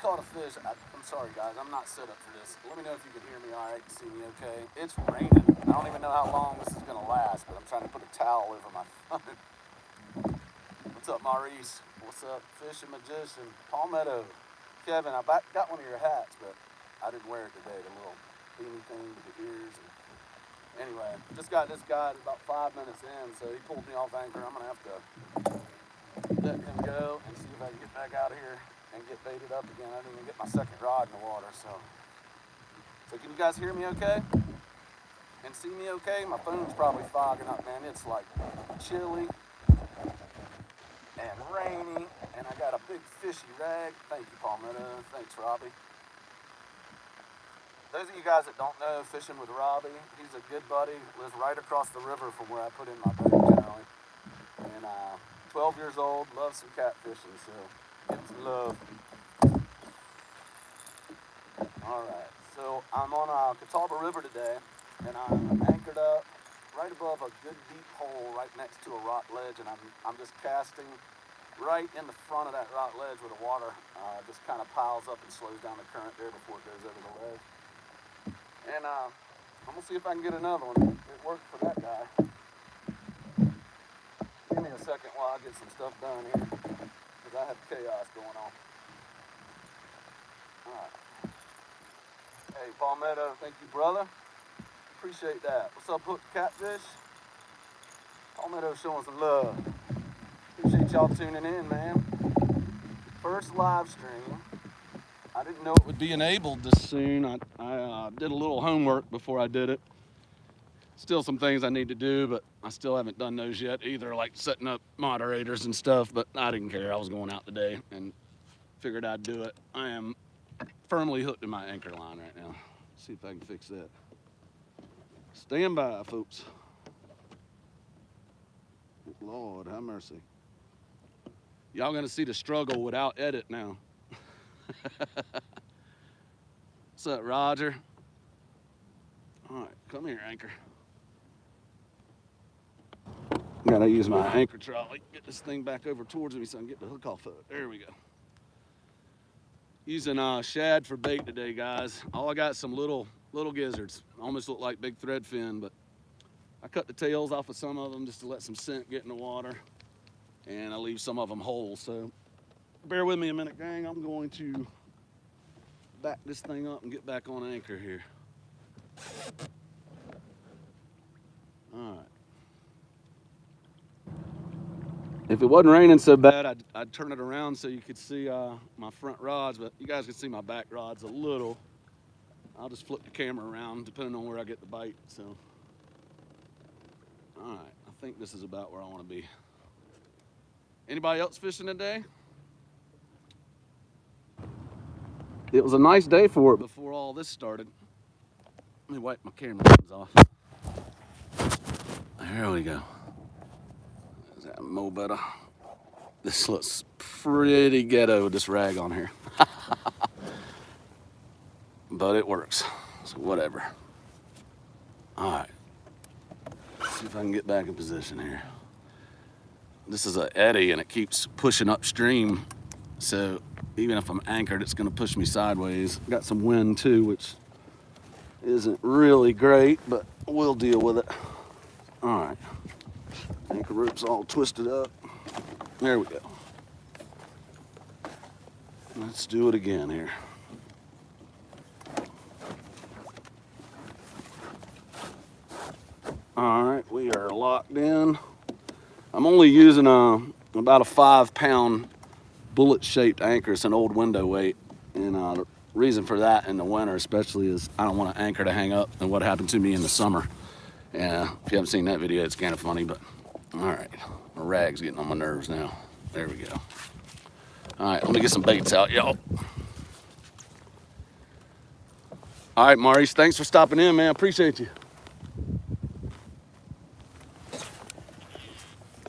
caught a fish. I'm sorry, guys. I'm not set up for this. Let me know if you can hear me all right, see me okay. It's raining. I don't even know how long this is going to last, but I'm trying to put a towel over my phone. What's up, Maurice? What's up, Fishing Magician? Palmetto. Kevin, I got one of your hats, but I didn't wear it today. The little beanie thing with the ears. Anyway, just got this guy about 5 minutes in, so he pulled me off anchor. I'm going to have to let him go and see if I can get back out of here and get baited up again. I didn't even get my second rod in the water, so can you guys hear me okay? And see me okay? My phone's probably fogging up, man. It's like chilly and rainy, and I got a big fishy rag. Thank you, Palmetto. Thanks, Robbie. Those of you guys that don't know Fishing with Robbie, he's a good buddy, lives right across the river from where I put in my boat generally. And 12 years old, loves some catfishing, so get some love. All right, so I'm on Catawba River today, and I'm anchored up right above a good deep hole right next to a rock ledge, and I'm just casting right in the front of that rock ledge where the water just kind of piles up and slows down the current there before it goes over the ledge. And I'm gonna see if I can get another one. It worked for that guy. Give me a second while I get some stuff done here, because I have chaos going on. All right. Hey, Palmetto, thank you, brother. Appreciate that. What's up, Hooked Catfish? Palmetto showing some love. Appreciate y'all tuning in, man. First live stream. I didn't know it would be enabled this soon. I did a little homework before I did it. Still some things I need to do, but I still haven't done those yet either, like setting up moderators and stuff, but I didn't care. I was going out today and figured I'd do it. I am firmly hooked in my anchor line right now. Let's see if I can fix that. Stand by, folks. Lord, have mercy. Y'all gonna see the struggle without edit now. What's up, Roger? All right, come here, anchor. Gotta use my anchor trolley. Get this thing back over towards me so I can get the hook off of it. There we go. Using shad for bait today, guys. All I got is some little gizzards. Almost look like big thread fin, but I cut the tails off of some of them just to let some scent get in the water, and I leave some of them whole. So bear with me a minute, gang. I'm going to back this thing up and get back on anchor here. All right. If it wasn't raining so bad, I'd turn it around so you could see my front rods, but you guys can see my back rods a little. I'll just flip the camera around depending on where I get the bite. So, all right, I think this is about where I want to be. Anybody else fishing today? It was a nice day for it before all this started. Let me wipe my camera lens off. There we go. Is that more better? This looks pretty ghetto with this rag on here. But it works, so whatever. All right, let's see if I can get back in position here. This is an eddy and it keeps pushing upstream, so even if I'm anchored, it's gonna push me sideways. Got some wind too, which isn't really great, but we'll deal with it. All right, anchor rope's all twisted up. There we go. Let's do it again here. All right, we are locked in. I'm only using about a 5-pound bullet-shaped anchor. It's an old window weight, and the reason for that in the winter especially is I don't want an anchor to hang up and what happened to me in the summer. Yeah, if you haven't seen that video, it's kind of funny, but all right, my rag's getting on my nerves now. There we go. All right, let me get some baits out, y'all. All right, Maurice, thanks for stopping in, man. Appreciate you.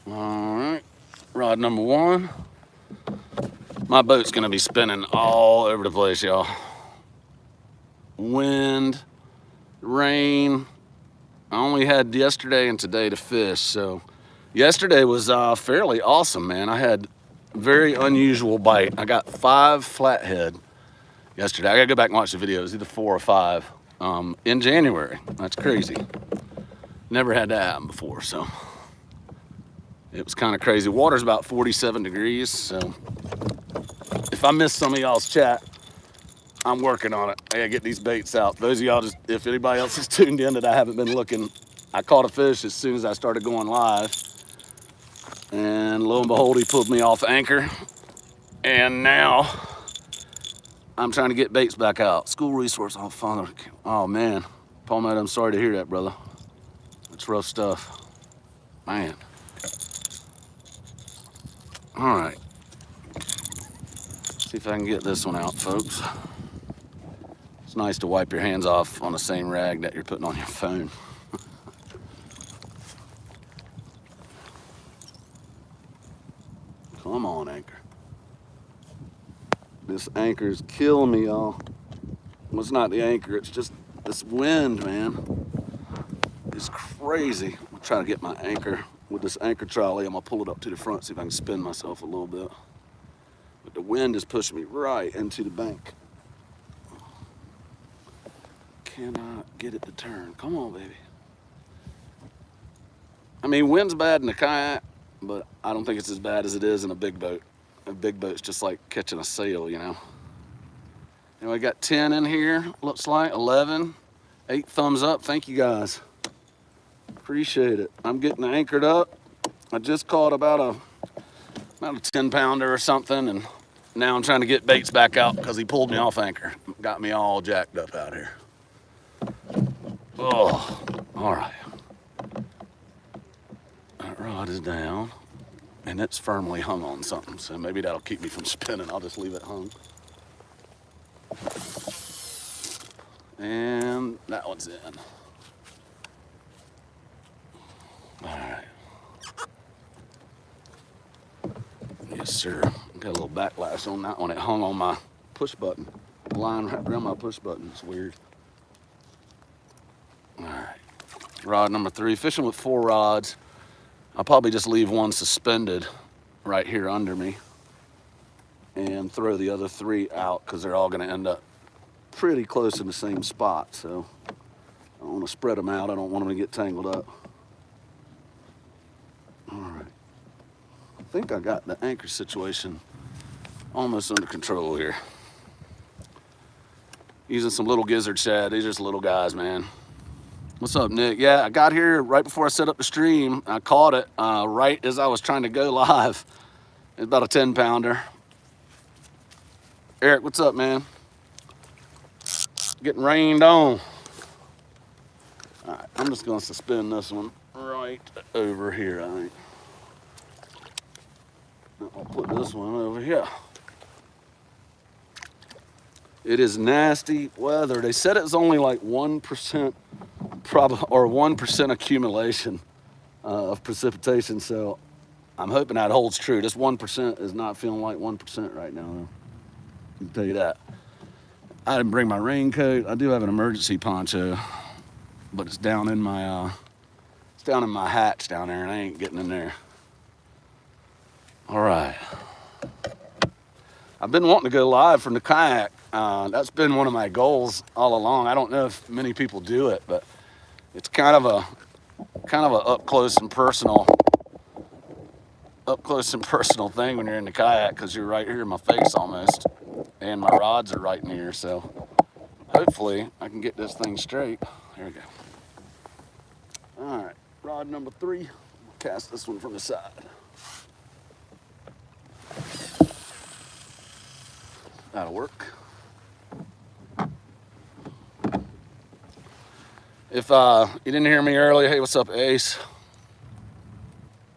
All right, rod number one. My boat's gonna be spinning all over the place, y'all. Wind, rain. I only had yesterday and today to fish, so yesterday was fairly awesome, man. I had very unusual bite. I got 5 flathead yesterday. I gotta go back and watch the video. It was either 4 or 5 in January. That's crazy. Never had that happen before, so it was kind of crazy. Water's about 47 degrees, so if I missed some of y'all's chat, I'm working on it. I gotta get these baits out. Those of y'all, just if anybody else is tuned in that I haven't been looking, I caught a fish as soon as I started going live, and lo and behold, he pulled me off anchor, and now I'm trying to get baits back out. School resource on Father. Oh man, Palmetto, I'm sorry to hear that, brother. It's rough stuff, man. All right, see if I can get this one out, folks. It's nice to wipe your hands off on the same rag that you're putting on your phone. Come on, anchor. This anchor's killing me, y'all. Well, it's not the anchor, it's just this wind, man. It's crazy. I'm trying to get my anchor with this anchor trolley. I'm gonna pull it up to the front, see if I can spin myself a little bit. But the wind is pushing me right into the bank. Cannot get it to turn. Come on, baby. I mean, wind's bad in a kayak, but I don't think it's as bad as it is in a big boat. A big boat's just like catching a sail, you know. And we got 10 in here, looks like 11, 8 thumbs up. Thank you guys. Appreciate it. I'm getting anchored up. I just caught about a 10 pounder or something, and now I'm trying to get baits back out because he pulled me off anchor. Got me all jacked up out here. Oh, all right. That rod is down, and it's firmly hung on something, so maybe that'll keep me from spinning. I'll just leave it hung. And that one's in. All right. Yes, sir. Got a little backlash on that one. It hung on my push button. The line wrapped around my push button. It's weird. All right. Rod number 3. Fishing with 4 rods. I'll probably just leave one suspended right here under me and throw the other 3 out because they're all going to end up pretty close in the same spot. So I want to spread them out. I don't want them to get tangled up. All right. I think I got the anchor situation almost under control here. Using some little gizzard shad. These are just little guys, man. What's up, Nick? Yeah, I got here right before I set up the stream. I caught it right as I was trying to go live. It's about a 10 pounder. Eric, what's up, man? Getting rained on. All right, I'm just gonna suspend this one right over here, I think. I'll put this one over here. It is nasty weather. They said it was only like 1% or 1% accumulation of precipitation. So I'm hoping that holds true. This 1% is not feeling like 1% right now, though. I can tell you that. I didn't bring my raincoat. I do have an emergency poncho, but it's down in my hatch down there, and I ain't getting in there. All right. I've been wanting to go live from the kayak. That's been one of my goals all along. I don't know if many people do it, but it's kind of a up close and personal thing when you're in the kayak, because you're right here in my face almost, and my rods are right near. So hopefully I can get this thing straight. There we go. All right, rod number 3. Cast this one from the side. That'll work. If you didn't hear me earlier, hey, what's up, Ace?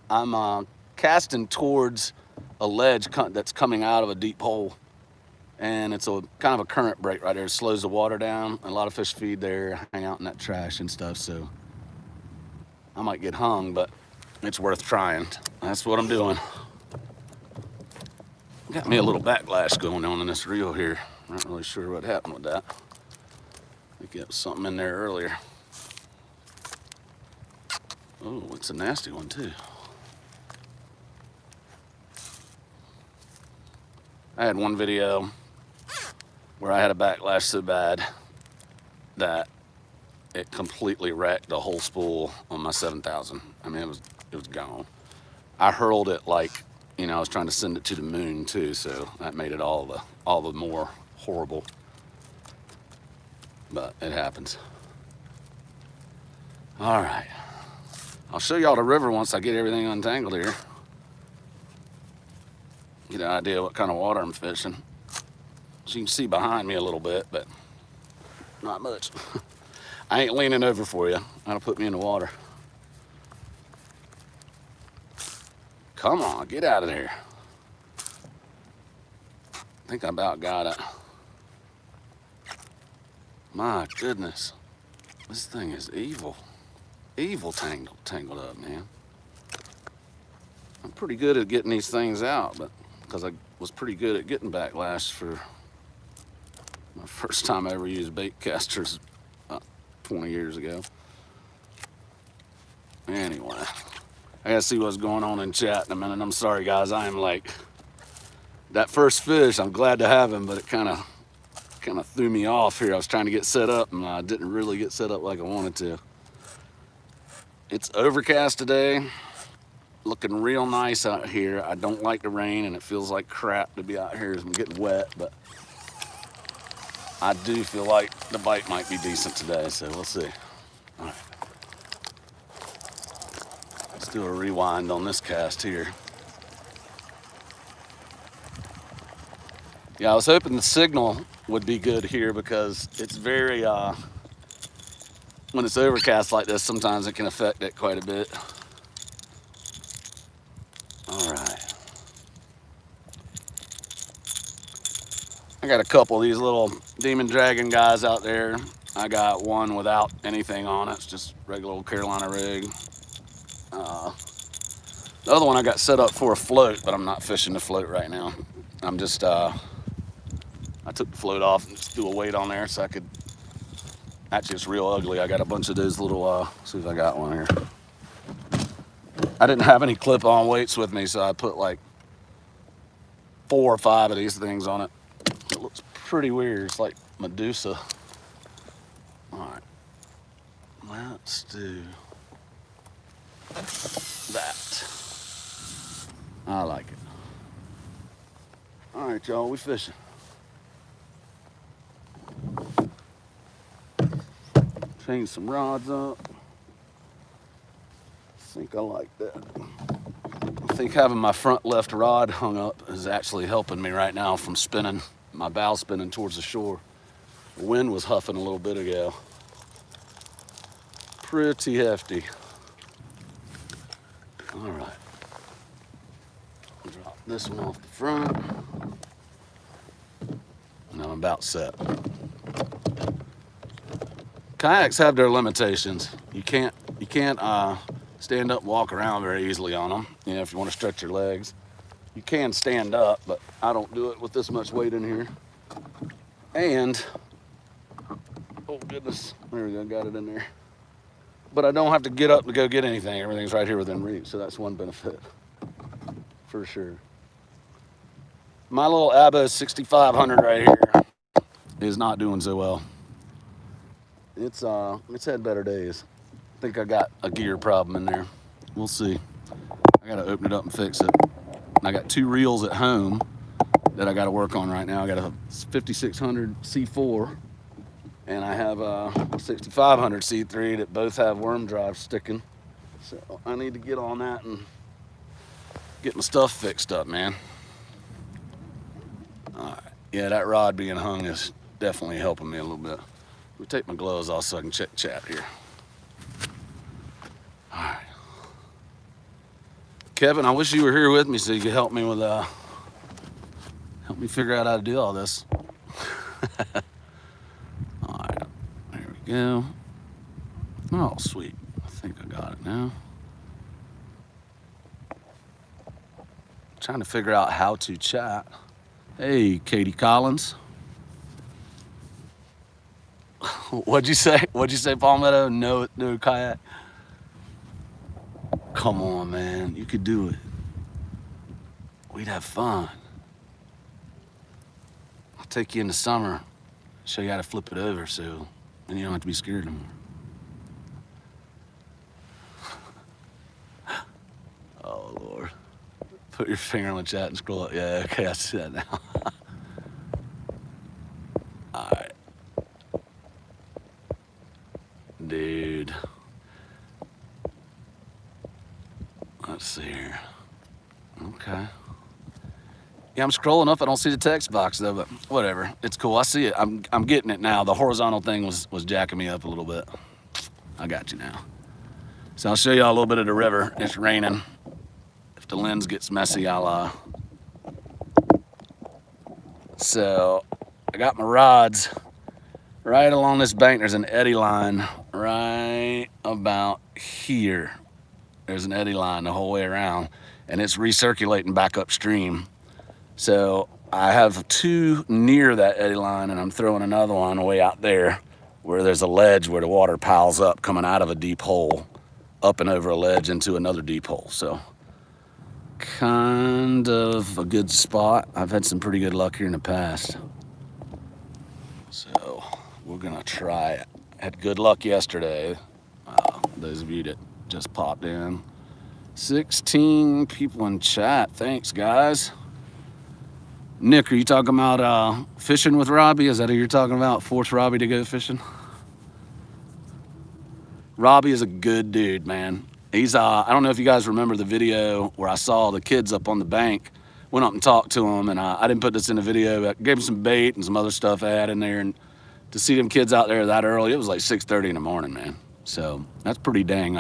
I'm casting towards a ledge that's coming out of a deep hole, and it's a kind of a current break right there. It slows the water down. A lot of fish feed there, hang out in that trash and stuff, so I might get hung, but it's worth trying. That's what I'm doing. Got me a little backlash going on in this reel here. Not really sure what happened with that. I think it was something in there earlier. Oh, it's a nasty one too. I had one video where I had a backlash so bad that it completely wrecked the whole spool on my 7000. I mean, it was gone. I hurled it like, you know, I was trying to send it to the moon too, so that made it all the more horrible. But it happens. All right, I'll show y'all the river once I get everything untangled here. Get an idea what kind of water I'm fishing. So you can see behind me a little bit, but not much. I ain't leaning over for you. That'll put me in the water. Come on, get out of there. I think I about got it. My goodness, this thing is evil. Evil tangled up, man. I'm pretty good at getting these things out, but because I was pretty good at getting backlash for my first time I ever used bait casters 20 years ago. Anyway, I gotta see what's going on in chat in a minute. I'm sorry, guys. I am like, that first fish, I'm glad to have him, but it kind of threw me off here. I was trying to get set up, and I didn't really get set up like I wanted to. It's overcast today. Looking real nice out here. I don't like the rain, and it feels like crap to be out here as I'm getting wet, but I do feel like the bite might be decent today, so we'll see. All right. Let's do a rewind on this cast here. Yeah, I was hoping the signal would be good here because it's very, when it's overcast like this, sometimes it can affect it quite a bit. All right. I got a couple of these little Demon Dragon guys out there. I got one without anything on it. It's just regular old Carolina rig. The other one I got set up for a float, but I'm not fishing the float right now. I'm just, I took the float off and just threw a weight on there so I could, actually it's real ugly. I got a bunch of those little, see if I got one here. I didn't have any clip-on weights with me, so I put like 4 or 5 of these things on it. It looks pretty weird. It's like Medusa. All right, let's do that. I like it. All right, y'all, we fishing. Change some rods up. I think I like that. I think having my front left rod hung up is actually helping me right now from spinning, my bow spinning towards the shore. The wind was huffing a little bit ago. Pretty hefty. All right. Drop this one off the front. And I'm about set. Kayaks have their limitations. You can't stand up and walk around very easily on them. You know, if you want to stretch your legs, you can stand up, but I don't do it with this much weight in here. And, oh goodness, there we go, got it in there. But I don't have to get up to go get anything. Everything's right here within reach, so that's one benefit, for sure. My little Abo 6500 right here is not doing so well. It's had better days. I think I got a gear problem in there. We'll see. I gotta open it up and fix it. And I got 2 reels at home that I gotta work on right now. I got a 5600 C4 and I have a 6500 C3 that both have worm drive sticking. So I need to get on that and get my stuff fixed up, man. All right. Yeah, that rod being hung is definitely helping me a little bit. Let me take my gloves off so I can check chat here. All right. Kevin, I wish you were here with me so you could help me with, help me figure out how to do all this. All right, there we go. Oh, sweet. I think I got it now. Trying to figure out how to chat. Hey, Katie Collins. What'd you say? What'd you say, Palmetto? No kayak. Come on, man. You could do it. We'd have fun. take you in the summer, show you how to flip it over, so then you don't have to be scared anymore. Oh Lord. Put your finger on the chat and scroll up. Yeah, okay, I see that now. All right. Dude. Let's see here. Okay. Yeah, I'm scrolling up. I don't see the text box though, but whatever. It's cool. I see it. I'm getting it now. The horizontal thing was jacking me up a little bit. I got you now. So I'll show you all a little bit of the river. It's raining. If the lens gets messy, I'll So I got my rods right along this bank. There's an eddy line right about here. There's an eddy line the whole way around, and it's recirculating back upstream. So I have two near that eddy line, and I'm throwing another one way out there where there's a ledge where the water piles up coming out of a deep hole, up and over a ledge into another deep hole. So kind of a good spot. I've had some pretty good luck here in the past. So we're gonna try it. Had good luck yesterday. Those of you that just popped in. 16 people in chat. Thanks, guys. Nick, are you talking about fishing with Robbie? Is that who you're talking about? Force Robbie to go fishing? Robbie is a good dude, man. He's, I don't know if you guys remember the video where I saw the kids up on the bank, went up and talked to them, and I didn't put this in the video, but I gave them some bait and some other stuff I had in there, and to see them kids out there that early, it was like 6:30 in the morning, man. So that's pretty dang,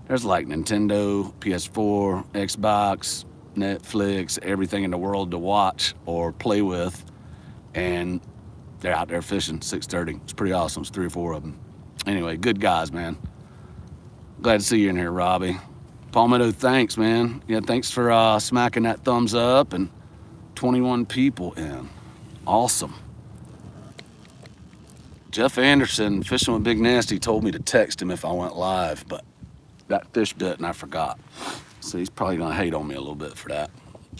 there's like Nintendo, PS4, Xbox, Netflix, everything in the world to watch or play with, and they're out there fishing 6:30. It's pretty awesome. It's 3 or 4 of them. Anyway, good guys, man. Glad to see you in here, Robbie. Palmetto, thanks, man. Yeah, thanks for smacking that thumbs up, and 21 people in. Awesome. Jeff Anderson, Fishing with Big Nasty, told me to text him if I went live, but got fish bit and I forgot. So he's probably gonna hate on me a little bit for that.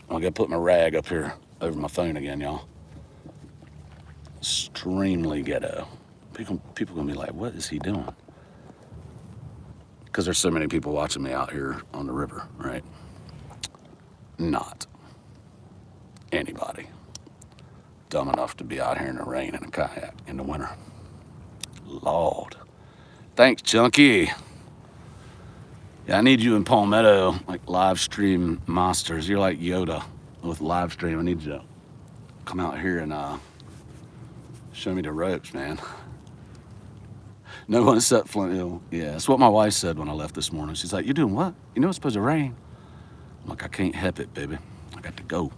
I'm gonna put my rag up here over my phone again, y'all. Extremely ghetto. People gonna be like, what is he doing? Because there's so many people watching me out here on the river, right? Not anybody dumb enough to be out here in the rain in a kayak in the winter. Lord. Thanks, Junkie. Yeah, I need you in Palmetto, like live stream monsters. You're like Yoda with live stream. I need you to come out here and show me the ropes, man. No one except Flint Hill. Yeah, that's what my wife said when I left this morning. She's like, you doing what? You know it's supposed to rain. I'm like, I can't help it, baby. I got to go.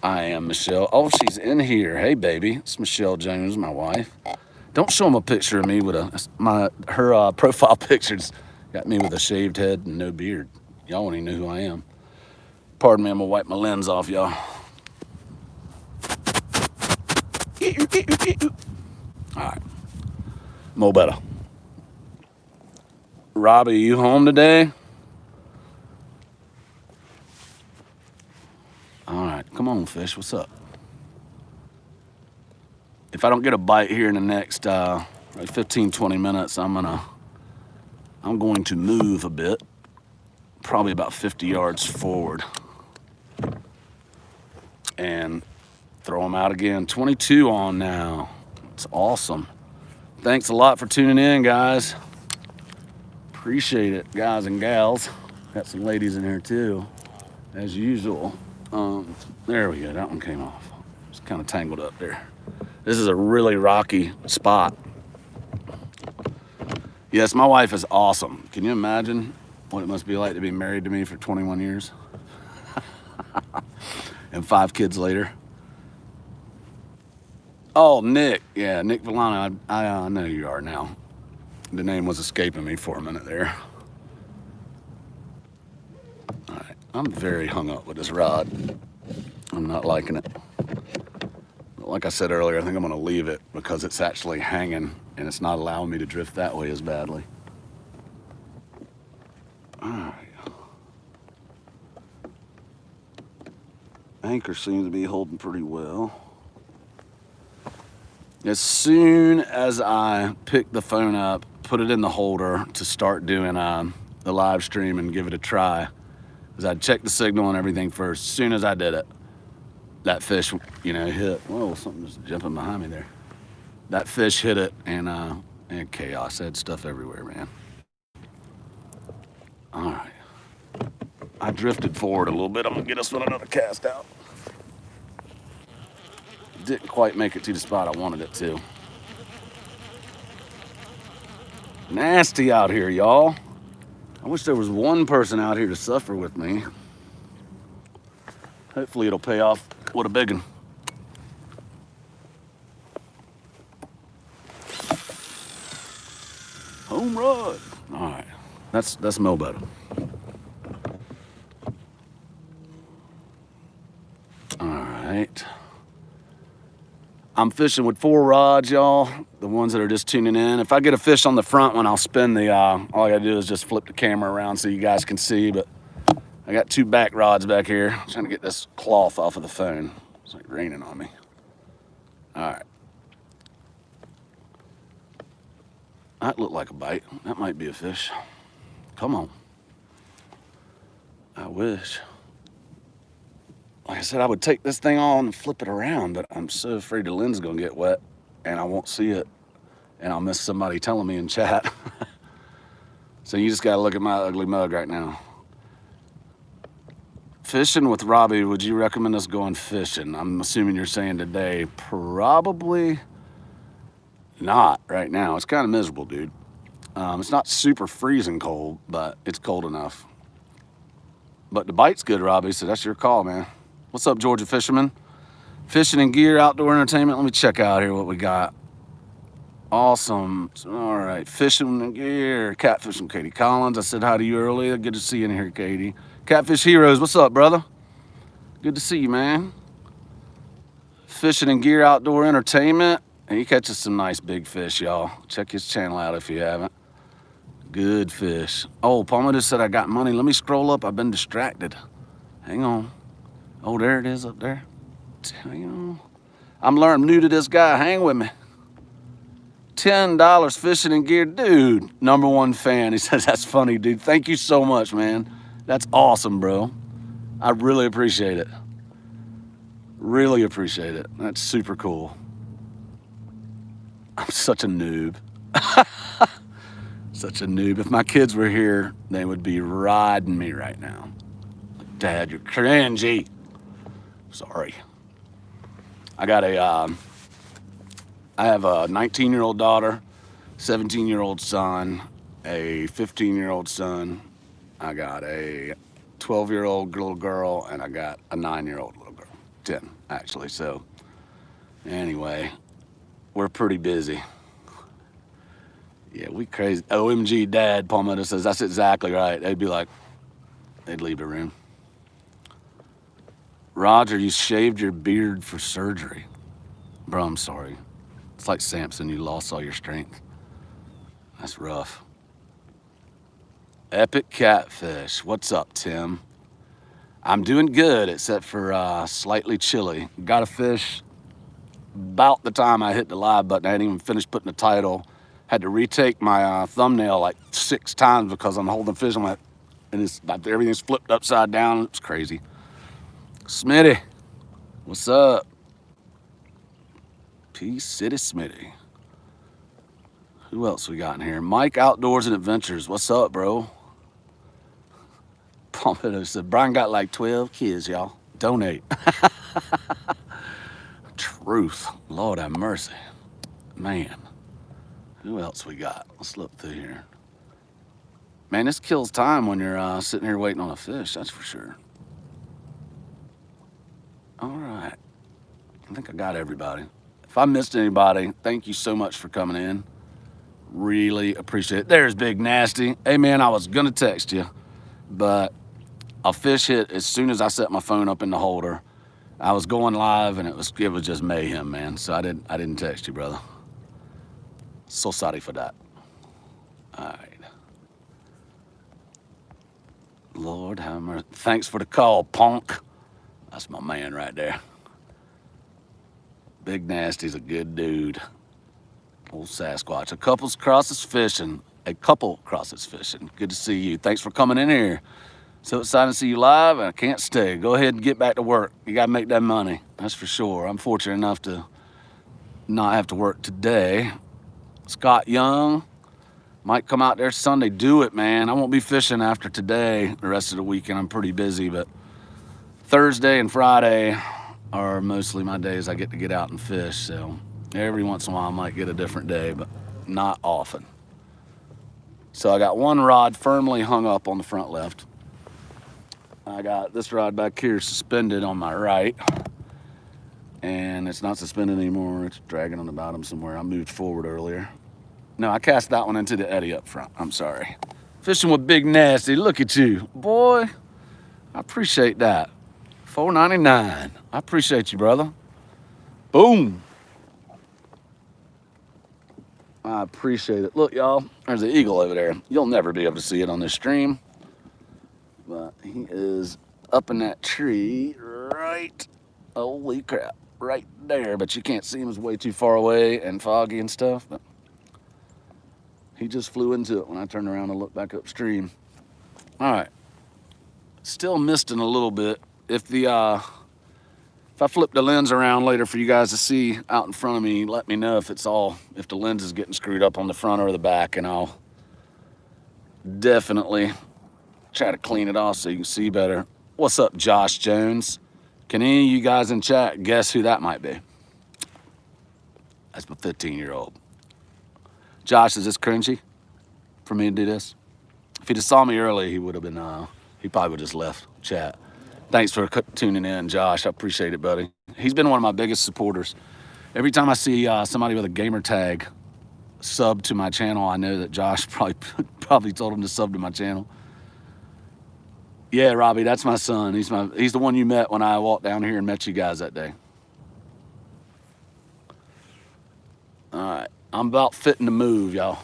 I am Michelle. Oh, she's in here. Hey, baby. It's Michelle Jones, my wife. Don't show them a picture of me with her profile picture's got me with a shaved head and no beard. Y'all won't even know who I am. Pardon me, I'm gonna wipe my lens off, y'all. All right, mo better. Robbie, you home today? All right, come on, fish. What's up? If I don't get a bite here in the next 15, 20 minutes, I'm going to move a bit, probably about 50 yards forward, and throw them out again. 22 on now. It's awesome. Thanks a lot for tuning in, guys. Appreciate it, guys and gals. Got some ladies in here too, as usual. There we go. That one came off. It's kind of tangled up there. This is a really rocky spot. Yes, my wife is awesome. Can you imagine what it must be like to be married to me for 21 years? And 5 kids later. Oh, Nick. Yeah, Nick Villano. I know who you are now. The name was escaping me for a minute there. All right. I'm very hung up with this rod. I'm not liking it. Like I said earlier, I think I'm gonna leave it because it's actually hanging and it's not allowing me to drift that way as badly. All right. Anchor seems to be holding pretty well. As soon as I pick the phone up, put it in the holder to start doing the live stream and give it a try, because I'd check the signal and everything first. As soon as I did it, that fish, hit. Whoa, something's jumping behind me there. That fish hit it, and chaos. I had stuff everywhere, man. All right. I drifted forward a little bit. I'm gonna get us with another cast out. Didn't quite make it to the spot I wanted it to. Nasty out here, y'all. I wish there was one person out here to suffer with me. Hopefully it'll pay off with a big one. Home run. All right, that's Mo better. All right. I'm fishing with 4 rods, y'all. The ones that are just tuning in. If I get a fish on the front one, I'll spin the, all I gotta do is just flip the camera around so you guys can see, but I got 2 back rods back here. I'm trying to get this cloth off of the phone. It's like raining on me. All right. That looked like a bite. That might be a fish. Come on. I wish. Like I said, I would take this thing on and flip it around, but I'm so afraid the lens is gonna get wet and I won't see it and I'll miss somebody telling me in chat. So you just gotta look at my ugly mug right now. Fishing with Robbie, would you recommend us going fishing? I'm assuming you're saying today. Probably not right now. It's kind of miserable, dude. It's not super freezing cold, but it's cold enough. But the bite's good, Robbie, so that's your call, man. What's up, Georgia Fisherman? Fishing and gear, outdoor entertainment. Let me check out here what we got. Awesome. All right, fishing and gear. Catfishing, Katie Collins. I said hi to you earlier. Good to see you in here, Katie. Catfish Heroes, what's up, brother? Good to see you, man. Fishing and gear, outdoor entertainment. And he catches some nice big fish, y'all. Check his channel out if you haven't. Good fish. Oh, Palmer just said I got money. Let me scroll up. I've been distracted. Hang on. Oh, there it is up there. Hang on. I'm learning new to this guy. Hang with me. $10 fishing and gear. Dude, #1 fan. He says, that's funny, dude. Thank you so much, man. That's awesome, bro. I really appreciate it. Really appreciate it. That's super cool. I'm such a noob. Such a noob. If my kids were here, they would be riding me right now. Dad, you're cringy. Sorry. I have a 19-year-old daughter, 17-year-old son, a 15-year-old son. I got a 12-year-old little girl, and I got a 9-year-old little girl. 10, actually. So, anyway, we're pretty busy. Yeah, we crazy. OMG, Dad, Palmetto says, that's exactly right. They'd be like, they'd leave the room. Roger, you shaved your beard for surgery. Bro, I'm sorry. It's like Samson, you lost all your strength. That's rough. Epic catfish. What's up, Tim? I'm doing good, except for slightly chilly. Got a fish about the time I hit the live button. I hadn't even finished putting the title. Had to retake my thumbnail like 6 times because I'm holding fish. I'm like, and it's everything's flipped upside down. It's crazy. Smitty, what's up? Peace City Smitty. Who else we got in here? Mike Outdoors and Adventures. What's up, bro? Palmetto said, Brian got like 12 kids, y'all. Donate. Truth. Lord have mercy. Man. Who else we got? Let's look through here. Man, this kills time when you're sitting here waiting on a fish, that's for sure. All right. I think I got everybody. If I missed anybody, thank you so much for coming in. Really appreciate it. There's Big Nasty. Hey, man, I was going to text you, but a fish hit as soon as I set my phone up in the holder. I was going live, and it was just mayhem, man. So I didn't text you, brother. So sorry for that. All right. Lord have mercy. Thanks for the call, punk. That's my man right there. Big Nasty's a good dude. Old Sasquatch. A couple crosses fishing. Good to see you. Thanks for coming in here. So excited to see you live, and I can't stay. Go ahead and get back to work. You got to make that money. That's for sure. I'm fortunate enough to not have to work today. Scott Young might come out there Sunday. Do it, man. I won't be fishing after today. The rest of the weekend I'm pretty busy, but Thursday and Friday are mostly my days I get to get out and fish. So every once in a while I might get a different day, but not often. So I got one rod firmly hung up on the front left. I got this rod back here suspended on my right, and it's not suspended anymore. It's dragging on the bottom somewhere. I moved forward earlier. No, I cast that one into the eddy up front. I'm sorry. Fishing with Big Nasty. Look at you. Boy, I appreciate that. $4.99. I appreciate you, brother. Boom. I appreciate it. Look, y'all, there's an eagle over there. You'll never be able to see it on this stream, but he is up in that tree right, holy crap, right there. But you can't see him. It's way too far away and foggy and stuff, but he just flew into it when I turned around and looked back upstream. All right, still misting a little bit. If I flip the lens around later for you guys to see out in front of me, let me know if the lens is getting screwed up on the front or the back, and I'll definitely try to clean it off so you can see better. What's up, Josh Jones? Can any of you guys in chat guess who that might be? That's my 15-year-old. Josh, is this cringy for me to do this? If he'd have saw me early, he would have been, he probably would have just left chat. Thanks for tuning in, Josh. I appreciate it, buddy. He's been one of my biggest supporters. Every time I see somebody with a gamer tag sub to my channel, I know that Josh probably told him to sub to my channel. Yeah, Robbie, that's my son. He's the one you met when I walked down here and met you guys that day. All right, I'm about fitting to move, y'all.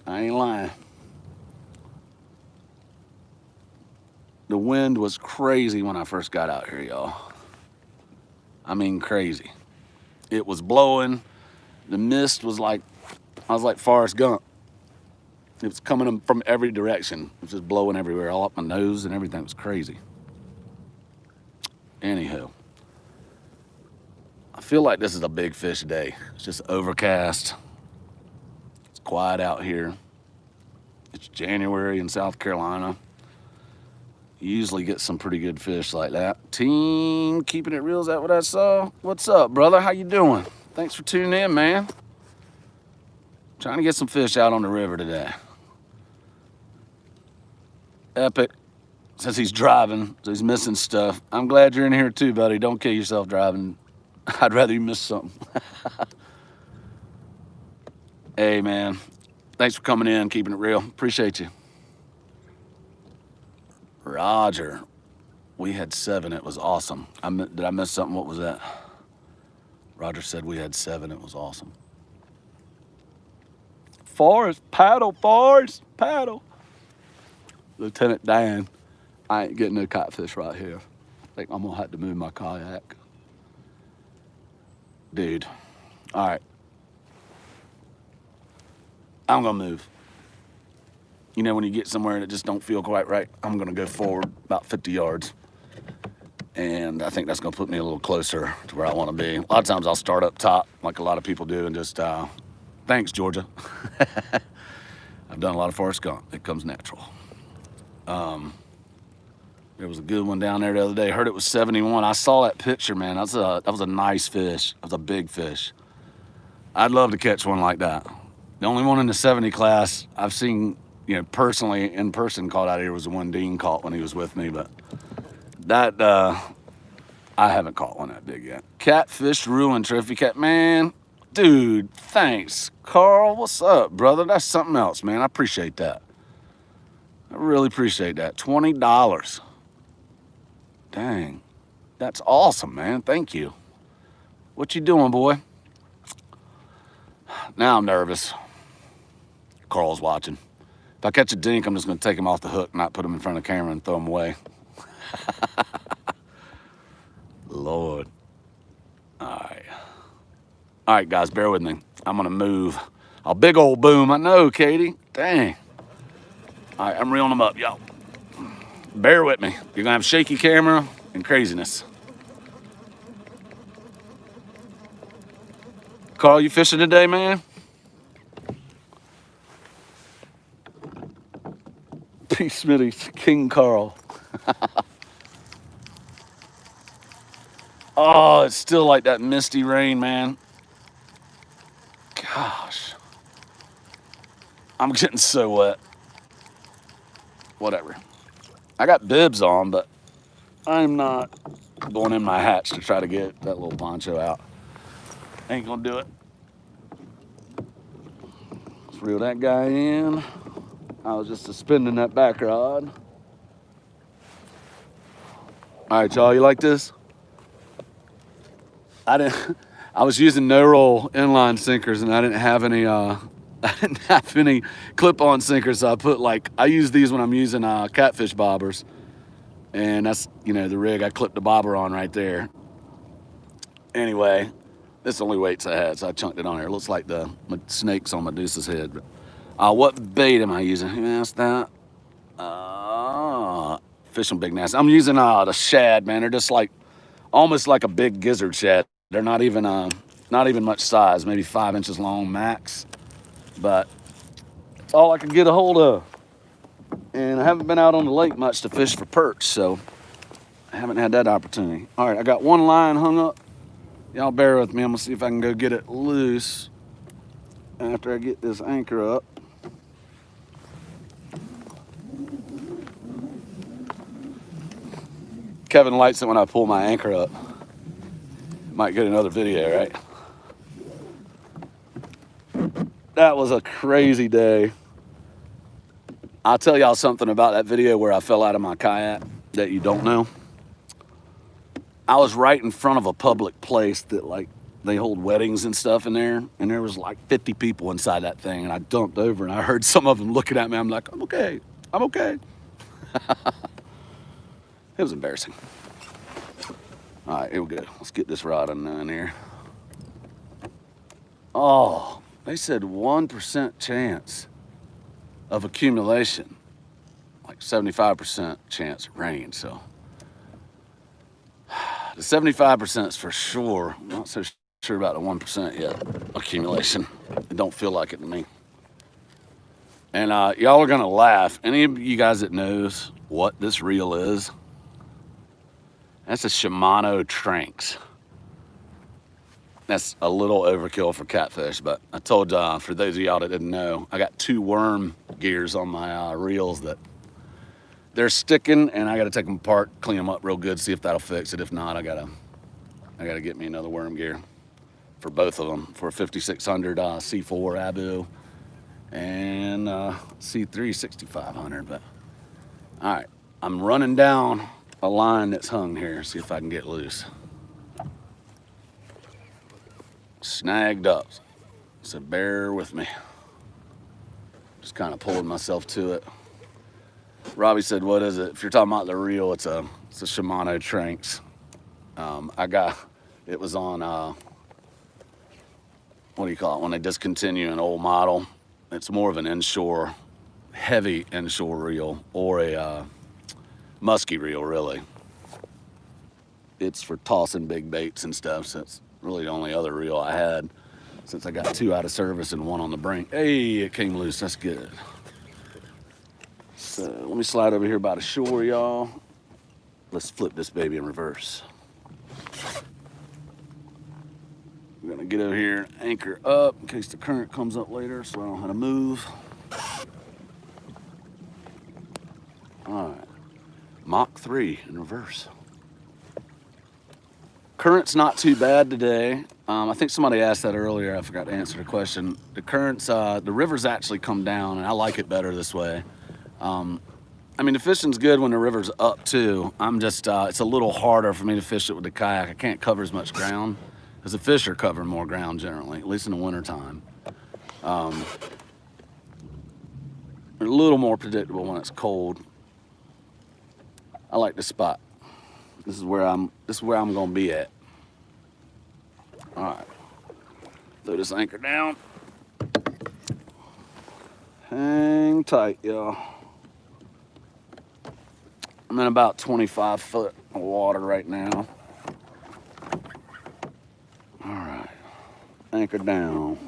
I ain't lying. The wind was crazy when I first got out here, y'all. I mean, crazy. It was blowing. The mist was like, I was like Forrest Gump. It was coming from every direction. It was just blowing everywhere, all up my nose and everything. It was crazy. Anywho, I feel like this is a big fish day. It's just overcast. It's quiet out here. It's January in South Carolina. You usually get some pretty good fish like that. Team Keeping It Real, is that what I saw? What's up, brother? How you doing? Thanks for tuning in, man. Trying to get some fish out on the river today. Epic says he's driving, so he's missing stuff. I'm glad you're in here too, buddy. Don't kill yourself driving. I'd rather you miss something. Hey, man. Thanks for coming in, keeping it real. Appreciate you. Roger. We had 7. It was awesome. Did I miss something? What was that? Roger said we had 7. It was awesome. Forrest, paddle, Forrest, paddle. Lieutenant Dan, I ain't getting no catfish right here. I think I'm gonna have to move my kayak. Dude, all right. I'm gonna move. You know, when you get somewhere and it just don't feel quite right, I'm gonna go forward about 50 yards. And I think that's gonna put me a little closer to where I wanna be. A lot of times I'll start up top, like a lot of people do, and just, thanks, Georgia. I've done a lot of Forrest Gump. It comes natural. There was a good one down there the other day. Heard it was 71. I saw that picture, man. That was a nice fish. That was a big fish. I'd love to catch one like that. The only one in the 70 class I've seen, you know, personally, in person caught out here was the one Dean caught when he was with me, but that, I haven't caught one that big yet. Catfish Ruin Trophy Cat, man. Dude, thanks. Carl, what's up, brother? That's something else, man. I appreciate that. I really appreciate that. $20. Dang. That's awesome, man. Thank you. What you doing, boy? Now I'm nervous. Carl's watching. If I catch a dink, I'm just going to take him off the hook, not put him in front of the camera and throw him away. All right, guys, bear with me. I'm gonna move. A big old boom. I know, Katie. Dang. All right, I'm reeling them up, y'all. Bear with me. You're gonna have shaky camera and craziness. Carl, you fishing today, man? P. Smitty, King Carl. Oh, it's still like that misty rain, man. Gosh. I'm getting so wet. Whatever. I got bibs on, but I'm not going in my hatch to try to get that little poncho out. Ain't gonna do it. Let's reel that guy in. I was just suspending that back rod. All right, y'all, you like this? I was using no-roll inline sinkers, and I didn't have any clip-on sinkers, so I use these when I'm using catfish bobbers, and that's, the rig I clipped the bobber on right there. Anyway, this is the only weights I had, so I chunked it on here. It looks like the snakes on Medusa's head. But, what bait am I using? You asked that? Fishing big nasty. I'm using the shad, man. They're just almost like a big gizzard shad. They're not even much size, maybe 5 inches long max. But it's all I could get a hold of. And I haven't been out on the lake much to fish for perch, so I haven't had that opportunity. All right, I got one line hung up. Y'all bear with me. I'm gonna see if I can go get it loose after I get this anchor up. Kevin likes it when I pull my anchor up. Might get another video, right? That was a crazy day. I'll tell y'all something about that video where I fell out of my kayak that you don't know. I was right in front of a public place that they hold weddings and stuff in there, and there was 50 people inside that thing, and I dumped over and I heard some of them looking at me. I'm like, I'm okay. It was embarrassing. All right, here we go. Let's get this rod in here. Oh, they said 1% chance of accumulation, 75% chance of rain. So the 75% is for sure. I'm not so sure about the 1% yet. Accumulation. It don't feel like it to me. And y'all are gonna laugh. Any of you guys that knows what this reel is? That's a Shimano Tranx. That's a little overkill for catfish, but I told for those of y'all that didn't know, I got 2 worm gears on my reels that they're sticking, and I got to take them apart, clean them up real good, see if that'll fix it. If not, I gotta get me another worm gear for both of them, for a 5600 C4 Abu and C3 6500. But all right, I'm running down a line that's hung here, see if I can get loose. Snagged up, so bear with me. Just kind of pulling myself to it. Robbie said, what is it? If you're talking about the reel, it's a Shimano Tranx. It was on, what do you call it, when they discontinue an old model. It's more of an inshore, heavy inshore reel, or a musky reel, really. It's for tossing big baits and stuff, so it's really the only other reel I had since I got 2 out of service and 1 on the brink. Hey, it came loose, that's good. So let me slide over here by the shore, y'all. Let's flip this baby in reverse. We're gonna get over here and anchor up in case the current comes up later, so I don't know how to move. All right, Mach 3 in reverse. Current's not too bad today. I think somebody asked that earlier. I forgot to answer the question. The current's, the river's actually come down, and I like it better this way. I mean, the fishing's good when the river's up too. I'm just, it's a little harder for me to fish it with the kayak. I can't cover as much ground because the fish are covering more ground generally, at least in the wintertime. They're a little more predictable when it's cold. I like this spot. This is where I'm gonna be at. All right. Throw this anchor down. Hang tight, y'all. I'm in about 25 foot of water right now. All right, anchor down.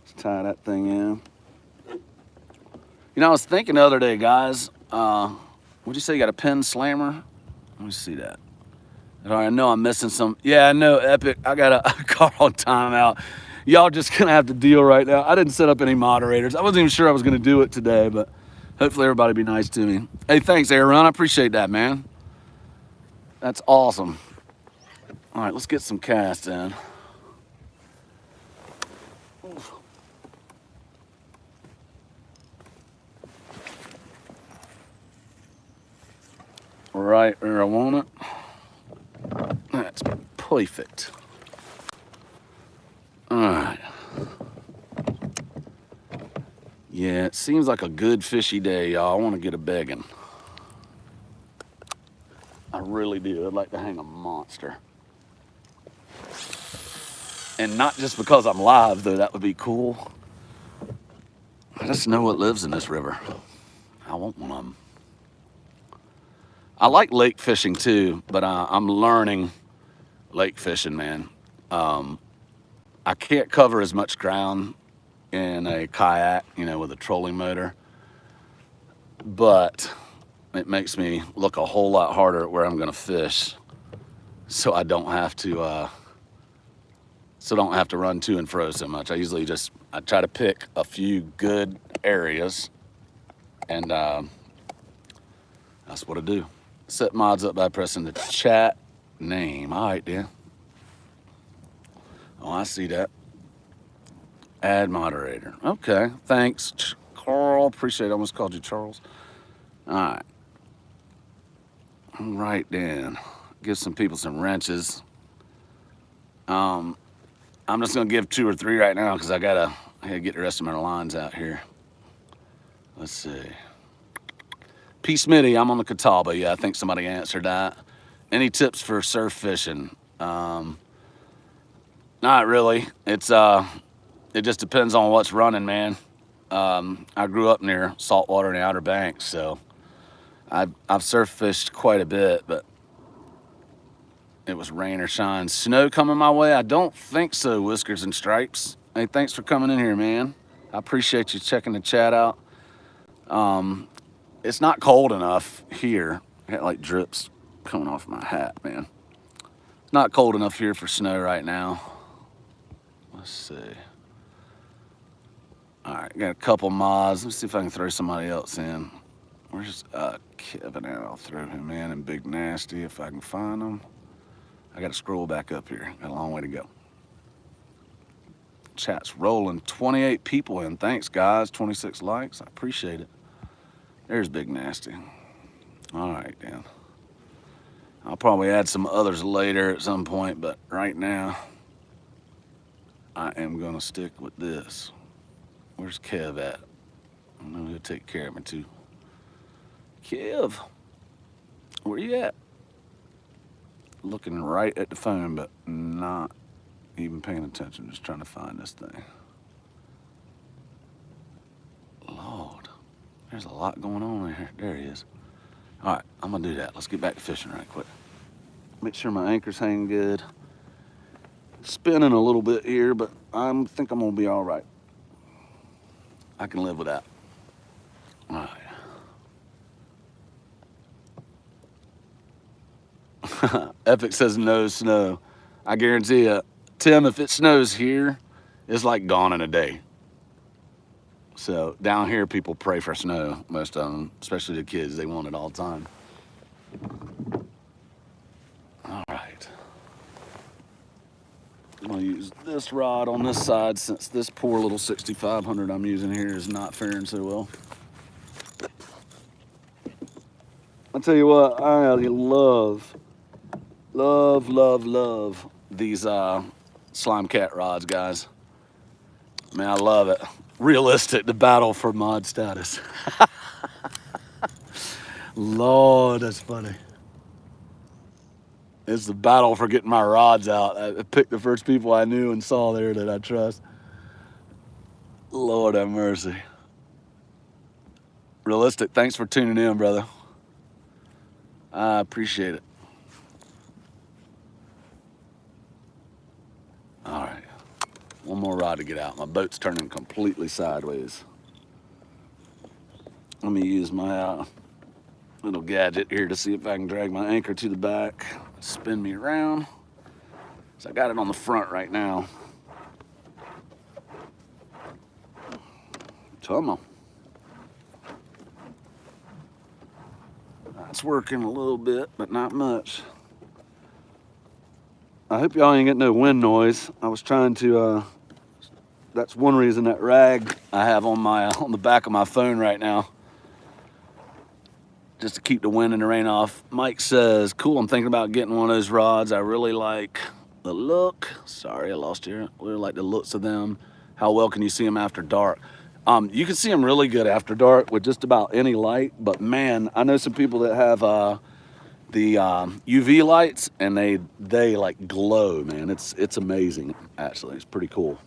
Let's tie that thing in. You know, I was thinking the other day, guys, what'd you say, you got a pin slammer? Let me see that. All right, I know I'm missing some. Yeah, I know, Epic. I got a car on timeout. Y'all just gonna have to deal right now. I didn't set up any moderators. I wasn't even sure I was gonna do it today, but hopefully everybody be nice to me. Hey, thanks, Aaron. I appreciate that, man. That's awesome. All right, let's get some cast in. Right where I want it. That's perfect. All right. Yeah, it seems like a good fishy day, y'all. I want to get a begging. I really do. I'd like to hang a monster. And not just because I'm live, though. That would be cool. I just know what lives in this river. I want one of them. I like lake fishing, too, but I'm learning lake fishing, man. I can't cover as much ground in a kayak, you know, with a trolling motor, but it makes me look a whole lot harder at where I'm going to fish, so I don't have to run to and fro so much. I try to pick a few good areas, and that's what I do. Set mods up by pressing the chat name. All right, then. Oh, I see that. Add moderator. Okay, thanks, Carl. Appreciate it. I almost called you Charles. All right. All right, then. Give some people some wrenches. I'm just gonna give 2 or 3 right now because I gotta get the rest of my lines out here. Let's see. P. Smitty, I'm on the Catawba. Yeah, I think somebody answered that. Any tips for surf fishing? Not really. It just depends on what's running, man. I grew up near saltwater in the Outer Banks, so I've surf fished quite a bit, but it was rain or shine. Snow coming my way? I don't think so, Whiskers and Stripes. Hey, thanks for coming in here, man. I appreciate you checking the chat out. It's not cold enough here. I got like drips coming off my hat, man. It's not cold enough here for snow right now. Let's see. All right, got a couple mods. Let's see if I can throw somebody else in. Where's Kevin at? I'll throw him in, and Big Nasty if I can find him. I got to scroll back up here. Got a long way to go. Chat's rolling. 28 people in. Thanks, guys. 26 likes. I appreciate it. There's Big Nasty. All right, then. I'll probably add some others later at some point, but right now, I am going to stick with this. Where's Kev at? I know he'll take care of me, too. Kev, where you at? Looking right at the phone, but not even paying attention. Just trying to find this thing. Lord, there's a lot going on in here. There he is. All right, I'm gonna do that. Let's get back to fishing right quick. Make sure my anchor's hanging good. Spinning a little bit here, but I think I'm gonna be all right. I can live with that. All right. Epic says no snow. I guarantee you, Tim, if it snows here, it's like gone in a day. So down here, people pray for snow, most of them, especially the kids. They want it all the time. All right. I'm gonna use this rod on this side since this poor little 6500 I'm using here is not faring so well. I'll tell you what, I love these slime cat rods, guys. Man, I love it. Realistic, the battle for mod status. Lord, that's funny. It's the battle for getting my rods out. I picked the first people I knew and saw there that I trust. Lord have mercy. Realistic, thanks for tuning in, brother. I appreciate it. All right, one more rod to get out. My boat's turning completely sideways. Let me use my little gadget here to see if I can drag my anchor to the back, spin me around. So I got it on the front right now. Come on. That's working a little bit, but not much. I hope y'all ain't getting no wind noise. I was trying to, that's one reason that rag I have on the back of my phone right now, just to keep the wind and the rain off. Mike says, cool, I'm thinking about getting one of those rods. I really like the look. Sorry, I lost you. I really like the looks of them. How well can you see them after dark? You can see them really good after dark with just about any light, but man, I know some people that have the UV lights and they like glow, man. It's amazing, actually. It's pretty cool.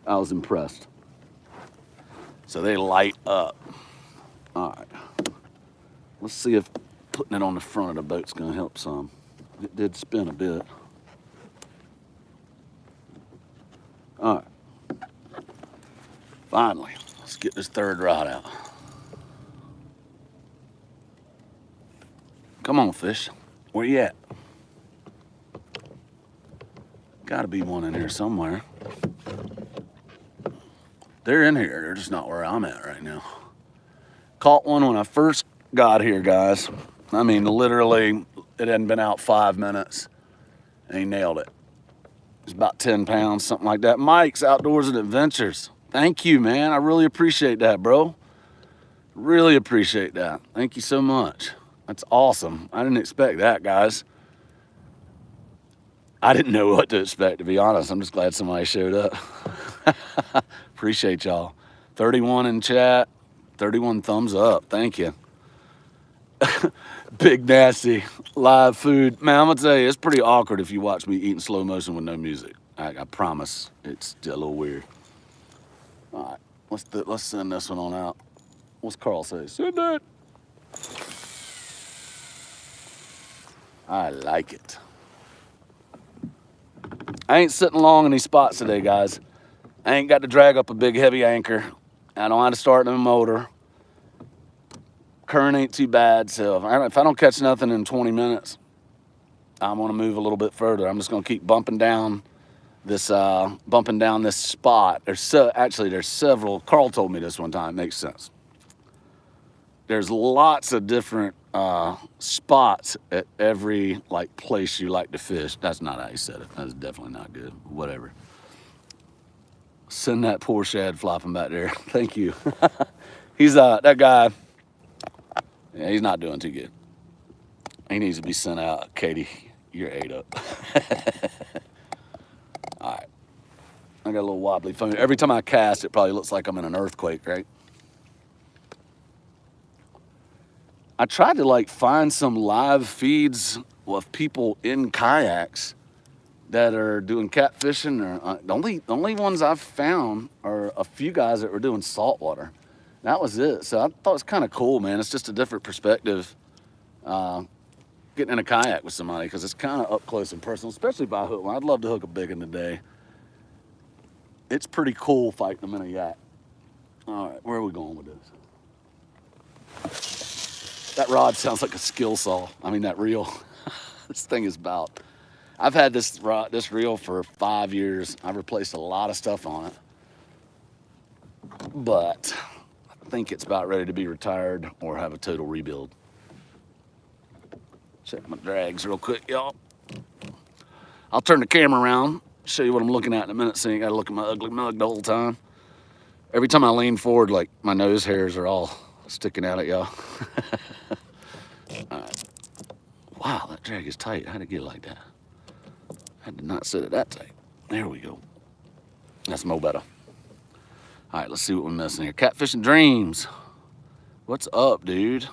I was impressed. So they light up. All right, let's see if putting it on the front of the boat's gonna help some. It did spin a bit. All right. Finally, let's get this third rod out. Come on, fish. Where you at? Gotta be one in here somewhere. They're in here. They're just not where I'm at right now. Caught one when I first got here, guys. I mean, literally, it hadn't been out 5 minutes, and he nailed it. It's about 10 pounds, something like that. Mike's Outdoors and Adventures. Thank you, man. I really appreciate that, bro. Really appreciate that. Thank you so much. That's awesome. I didn't expect that, guys. I didn't know what to expect, to be honest. I'm just glad somebody showed up. Appreciate y'all. 31 in chat, 31 thumbs up. Thank you. Big Nasty, live food. Man, I'm gonna tell you, it's pretty awkward if you watch me eat in slow motion with no music. I promise, it's a little weird. All right, let's send this one on out. What's Carl say? Send it. I like it. I ain't sitting long in these spots today, guys. I ain't got to drag up a big heavy anchor. I don't have to start the motor. Current ain't too bad, so if I don't catch nothing in 20 minutes, I'm gonna move a little bit further. I'm just gonna keep bumping down this spot. There's several. Carl told me this one time. It makes sense. There's lots of different spots at every place you like to fish. That's not how he said it. That's definitely not good. Whatever. Send that poor shad flopping back there. Thank you. He's that guy. Yeah, he's not doing too good. He needs to be sent out. Katie, you're 8 up. All right. I got a little wobbly phone. Every time I cast, it probably looks like I'm in an earthquake, right? I tried to find some live feeds of people in kayaks that are doing catfishing. Or the only ones I've found are a few guys that were doing saltwater. That was it. So I thought it was kind of cool, man. It's just a different perspective getting in a kayak with somebody, because it's kind of up close and personal, especially if I hook one. I'd love to hook a big one today. It's pretty cool fighting them in a yak. All right, where are we going with this? That rod sounds like a skill saw. I mean, that reel. This thing is about. I've had this reel for 5 years. I've replaced a lot of stuff on it, but I think it's about ready to be retired or have a total rebuild. Check my drags real quick, y'all. I'll turn the camera around, show you what I'm looking at in a minute, so you ain't gotta look at my ugly mug the whole time. Every time I lean forward, my nose hairs are all sticking out at y'all. All right. Wow, that drag is tight. How'd it get like that? I did not set it that tight. There we go. That's mo better. All right, let's see what we're missing here. Catfishing Dreams. What's up, dude?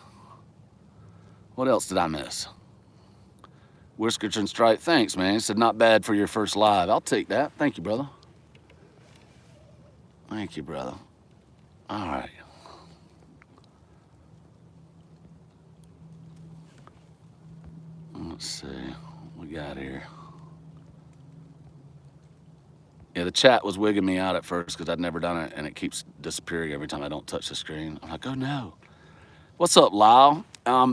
What else did I miss? Whiskers and Stripe, thanks, man. He said, not bad for your first live. I'll take that. Thank you, brother. Thank you, brother. All right. Let's see what we got here. Yeah, the chat was wigging me out at first because I'd never done it, and it keeps disappearing every time I don't touch the screen. I'm like, oh no. What's up, Lyle?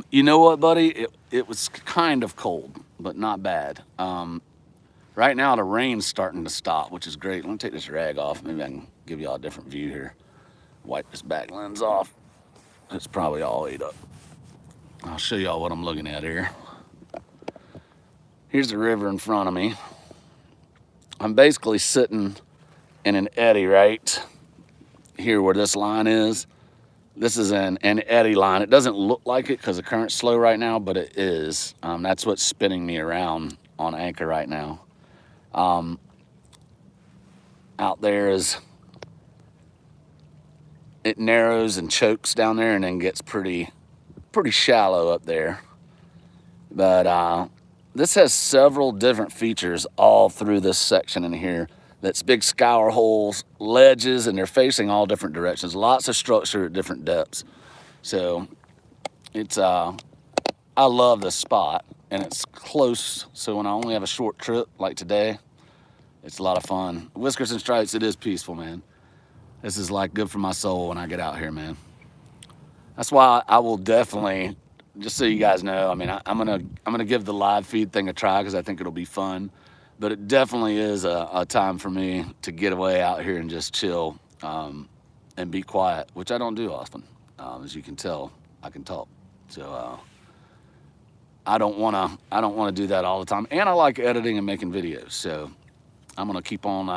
You know what, buddy? It was kind of cold, but not bad. Right now, the rain's starting to stop, which is great. Let me take this rag off. Maybe I can give y'all a different view here. Wipe this back lens off. It's probably all ate up. I'll show y'all what I'm looking at here. Here's the river in front of me. I'm basically sitting in an eddy right here where this line is. This is an eddy line. It doesn't look like it because the current's slow right now, but it is. That's what's spinning me around on anchor right now. Out there is, it narrows and chokes down there and then gets pretty shallow up there. But this has several different features all through this section in here. That's big scour holes, ledges, and they're facing all different directions. Lots of structure at different depths. So it's, I love this spot, and it's close. So when I only have a short trip like today, it's a lot of fun. Whiskers and Stripes, it is peaceful, man. This is like good for my soul when I get out here, man. That's why I will definitely, just so you guys know, I mean, I'm gonna give the live feed thing a try because I think it'll be fun. But it definitely is a time for me to get away out here and just chill and be quiet, which I don't do often. As you can tell, I can talk. So I don't wanna do that all the time. And I like editing and making videos. So I'm gonna keep on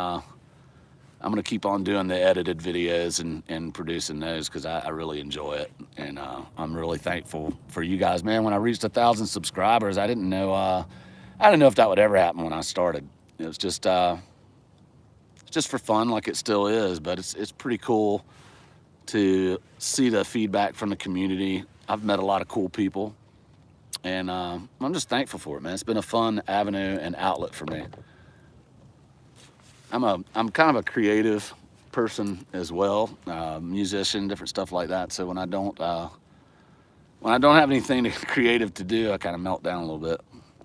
doing the edited videos and producing those because I really enjoy it. And I'm really thankful for you guys, man. When I reached 1,000 subscribers, I didn't know if that would ever happen when I started. It was just for fun, like it still is, but it's pretty cool to see the feedback from the community. I've met a lot of cool people, and I'm just thankful for it, man. It's been a fun avenue and outlet for me. I'm kind of a creative person as well, musician, different stuff like that. So when I don't have anything creative to do, I kind of melt down a little bit.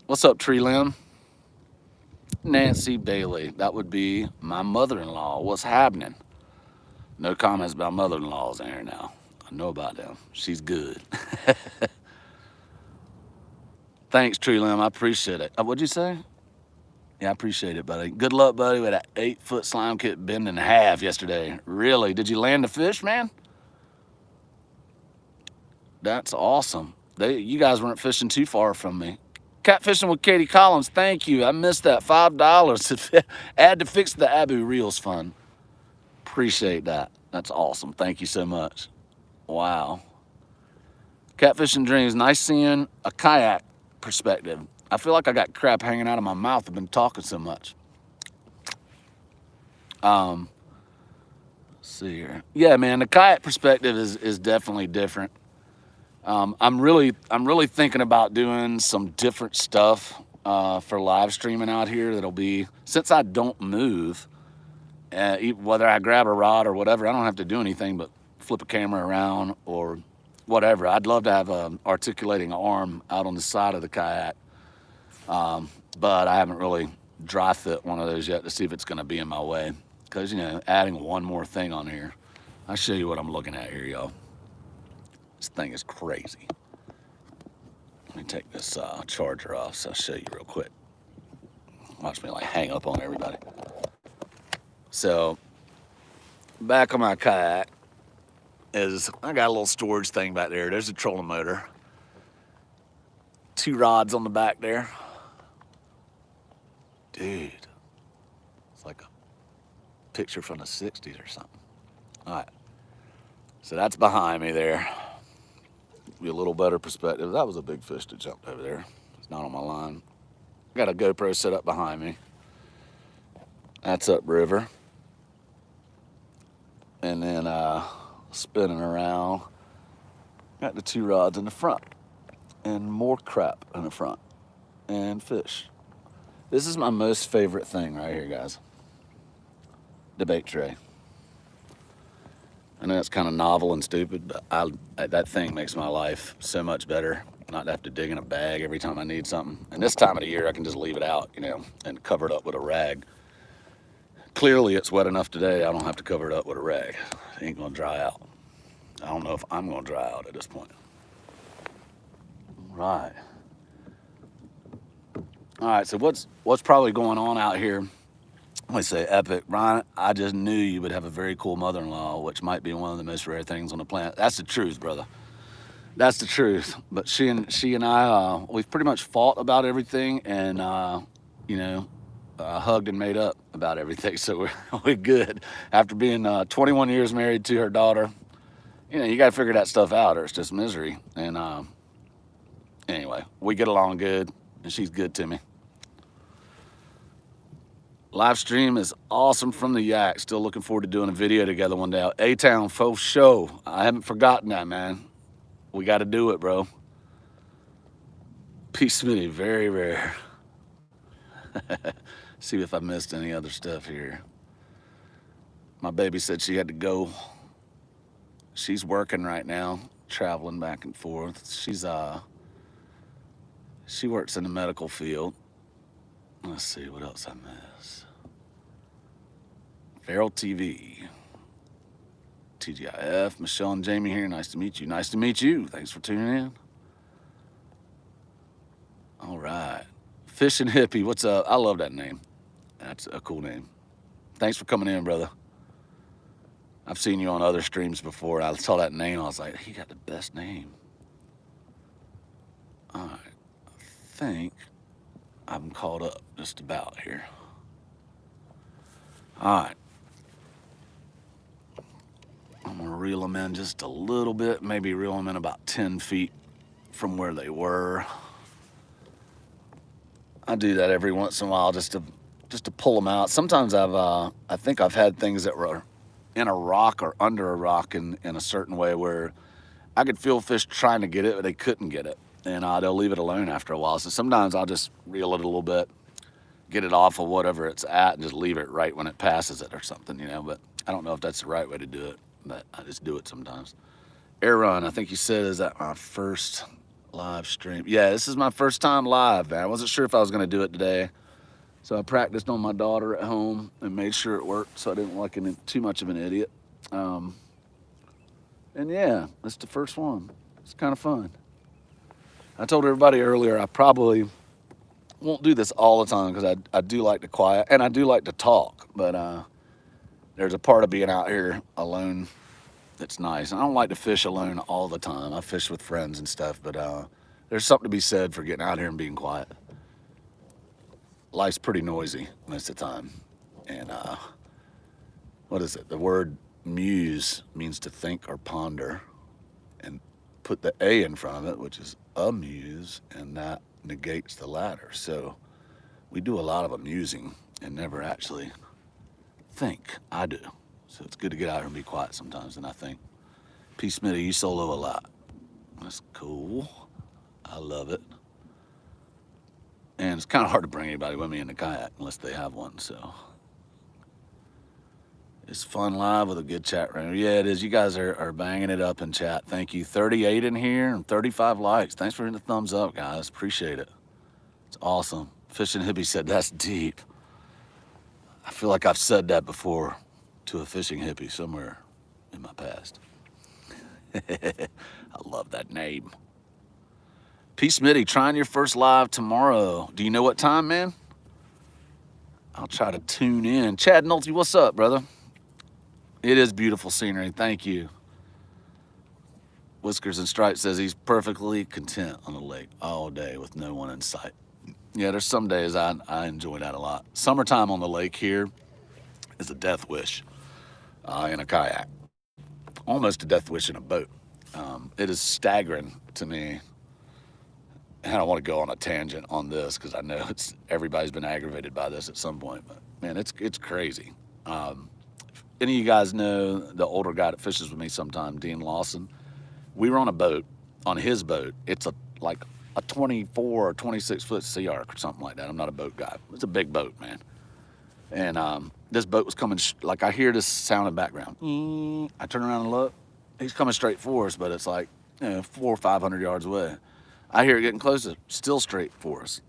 What's up, Tree Limb? Nancy Bailey, that would be my mother-in-law. What's happening? No comments about mother-in-laws in here now. I know about them. She's good. Thanks, Tree Limb. I appreciate it. What'd you say? Yeah, I appreciate it, buddy. Good luck, buddy, with that 8-foot slime kit bend in half yesterday. Really? Did you land the fish, man? That's awesome. You guys weren't fishing too far from me. Catfishing with Katie Collins, thank you. I missed that $5 add to fix the Abu Reels fund. Appreciate that. That's awesome. Thank you so much. Wow. Catfishing Dreams, nice seeing a kayak perspective. I feel like I got crap hanging out of my mouth. I've been talking so much. Let's see here. Yeah, man, the kayak perspective is definitely different. I'm really thinking about doing some different stuff for live streaming out here. That'll be, since I don't move, whether I grab a rod or whatever, I don't have to do anything but flip a camera around or whatever. I'd love to have an articulating arm out on the side of the kayak, but I haven't really dry fit one of those yet to see if it's going to be in my way. Because, you know, adding one more thing on here. I'll show you what I'm looking at here, y'all. This thing is crazy. Let me take this charger off so I'll show you real quick. Watch me like hang up on everybody. So, back on my kayak is, I got a little storage thing back there. There's a trolling motor. 2 rods on the back there. Dude, it's like a picture from the 60s or something. All right, so that's behind me there. Be a little better perspective. That was a big fish that jumped over there. It's not on my line. I got a GoPro set up behind me. That's upriver. And then spinning around, got the 2 rods in the front and more crap in the front. and fish. This is my most favorite thing right here, guys. The bait tray. I know it's kind of novel and stupid, but that thing makes my life so much better. Not to have to dig in a bag every time I need something. And this time of the year, I can just leave it out, you know, and cover it up with a rag. Clearly, it's wet enough today, I don't have to cover it up with a rag. It ain't gonna dry out. I don't know if I'm gonna dry out at this point. All right, so what's probably going on out here? I say epic. Ryan, I just knew you would have a very cool mother-in-law, which might be one of the most rare things on the planet. That's the truth, brother. That's the truth. But she and I, we've pretty much fought about everything, and you know, hugged and made up about everything. So we're good. After being 21 years married to her daughter, you know, you got to figure that stuff out, or it's just misery. And anyway, we get along good, and she's good to me. Live stream is awesome from the Yak. Still looking forward to doing a video together one day. A-Town, faux show. I haven't forgotten that, man. We got to do it, bro. Peace Smitty, very rare. See if I missed any other stuff here. My baby said she had to go. She's working right now, traveling back and forth. She works in the medical field. Let's see what else I missed. Feral TV. TGIF, Michelle and Jamie here. Nice to meet you. Nice to meet you. Thanks for tuning in. All right. Fishing Hippie, what's up? I love that name. That's a cool name. Thanks for coming in, brother. I've seen you on other streams before. I saw that name. I was like, he got the best name. All right. I think I'm caught up just about here. All right. I'm going to reel them in just a little bit, maybe reel them in about 10 feet from where they were. I do that every once in a while just to pull them out. Sometimes I think I've had things that were in a rock or under a rock in a certain way where I could feel fish trying to get it, but they couldn't get it. And they'll leave it alone after a while. So sometimes I'll just reel it a little bit, get it off of whatever it's at, and just leave it right when it passes it or something, you know. But I don't know if that's the right way to do it, but I just do it sometimes. Air Run, I think you said, is that my first live stream? Yeah, this is my first time live, man. I wasn't sure if I was going to do it today. So I practiced on my daughter at home and made sure it worked so I didn't look like too much of an idiot. And yeah, that's the first one. It's kind of fun. I told everybody earlier I probably won't do this all the time because I do like to quiet and I do like to talk, but there's a part of being out here alone that's nice. And I don't like to fish alone all the time. I fish with friends and stuff, but there's something to be said for getting out here and being quiet. Life's pretty noisy most of the time. And what is it? The word muse means to think or ponder, and put the A in front of it, which is amuse, and that negates the latter. So we do a lot of amusing and never actually think. I do. So it's good to get out here and be quiet sometimes, and I think. P. Smitty, you solo a lot. That's cool. I love it. And it's kind of hard to bring anybody with me in the kayak unless they have one, so. It's fun live with a good chat right now. Yeah, it is. You guys are banging it up in chat. Thank you. 38 in here and 35 likes. Thanks for hitting the thumbs up, guys. Appreciate it. It's awesome. Fishing Hippie said, that's deep. I feel like I've said that before to a fishing hippie somewhere in my past. I love that name. P. Smitty, trying your first live tomorrow. Do you know what time, man? I'll try to tune in. Chad Nolte, what's up, brother? It is beautiful scenery. Thank you. Whiskers and Stripes says he's perfectly content on the lake all day with no one in sight. Yeah, there's some days I enjoy that a lot. Summertime on the lake here is a death wish in a kayak. Almost a death wish in a boat. It is staggering to me. And I don't want to go on a tangent on this because I know everybody's been aggravated by this at some point. But man, it's crazy. If any of you guys know the older guy that fishes with me sometime, Dean Lawson, we were on a boat, on his boat. It's like a 24 or 26 foot Sea Arc or something like that. I'm not a boat guy. It's a big boat, man. And this boat was coming, like I hear this sound in the background. I turn around and look. He's coming straight for us, but it's like, 400 or 500 yards away. I hear it getting closer, still straight for us.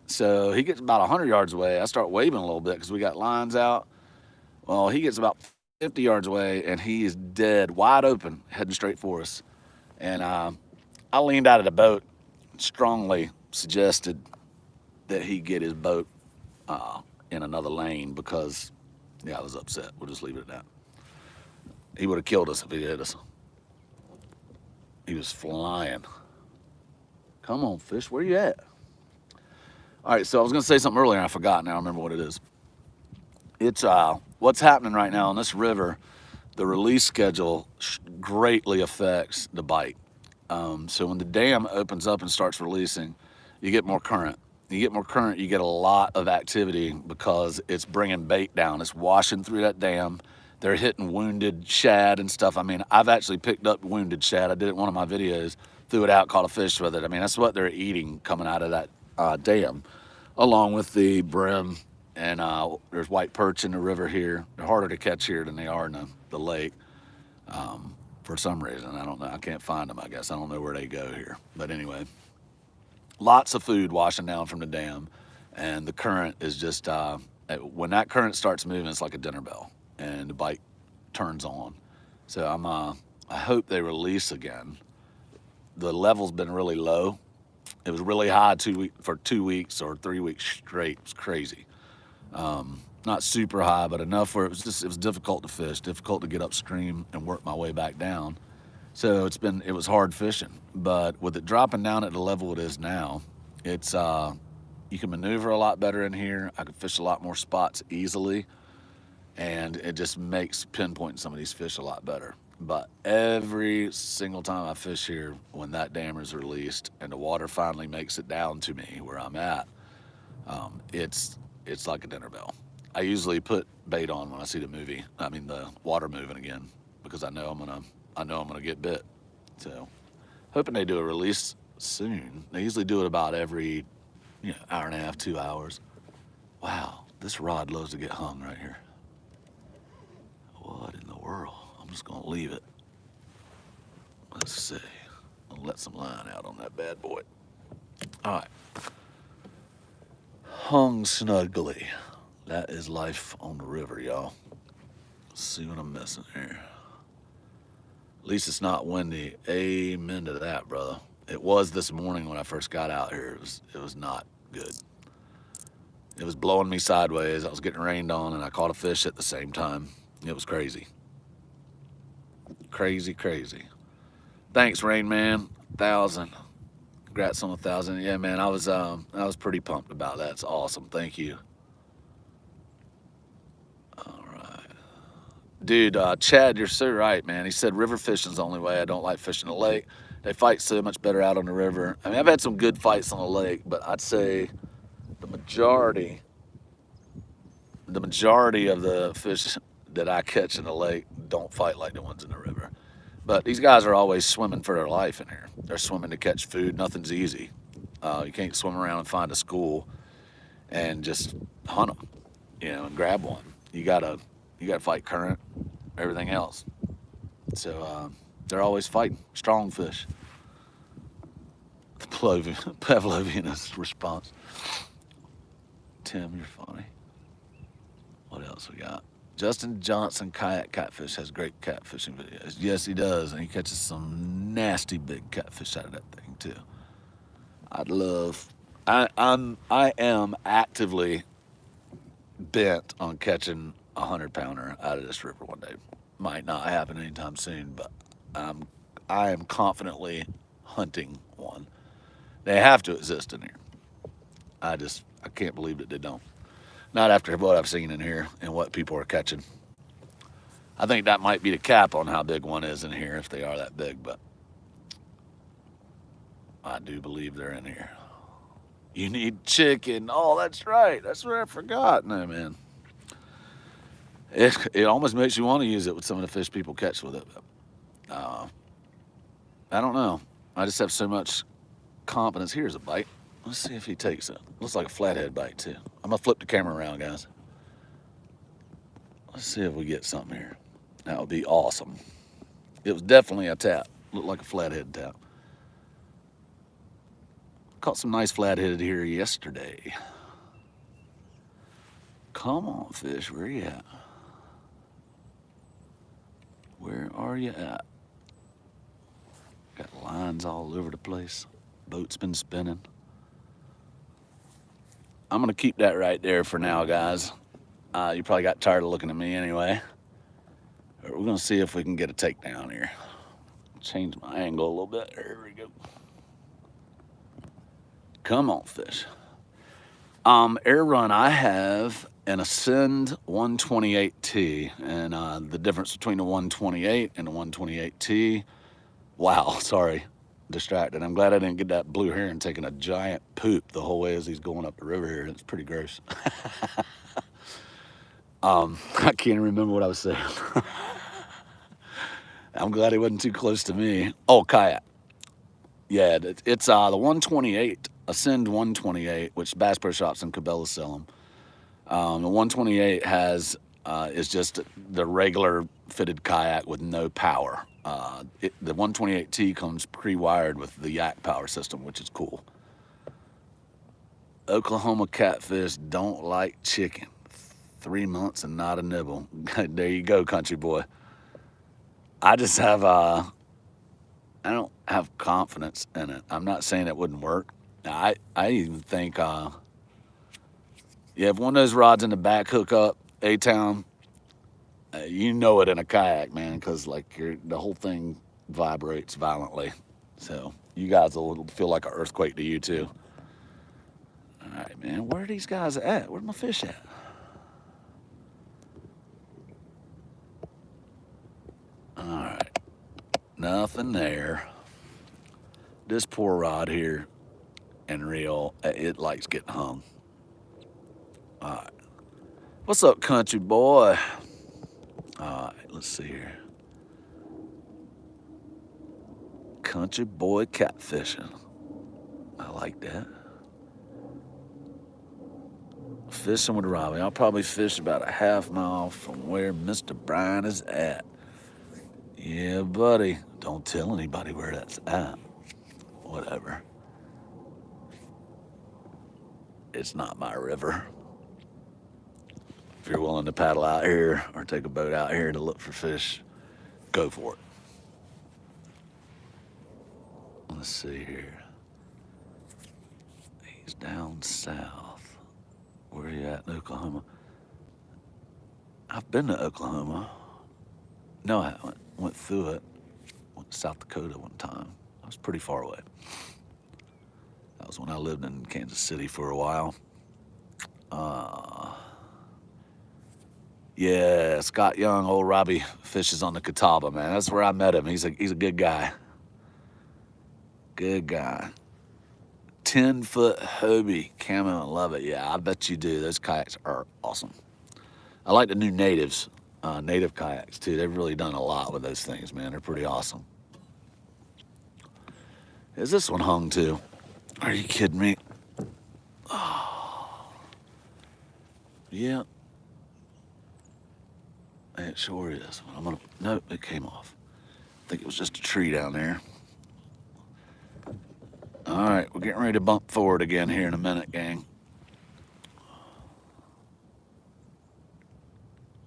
So he gets about 100 yards away. I start waving a little bit because we got lines out. Well, he gets about 50 yards away, and he is dead, wide open, heading straight for us. And I leaned out of the boat, strongly suggested that he get his boat in another lane because, I was upset. We'll just leave it at that. He would have killed us if he hit us. He was flying. Come on, fish, where you at? All right, so I was going to say something earlier, and I forgot. Now I remember what it is. It's what's happening right now in this river. The release schedule greatly affects the bite. So when the dam opens up and starts releasing, you get more current. You get more current, you get a lot of activity because it's bringing bait down. It's washing through that dam. They're hitting wounded shad and stuff. I mean, I've actually picked up wounded shad. I did it in one of my videos, threw it out, caught a fish with it. I mean, that's what they're eating coming out of that dam, along with the brim. And there's white perch in the river here. They're harder to catch here than they are in the lake for some reason. I don't know. I can't find them, I guess. I don't know where they go here. But anyway, lots of food washing down from the dam. And the current is just, when that current starts moving, it's like a dinner bell. And the bite turns on. So I hope they release again. The level's been really low. It was really high for 2 weeks or 3 weeks straight. It was crazy. Not super high, but enough where it was difficult to fish, difficult to get upstream and work my way back down. So it was hard fishing. But with it dropping down at the level it is now, it's you can maneuver a lot better in here. I can fish a lot more spots easily, and it just makes pinpointing some of these fish a lot better. But every single time I fish here, when that dam is released and the water finally makes it down to me where I'm at, it's like a dinner bell. I usually put bait on when I see the water moving again, because I know I'm gonna get bit. So hoping they do a release soon. They usually do it about every hour and a half, 2 hours. Wow, this rod loves to get hung right here. What in the world? I'm just gonna leave it. Let's see. I'll let some line out on that bad boy. All right. Hung snugly. That is life on the river, y'all. Let's see what I'm missing here. At least it's not windy. Amen to that, brother. It was this morning when I first got out here. It was not good. It was blowing me sideways. I was getting rained on, and I caught a fish at the same time. It was crazy. Crazy, crazy. Thanks, Rain Man. 1,000. Congrats on 1,000. Yeah, man, I was pretty pumped about that. It's awesome. Thank you. All right. Dude, Chad, you're so right, man. He said river fishing's the only way. I don't like fishing the lake. They fight so much better out on the river. I mean, I've had some good fights on the lake, but I'd say the majority of the fish that I catch in the lake don't fight like the ones in the river. But these guys are always swimming for their life in here. They're swimming to catch food. Nothing's easy. You can't swim around and find a school and just hunt them, and grab one. You gotta fight current, everything else. So they're always fighting. Strong fish. The Pavlovian response. Tim, you're funny. What else we got? Justin Johnson Kayak Catfish has great catfishing videos. Yes, he does, and he catches some nasty big catfish out of that thing too. I am actively bent on catching a 100-pounder out of this river one day. Might not happen anytime soon, but I am confidently hunting one. They have to exist in here. I can't believe that they don't. Not after what I've seen in here and what people are catching. I think that might be the cap on how big one is in here, if they are that big, but I do believe they're in here. You need chicken. Oh, that's right. That's what I forgot. No, man. It almost makes you want to use it with some of the fish people catch with it. But, I don't know. I just have so much confidence. Here's a bite. Let's see if he takes it. Looks like a flathead bite too. I'm gonna flip the camera around, guys. Let's see if we get something here. That would be awesome. It was definitely a tap. Looked like a flathead tap. Caught some nice flathead here yesterday. Come on, fish. Where you at? Where are you at? Got lines all over the place. Boat's been spinning. I'm gonna keep that right there for now, guys. You probably got tired of looking at me anyway. We're gonna see if we can get a takedown here. Change my angle a little bit. There we go. Come on, fish. Air run, I have an Ascend 128T, and the difference between the 128 and the 128T. Wow, sorry, distracted. I'm glad I didn't get that blue heron taking a giant poop the whole way as he's going up the river here. It's pretty gross. I can't remember what I was saying. I'm glad he wasn't too close to me. Oh, kayak. Yeah, it's the 128, Ascend 128, which Bass Pro Shops and Cabela's sell them. The 128 is just the regular fitted kayak with no power. The 128T comes pre-wired with the yak power system, which is cool. Oklahoma catfish don't like chicken. 3 months and not a nibble. There you go, country boy. I just have I don't have confidence in it. I'm not saying it wouldn't work. I even think if one of those rods in the back hook up A-Town, you know it in a kayak, man, because like the whole thing vibrates violently. So you guys will feel like an earthquake to you too. All right, man, where are these guys at? Where's my fish at? All right, nothing there. This poor rod here and reel, it likes getting hung. All right, what's up, country boy? All right, let's see here. Country boy catfishing. I like that. Fishing with Robbie. I'll probably fish about a half mile from where Mr. Brian is at. Yeah, buddy. Don't tell anybody where that's at. Whatever. It's not my river. If you're willing to paddle out here or take a boat out here to look for fish, go for it. Let's see here. He's down south. Where are you at in Oklahoma? I've been to Oklahoma. No, I went through it. Went to South Dakota one time. I was pretty far away. That was when I lived in Kansas City for a while. Yeah, Scott Young, old Robbie fishes on the Catawba, man. That's where I met him. He's a good guy. Good guy. 10-foot Hobie, camo, love it. Yeah, I bet you do. Those kayaks are awesome. I like the new native kayaks too. They've really done a lot with those things, man. They're pretty awesome. Is this one hung too? Are you kidding me? Oh. Yeah. It sure is. Nope, it came off. I think it was just a tree down there. All right, we're getting ready to bump forward again here in a minute, gang.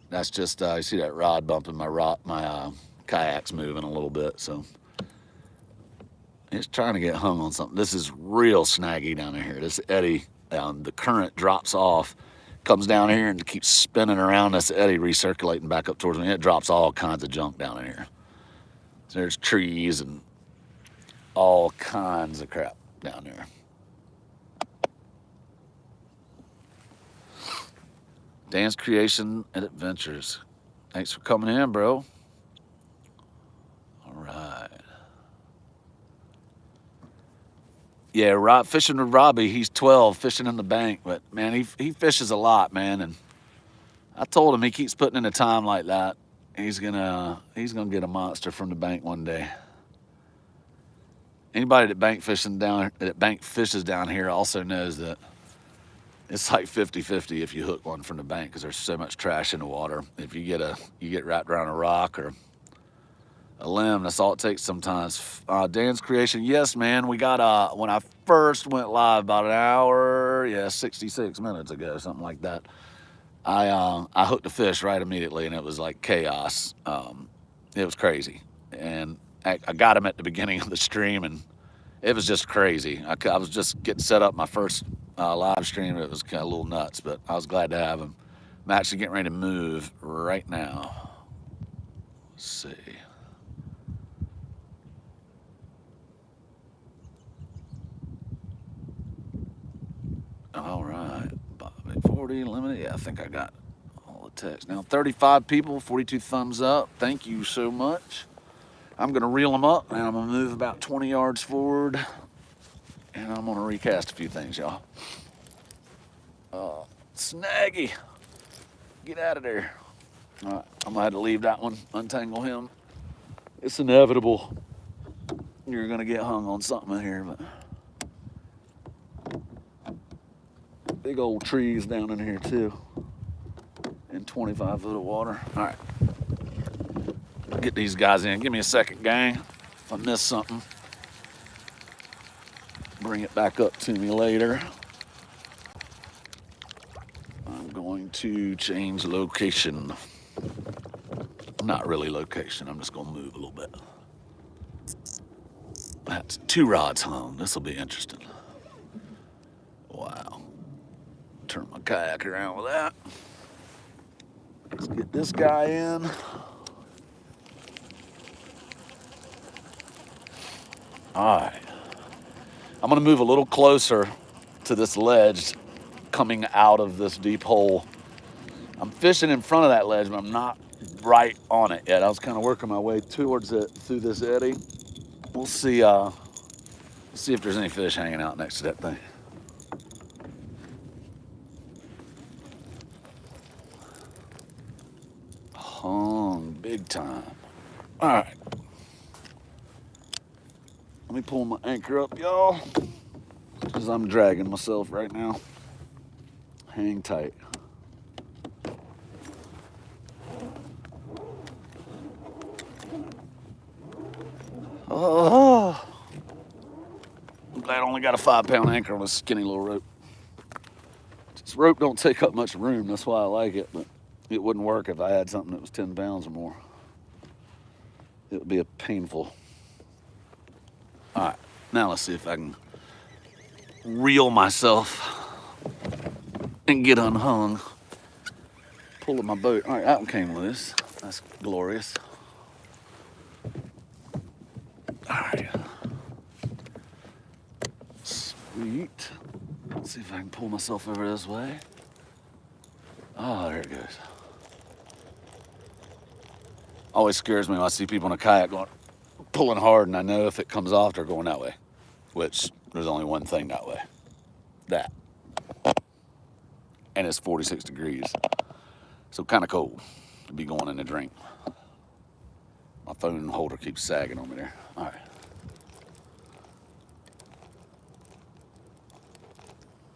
That's just, you see that rod bumping my kayak's moving a little bit, so. It's trying to get hung on something. This is real snaggy down here. This eddy, the current drops off, comes down here and keeps spinning around this eddy, recirculating back up towards me. It drops all kinds of junk down in here. So there's trees and all kinds of crap down there. Dan's Creation and Adventures. Thanks for coming in, bro. All right. Yeah, fishing with Robbie. He's 12, fishing in the bank. But, man, he fishes a lot, man. And I told him he keeps putting in a time like that, he's gonna get a monster from the bank one day. Anybody that bank fishes down here also knows that it's like 50-50 if you hook one from the bank, because there's so much trash in the water. If you get wrapped around a rock or a limb, that's all it takes sometimes. Dan's Creation, yes, man. We got when I first went live about an hour, 66 minutes ago, something like that. I hooked a fish right immediately, and it was like chaos. It was crazy, and I got him at the beginning of the stream, and it was just crazy. I was just getting set up my first live stream. It was kind of a little nuts, but I was glad to have him. I'm actually getting ready to move right now. Let's see. All right, Bobby 40 limited. Yeah, I think I got all the text now. 35 people, 42 thumbs up. Thank you so much. I'm gonna reel them up, and I'm gonna move about 20 yards forward, and I'm gonna recast a few things, y'all. Snaggy, get out of there. All right, I'm gonna have to leave that one, untangle him. It's inevitable. You're gonna get hung on something in here, but big old trees down in here too, in 25 foot of water. All right, get these guys in. Give me a second, gang. If I miss something, bring it back up to me later. I'm going to change location. Not really location, I'm just gonna move a little bit. That's 2 rods hung. This will be interesting. Wow. Turn my kayak around with that. Let's get this guy in. All right. I'm gonna move a little closer to this ledge coming out of this deep hole. I'm fishing in front of that ledge, but I'm not right on it yet. I was kind of working my way towards it through this eddy. We'll see if there's any fish hanging out next to that thing. Hung big time. All right. Let me pull my anchor up, y'all, because I'm dragging myself right now. Hang tight. Oh, I'm glad I only got a 5-pound anchor on a skinny little rope. This rope don't take up much room, that's why I like it, but it wouldn't work if I had something that was 10 pounds or more. It would be a painful. All right, now let's see if I can reel myself and get unhung. Pulling my boat. All right, that one came loose. That's glorious. All right. Sweet. Let's see if I can pull myself over this way. Oh, there it goes. Always scares me when I see people in a kayak pulling hard, and I know if it comes off, they're going that way, which there's only one thing that way. That. And it's 46 degrees. So kind of cold to be going in the drink. My phone holder keeps sagging on me there. All right.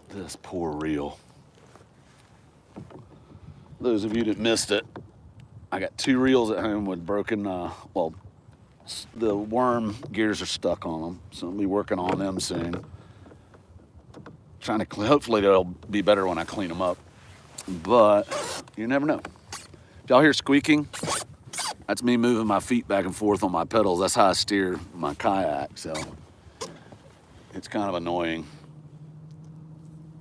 This poor reel. Those of you that missed it, I got 2 reels at home with broken, well, the worm gears are stuck on them, so I'll be working on them soon. Trying to clean, hopefully they'll be better when I clean them up, but you never know. If y'all hear squeaking, that's me moving my feet back and forth on my pedals. That's how I steer my kayak, so it's kind of annoying.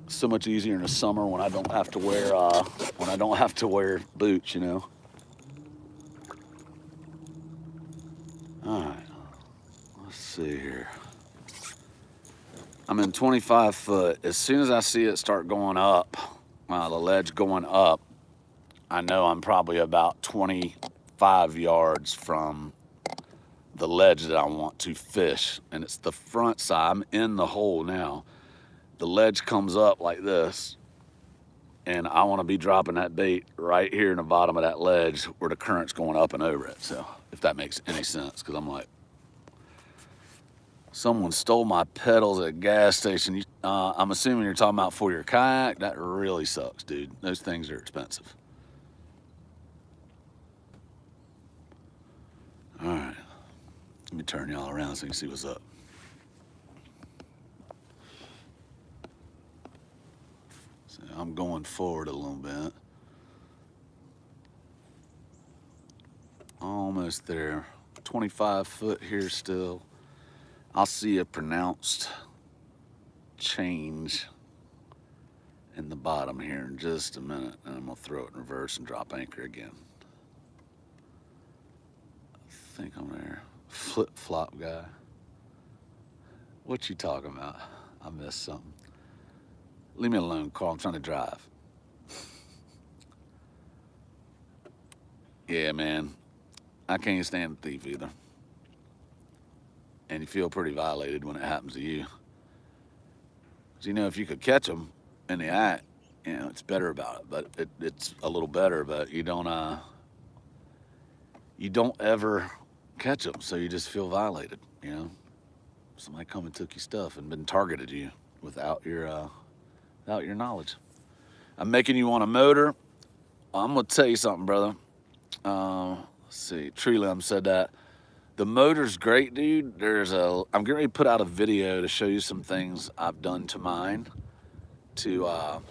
So much easier in the summer when I don't have to wear boots, you know. All right, let's see here. I'm in 25 foot. As soon as I see it start going up, the ledge going up, I know I'm probably about 25 yards from the ledge that I want to fish. And it's the front side. I'm in the hole now. The ledge comes up like this, and I want to be dropping that bait right here in the bottom of that ledge where the current's going up and over it. So if that makes any sense, because I'm like Someone stole my pedals at a gas station. I'm assuming you're talking about for your kayak. That really sucks, dude. Those things are expensive. All right. Let me turn y'all around so you can see what's up. So I'm going forward a little bit. Almost there. 25 foot here still. I'll see a pronounced change in the bottom here in just a minute, and I'm gonna throw it in reverse and drop anchor again. I think I'm there. Flip-flop guy. What you talking about? I missed something. Leave me alone, Carl. I'm trying to drive. Yeah, man. I can't stand a thief either. And you feel pretty violated when it happens to you. So, you know, if you could catch them in the act, you know, it's better about it. But it's a little better, but you don't ever catch them, so you just feel violated, you know. Somebody come and took your stuff and been targeted you without your knowledge. I'm making you want a motor. I'm gonna tell you something, brother. Let's see, Treelim said that. The motor's great, dude. I'm getting ready to put out a video to show you some things I've done to mine to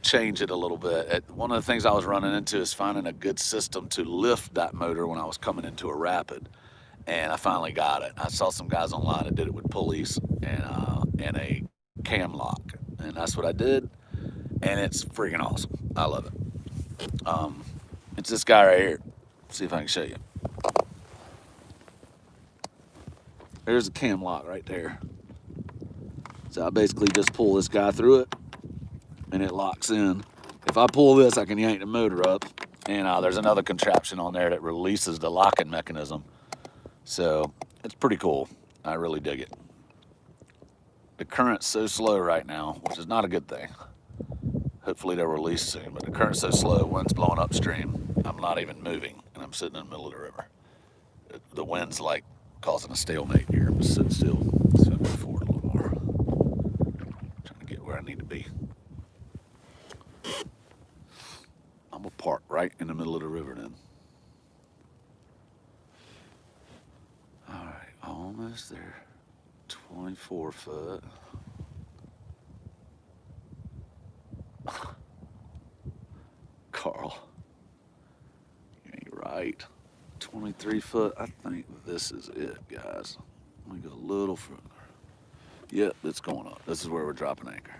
change it a little bit. One of the things I was running into is finding a good system to lift that motor when I was coming into a rapid. And I finally got it. I saw some guys online that did it with pulleys and a cam lock. And that's what I did. And it's freaking awesome. I love it. It's this guy right here. See if I can show you. There's a cam lock right there. So I basically just pull this guy through it and it locks in. If I pull this, I can yank the motor up. And there's another contraption on there that releases the locking mechanism. So it's pretty cool. I really dig it. The current's so slow right now, which is not a good thing. Hopefully they'll release soon, but the current's so slow, wind's blowing upstream. I'm not even moving, and I'm sitting in the middle of the river. The wind's like causing a stalemate here. I'm just sitting still. So I'll go forward a little more. Trying to get where I need to be. I'm gonna park right in the middle of the river then. All right, almost there. 24 foot. Carl, you ain't right. 23 foot. I think this is it, guys. Let me go a little further. Yep, it's going up. This is where we're dropping anchor.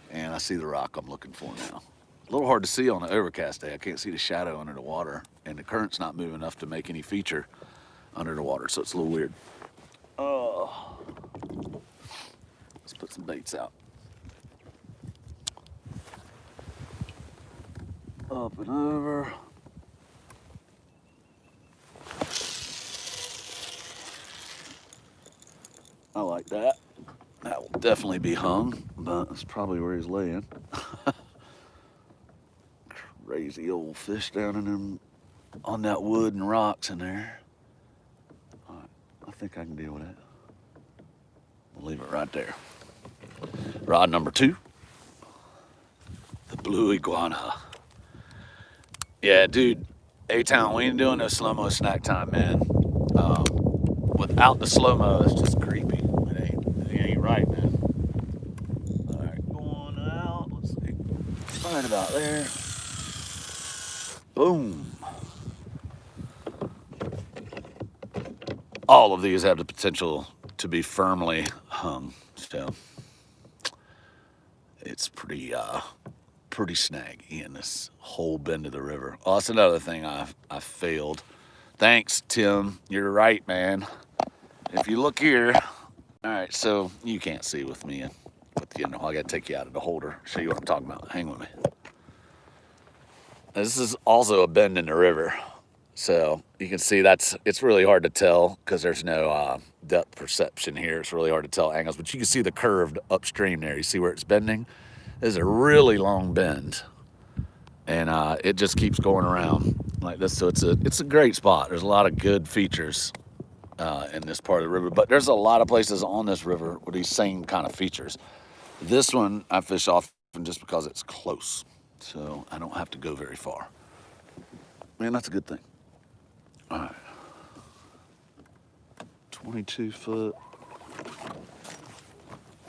And I see the rock I'm looking for now. A little hard to see on an overcast day. I can't see the shadow under the water, and the current's not moving enough to make any feature under the water, so it's a little weird. Oh, let's put some baits out. Up and over. I like that. That will definitely be hung, but that's probably where he's laying. Crazy old fish down in them on that wood and rocks in there. All right, I think I can deal with it. We'll leave it right there. Rod number 2, the blue iguana. Yeah, dude, A-Town, we ain't doing no slow-mo snack time, man. Without the slow-mo, it's just creepy. It ain't right, man. All right, going out. Let's see. Right about there. Boom. All of these have the potential to be firmly hung, so it's pretty snaggy in this whole bend of the river. Oh, that's another thing I failed. Thanks, Tim. You're right, man. If you look here, all right, so you can't see with me. I gotta take you out of the holder, show you what I'm talking about. Hang with me. This is also a bend in the river. So you can see it's really hard to tell because there's no depth perception here. It's really hard to tell angles, but you can see the curve upstream there. You see where it's bending? There's a really long bend, and it just keeps going around like this. So it's a great spot. There's a lot of good features in this part of the river. But there's a lot of places on this river with these same kind of features. This one I fish often just because it's close, so I don't have to go very far. Man, that's a good thing. All right. 22 foot.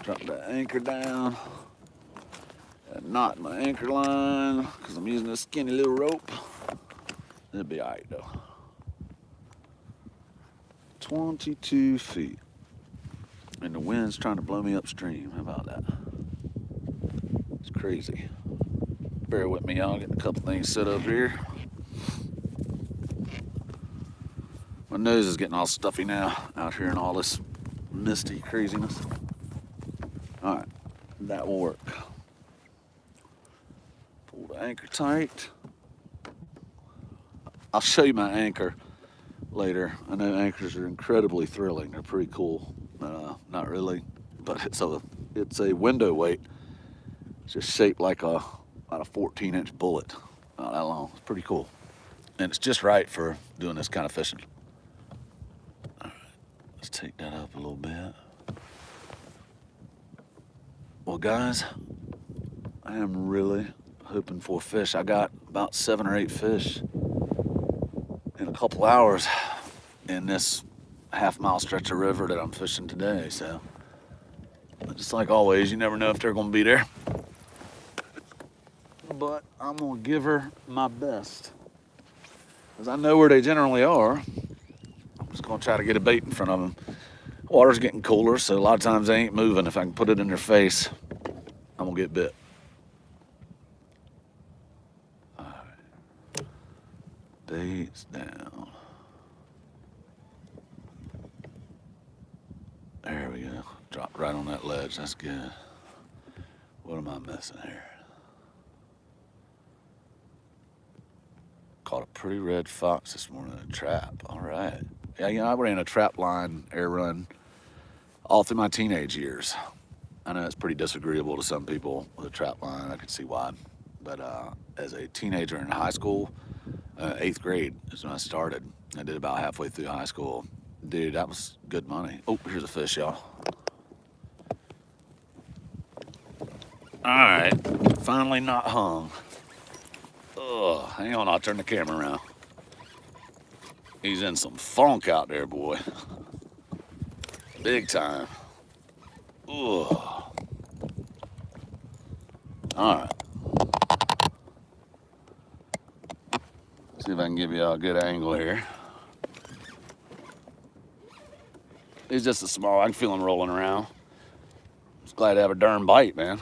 Drop that anchor down. And knot my anchor line because I'm using a skinny little rope. It'll be all right though. 22 feet. And the wind's trying to blow me upstream. How about that? It's crazy. Bear with me, y'all. Getting a couple things set up here. My nose is getting all stuffy now out here in all this misty craziness. All right, that will work. Pull the anchor tight. I'll show you my anchor later. I know anchors are incredibly thrilling. They're pretty cool. Not really, but it's a window weight. It's just shaped like about a 14-inch bullet. Not that long. It's pretty cool, and it's just right for doing this kind of fishing. All right, let's take that up a little bit. Well, guys, I am really hoping for fish. I got about 7 or 8 fish in a couple hours in this half-mile stretch of river that I'm fishing today. So, just like always, you never know if they're going to be there. But I'm going to give her my best, because I know where they generally are. I'm just going to try to get a bait in front of them. Water's getting cooler, so a lot of times they ain't moving. If I can put it in their face, I'm going to get bit. All right. Bait's down. There we go. Dropped right on that ledge. That's good. What am I missing here? Caught a pretty red fox this morning in a trap. All right. Yeah, I ran a trap line air run all through my teenage years. I know it's pretty disagreeable to some people with a trap line. I can see why. But as a teenager in high school, 8th grade is when I started. I did about halfway through high school. Dude, that was good money. Oh, here's a fish, y'all. All right, finally not hung. Oh, hang on, I'll turn the camera around. He's in some funk out there, boy. Big time. Oh. All right. See if I can give you a good angle here. He's just a small, I can feel him rolling around. Just glad to have a darn bite, man.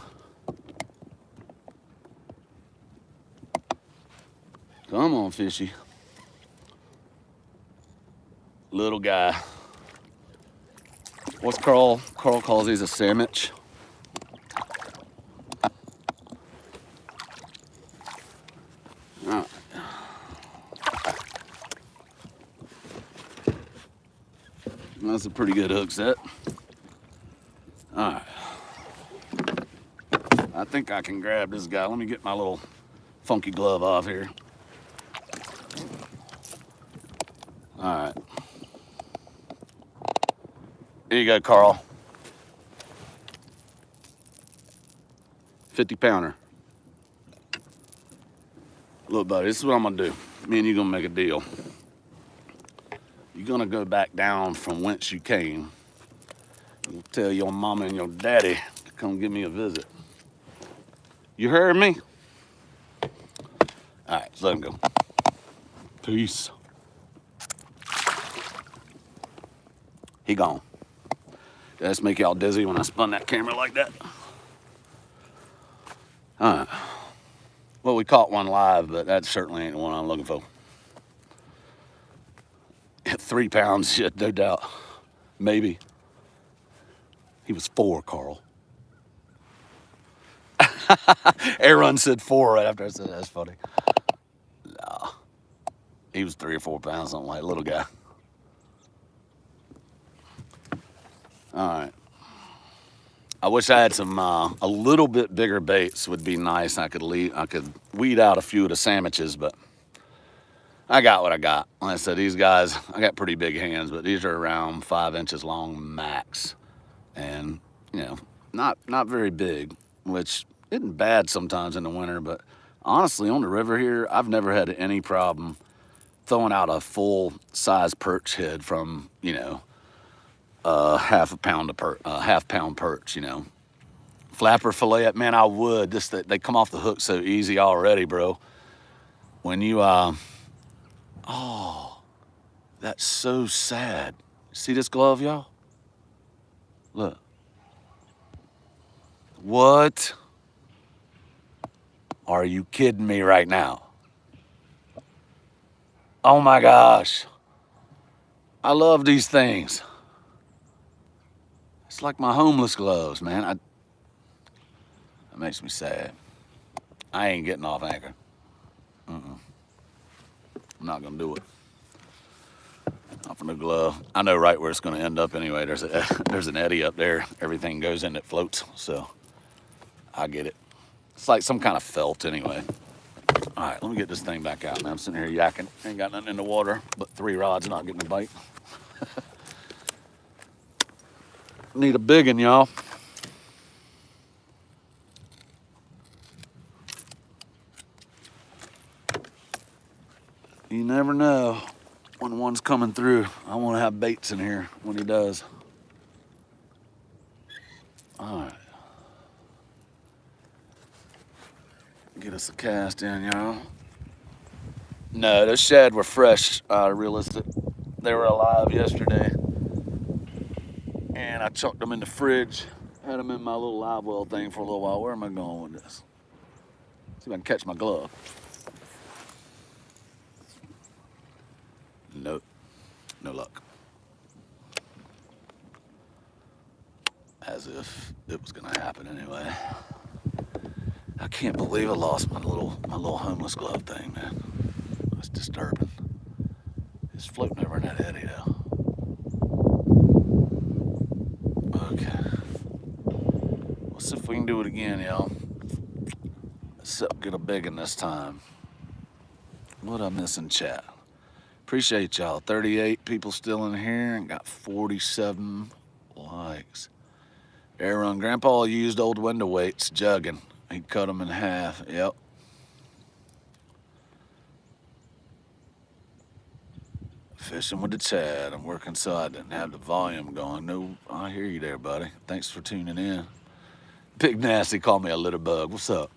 Come on, fishy. Little guy. What's Carl? Carl calls these a sandwich. Right. That's a pretty good hook set. All right. I think I can grab this guy. Let me get my little funky glove off here. All right. Here you go, Carl. 50-pounder. Look, buddy, this is what I'm gonna do. Me and you gonna make a deal. You're gonna go back down from whence you came. You'll tell your mama and your daddy to come give me a visit. You heard me? All right, so let him go. Peace. He gone. Did that make y'all dizzy when I spun that camera like that? All right. Well, we caught one live, but that certainly ain't the one I'm looking for. 3 pounds, shit, no doubt. Maybe. He was 4, Carl. Aaron said 4 right after I said that. That's funny. No. He was 3 or 4 pounds, something like a little guy. All right. I wish I had some a little bit bigger baits would be nice. I could weed out a few of the sandwiches, but I got what I got. Like I said, these guys, I got pretty big hands, but these are around 5 inches long max. And, you know, not very big, which isn't bad sometimes in the winter, but honestly, on the river here, I've never had any problem throwing out a full size perch head from, you know, half pound perch, you know. Flapper fillet it, man, I would. They come off the hook so easy already, bro. When you, oh, that's so sad. See this glove, y'all? Look. What? Are you kidding me right now? Oh my gosh. I love these things. It's like my homeless gloves, man. That makes me sad. I ain't getting off anchor. I'm not gonna do it. Not from the glove. I know right where it's gonna end up anyway. There's an eddy up there. Everything goes in that floats, so I get it. It's like some kind of felt anyway. All right, let me get this thing back out, man. I'm sitting here yakking. Ain't got nothing in the water, but 3 rods not getting a bite. Need a big one, y'all. You never know when one's coming through. I want to have baits in here when he does. All right. Get us a cast in, y'all. No, those shad were fresh, realistic. They were alive yesterday. And I chucked them in the fridge. Had them in my little live well thing for a little while. Where am I going with this? See if I can catch my glove. Nope, no luck. As if it was gonna happen anyway. I can't believe I lost my little homeless glove thing, man. That's disturbing. It's floating over in that eddy though. Okay. Let's see if we can do it again, y'all. Let's get a big one this time. What I miss in chat? Appreciate y'all. 38 people still in here and got 47 likes. Air run. Grandpa used old window weights jugging. He cut them in half. Yep. Fishing with the Chad. I'm working so I didn't have the volume going. No, I hear you there, buddy. Thanks for tuning in. Big Nasty called me a little bug. What's up?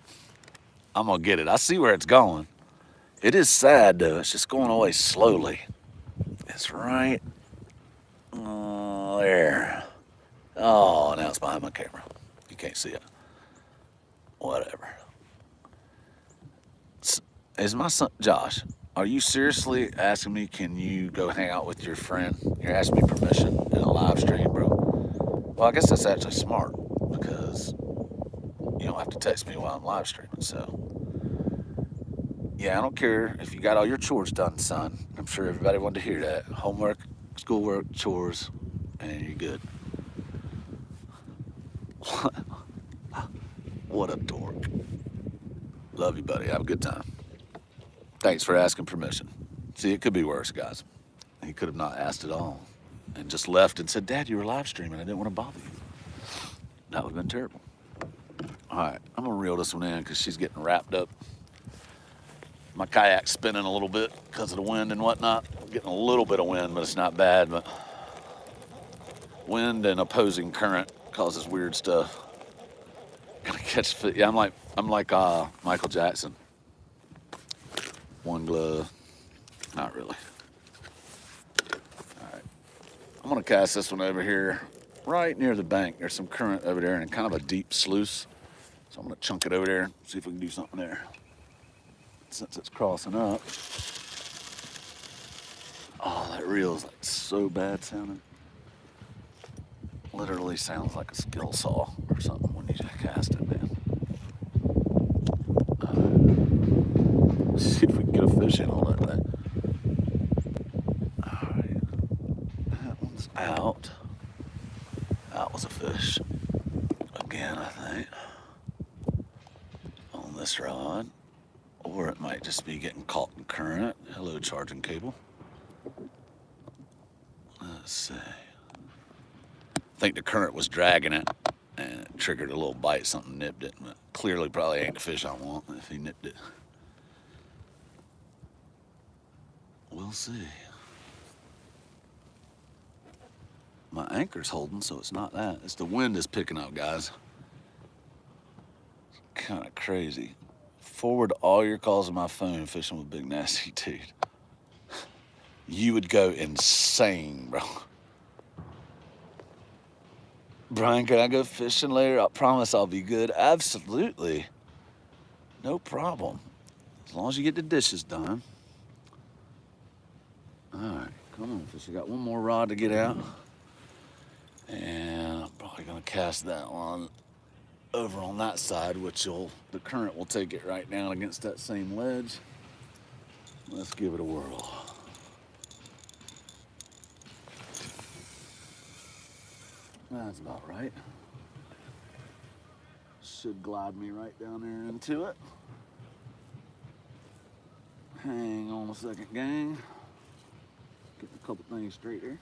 I'm gonna get it. I see where it's going. It is sad though. It's just going away slowly. It's right there. Oh, now it's behind my camera. You can't see it. Whatever. Is my son, Josh, are you seriously asking me, can you go hang out with your friend? You're asking me permission in a live stream, bro? Well, I guess that's actually smart because you don't have to text me while I'm live streaming, so. Yeah, I don't care if you got all your chores done, son. I'm sure everybody wanted to hear that. Homework, schoolwork, chores, and you're good. What a dork. Love you, buddy. Have a good time. Thanks for asking permission. See, it could be worse, guys. He could have not asked at all and just left and said, Dad, you were live streaming. I didn't want to bother you. That would have been terrible. All right, I'm going to reel this one in because she's getting wrapped up. My kayak's spinning a little bit because of the wind and whatnot. I'm getting a little bit of wind, but it's not bad. But wind and opposing current causes weird stuff. Gotta catch fit. Yeah, I'm like Michael Jackson. One glove. Not really. All right. I'm gonna cast this one over here, right near the bank. There's some current over there and kind of a deep sluice. So I'm gonna chunk it over there, see if we can do something there. Since it's crossing up. Oh, that reel's like so bad sounding. Literally sounds like a skill saw or something when you just cast it, man. See if we can get a fish in on that thing. All right, that one's out. That was a fish. Again, I think. On this rod. Or it might Might just be getting caught in current. Hello, charging cable. Let's see. I think the current was dragging it and it triggered a little bite. Something nipped it. But clearly probably ain't the fish I want if he nipped it. We'll see. My anchor's holding, so it's not that. It's the wind is picking up, guys. It's kind of crazy. Forward all your calls on my phone fishing with Big Nasty Dude. You would go insane, bro. Brian, can I go fishing later? I promise I'll be good. Absolutely. No problem. As long as you get the dishes done. All right, come on, fish. I got one more rod to get out. And I'm probably gonna cast that one over on that side, which the current will take it right down against that same ledge. Let's give it a whirl. That's about right. Should glide me right down there into it. Hang on a second, gang. Getting a couple things straight here.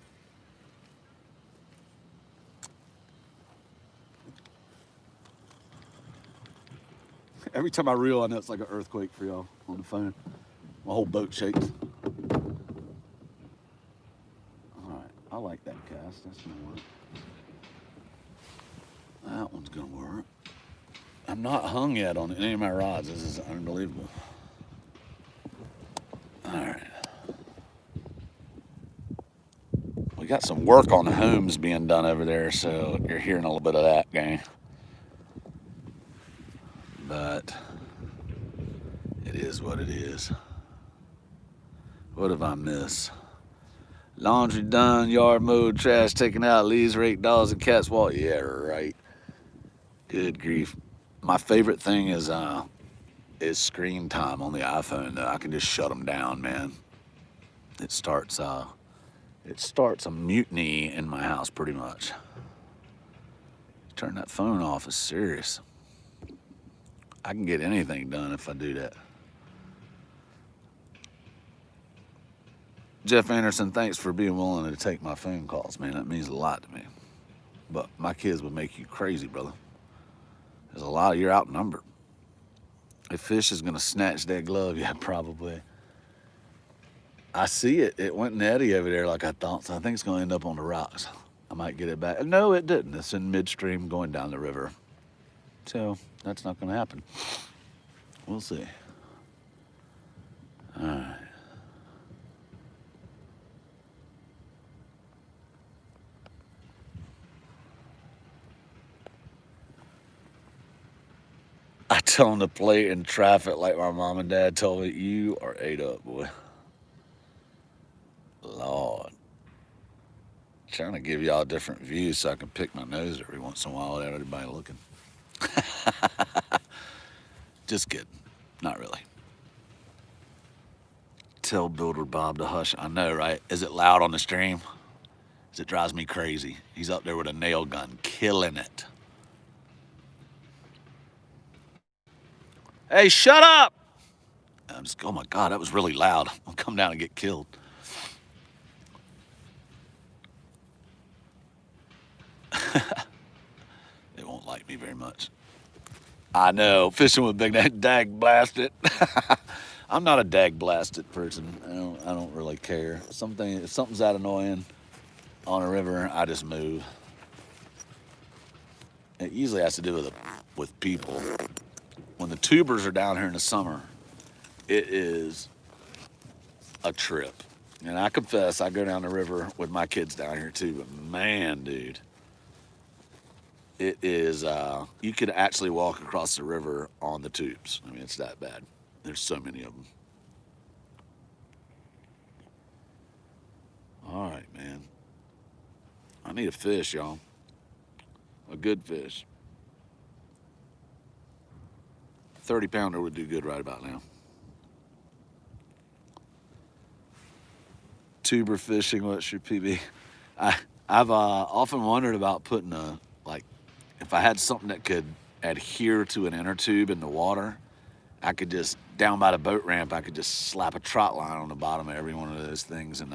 Every time I reel, I know it's like an earthquake for y'all on the phone. My whole boat shakes. All right, I like that cast. That's gonna work. That one's gonna work. I'm not hung yet on any of my rods. This is unbelievable. All right. We got some work on the homes being done over there, so you're hearing a little bit of that, gang. But it is what it is. What have I missed? Laundry done, yard mowed, trash taken out, leaves raked, dogs and cats walk. Yeah, right. Good grief. My favorite thing is screen time on the iPhone, though. I can just shut them down, man. It starts a mutiny in my house, pretty much. Turn that phone off is serious. I can get anything done if I do that. Jeff Anderson, thanks for being willing to take my phone calls, man. That means a lot to me. But my kids would make you crazy, brother. There's a lot of you're outnumbered. If fish is gonna snatch that glove, yeah, probably. I see it. It went netty over there like I thought, so I think it's gonna end up on the rocks. I might get it back. No, it didn't. It's in midstream going down the river. So that's not gonna happen. We'll see. All right. I tell them to play in traffic like my mom and dad told me. You are ate up, boy. Lord. Trying to give y'all different views so I can pick my nose every once in a while without everybody looking. Just kidding. Not really. Tell Builder Bob to hush. I know, right? Is it loud on the stream? It drives me crazy. He's up there with a nail gun, killing it. Hey, shut up! I'm just, oh my God, that was really loud. I'll come down and get killed. They won't like me very much. I know, fishing with big dag blasted. I'm not a dag blasted person. I don't really care. If something's that annoying on a river, I just move. It usually has to do with people. When the tubers are down here in the summer, it is a trip. And I confess, I go down the river with my kids down here too, but man, dude, it is, you could actually walk across the river on the tubes. I mean, it's that bad. There's so many of them. All right, man. I need a fish, y'all. A good fish. 30-pounder would do good right about now. Tuber fishing, what's your PB? I've often wondered about putting if I had something that could adhere to an inner tube in the water I could just, down by the boat ramp, I could just slap a trot line on the bottom of every one of those things, and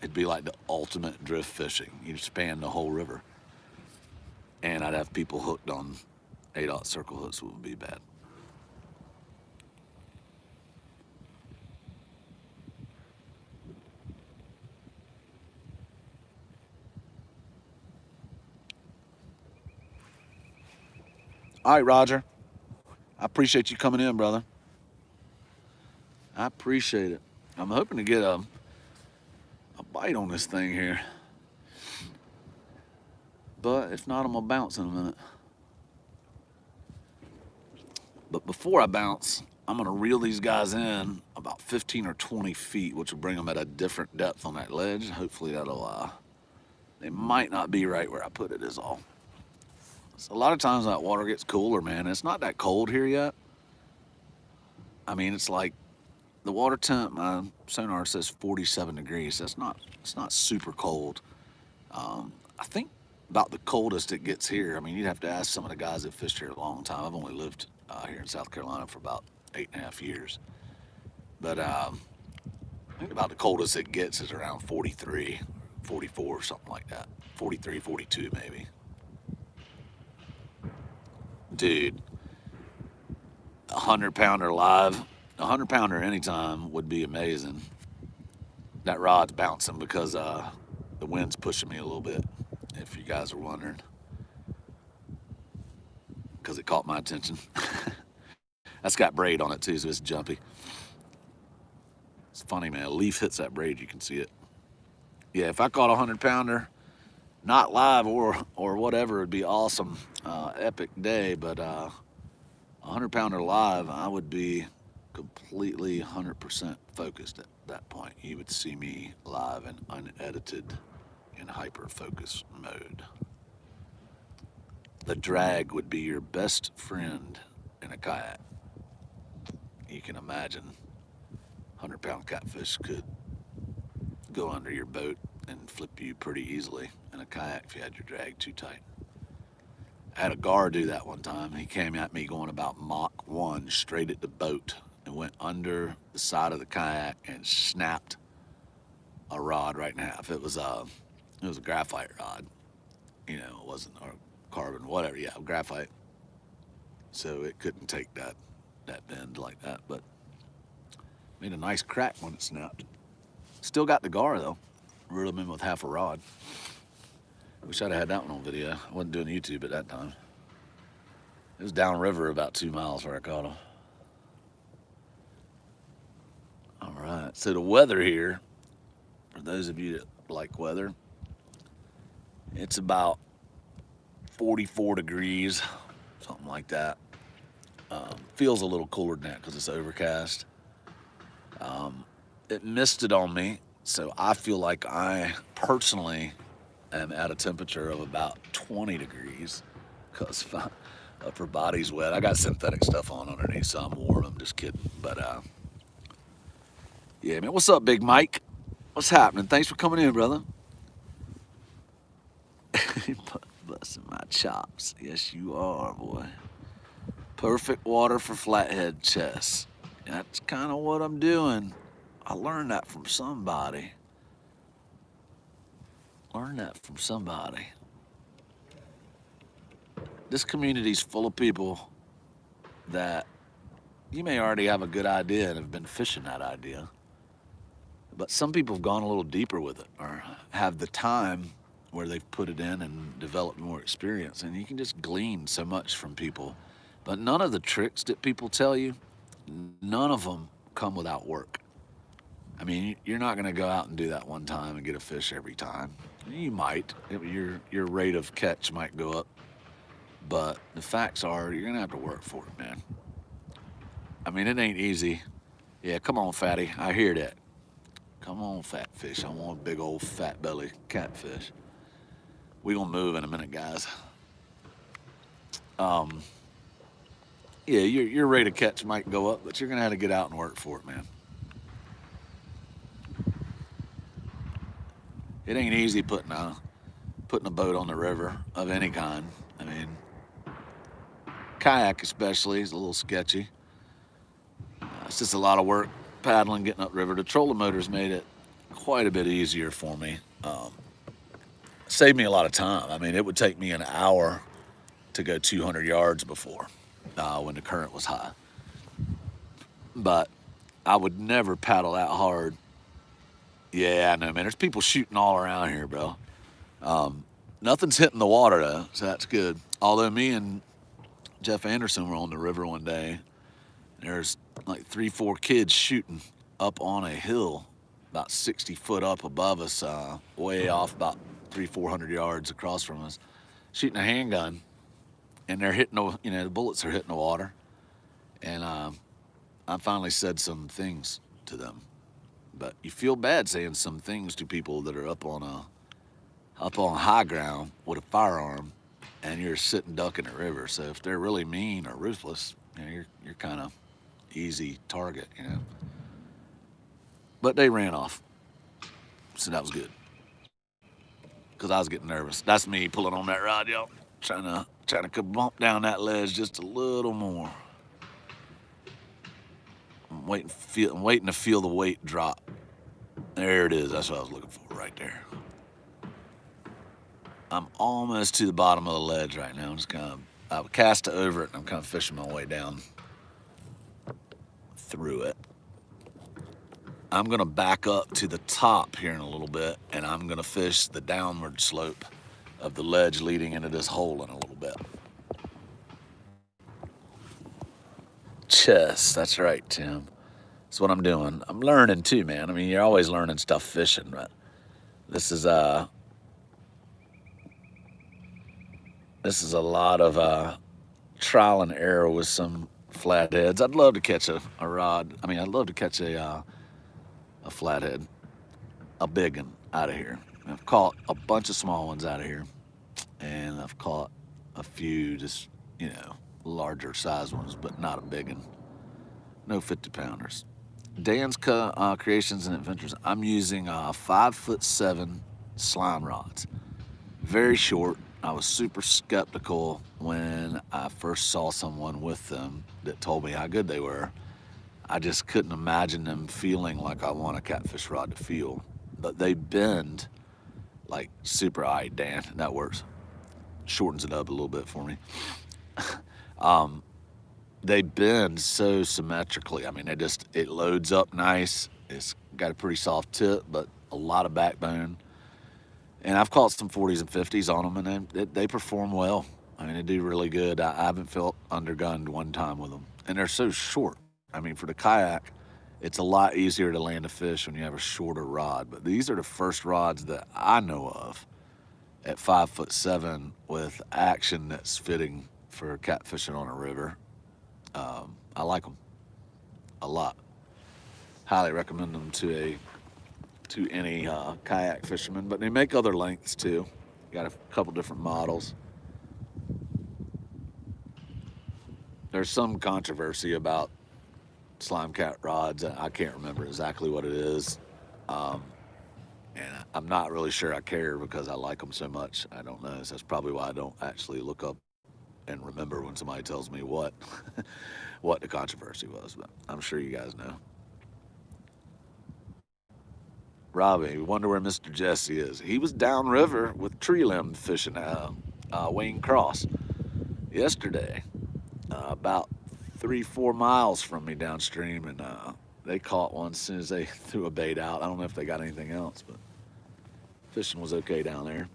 it'd be like the ultimate drift fishing. You'd span the whole river. And I'd have people hooked on 8/0 circle hooks. Wouldn't be bad. All right, Roger. I appreciate you coming in, brother. I appreciate it. I'm hoping to get a bite on this thing here. But if not, I'm gonna bounce in a minute. But before I bounce, I'm gonna reel these guys in about 15 or 20 feet, which will bring them at a different depth on that ledge. Hopefully that'll, they might not be right where I put it is all. So a lot of times that water gets cooler, man. It's not that cold here yet. I mean, it's like the water temp, my sonar says 47 degrees. It's not super cold. I think about the coldest it gets here. I mean, you'd have to ask some of the guys that fished here a long time. I've only lived here in South Carolina for about 8.5 years. But I think about the coldest it gets is around 43, 44, something like that. 43, 42 maybe. Dude, 100-pounder live, 100-pounder anytime would be amazing. That rod's bouncing because the wind's pushing me a little bit, if you guys are wondering, because it caught my attention. That's got braid on it too, so it's jumpy. It's funny, man. A leaf hits that braid, you can see it. Yeah, if I caught a 100-pounder, not live or whatever, it'd be awesome, epic day. But 100-pounder live, I would be completely 100% focused at that point. You would see me live and unedited in hyper focus mode. The drag would be your best friend in a kayak. You can imagine 100-pound catfish could go under your boat and flip you pretty easily in a kayak if you had your drag too tight. I had a gar do that one time. He came at me going about Mach 1 straight at the boat and went under the side of the kayak and snapped a rod right in half. It was a graphite rod. You know, it wasn't a carbon, whatever. Yeah, graphite. So it couldn't take that bend like that, but made a nice crack when it snapped. Still got the gar though. Reeled him in with half a rod. Wish I'd have had that one on video. I wasn't doing YouTube at that time. It was downriver about 2 miles where I caught him. All right, so the weather here, for those of you that like weather, it's about 44 degrees, something like that. Feels a little cooler than that because it's overcast. It misted on me, so I feel like I personally am at a temperature of about 20 degrees because my upper body's wet. I got synthetic stuff on underneath, so I'm warm. I'm just kidding. But yeah, man. What's up, Big Mike? What's happening? Thanks for coming in, brother. Busting my chops. Yes, you are, boy. Perfect water for flathead chest. That's kind of what I'm doing. I learned that from somebody. This community's full of people that you may already have a good idea and have been fishing that idea. But some people have gone a little deeper with it or have the time where they've put it in and developed more experience. And you can just glean so much from people. But none of the tricks that people tell you, none of them come without work. I mean, you're not gonna go out and do that one time and get a fish every time. You might, your rate of catch might go up, but the facts are you're gonna have to work for it, man. I mean, it ain't easy. Yeah, come on, fatty, I hear that. Come on, fat fish, I want a big old fat belly catfish. We gonna move in a minute, guys. Yeah, your rate of catch might go up, but you're gonna have to get out and work for it, man. It ain't easy putting a boat on the river of any kind. I mean, kayak especially is a little sketchy. It's just a lot of work paddling, getting upriver. The trolling motors made it quite a bit easier for me. Saved me a lot of time. I mean, it would take me an hour to go 200 yards before when the current was high. But I would never paddle that hard. Yeah, I know, man. There's people shooting all around here, bro. Nothing's hitting the water, though, so that's good. Although me and Jeff Anderson were on the river one day, there's like 3, 4 kids shooting up on a hill about 60 foot up above us, way off about 300, 400 yards across from us, shooting a handgun, and they're hitting the bullets are hitting the water. And I finally said some things to them, but you feel bad saying some things to people that are up on high ground with a firearm, and you're sitting duck in the river. So if they're really mean or ruthless, you're kind of easy target. But they ran off, so that was good because I was getting nervous. That's me pulling on that rod, y'all, trying to bump down that ledge just a little more. I'm waiting to feel the weight drop. There it is. That's what I was looking for right there. I'm almost to the bottom of the ledge right now. I'm just I would cast over it, and I'm kind of fishing my way down through it. I'm gonna back up to the top here in a little bit, and I'm gonna fish the downward slope of the ledge leading into this hole in a little bit. Chess, that's right, Tim. That's what I'm doing. I'm learning too, man. I mean, you're always learning stuff fishing, but this is a lot of trial and error with some flatheads. I'd love to catch a rod. I mean, I'd love to catch a flathead, a big one out of here. I've caught a bunch of small ones out of here, and I've caught a few just larger size ones, but not a big one. No 50-pounders. Dan's Creations and Adventures. I'm using 5'7" slime rods. Very short. I was super skeptical when I first saw someone with them that told me how good they were. I just couldn't imagine them feeling like I want a catfish rod to feel. But they bend like super. All right, Dan, that works. Shortens it up a little bit for me. They bend so symmetrically. I mean, it loads up nice. It's got a pretty soft tip, but a lot of backbone. And I've caught some 40s and 50s on them, and they perform well. I mean, they do really good. I haven't felt undergunned one time with them. And they're so short. I mean, for the kayak, it's a lot easier to land a fish when you have a shorter rod. But these are the first rods that I know of at 5'7" with action that's fitting for catfishing on a river. I like them a lot. Highly recommend them to any kayak fisherman, but they make other lengths too. Got a couple different models. There's some controversy about slime cat rods. I can't remember exactly what it is, and I'm not really sure I care because I like them so much. I don't know. So that's probably why I don't actually look up and remember when somebody tells me what what the controversy was. But I'm sure you guys know. Robbie, wonder where Mr. Jesse is. He was downriver with tree limb fishing Wayne Cross yesterday, about 3, 4 miles from me downstream, and they caught one as soon as they threw a bait out. I don't know if they got anything else, but fishing was okay down there.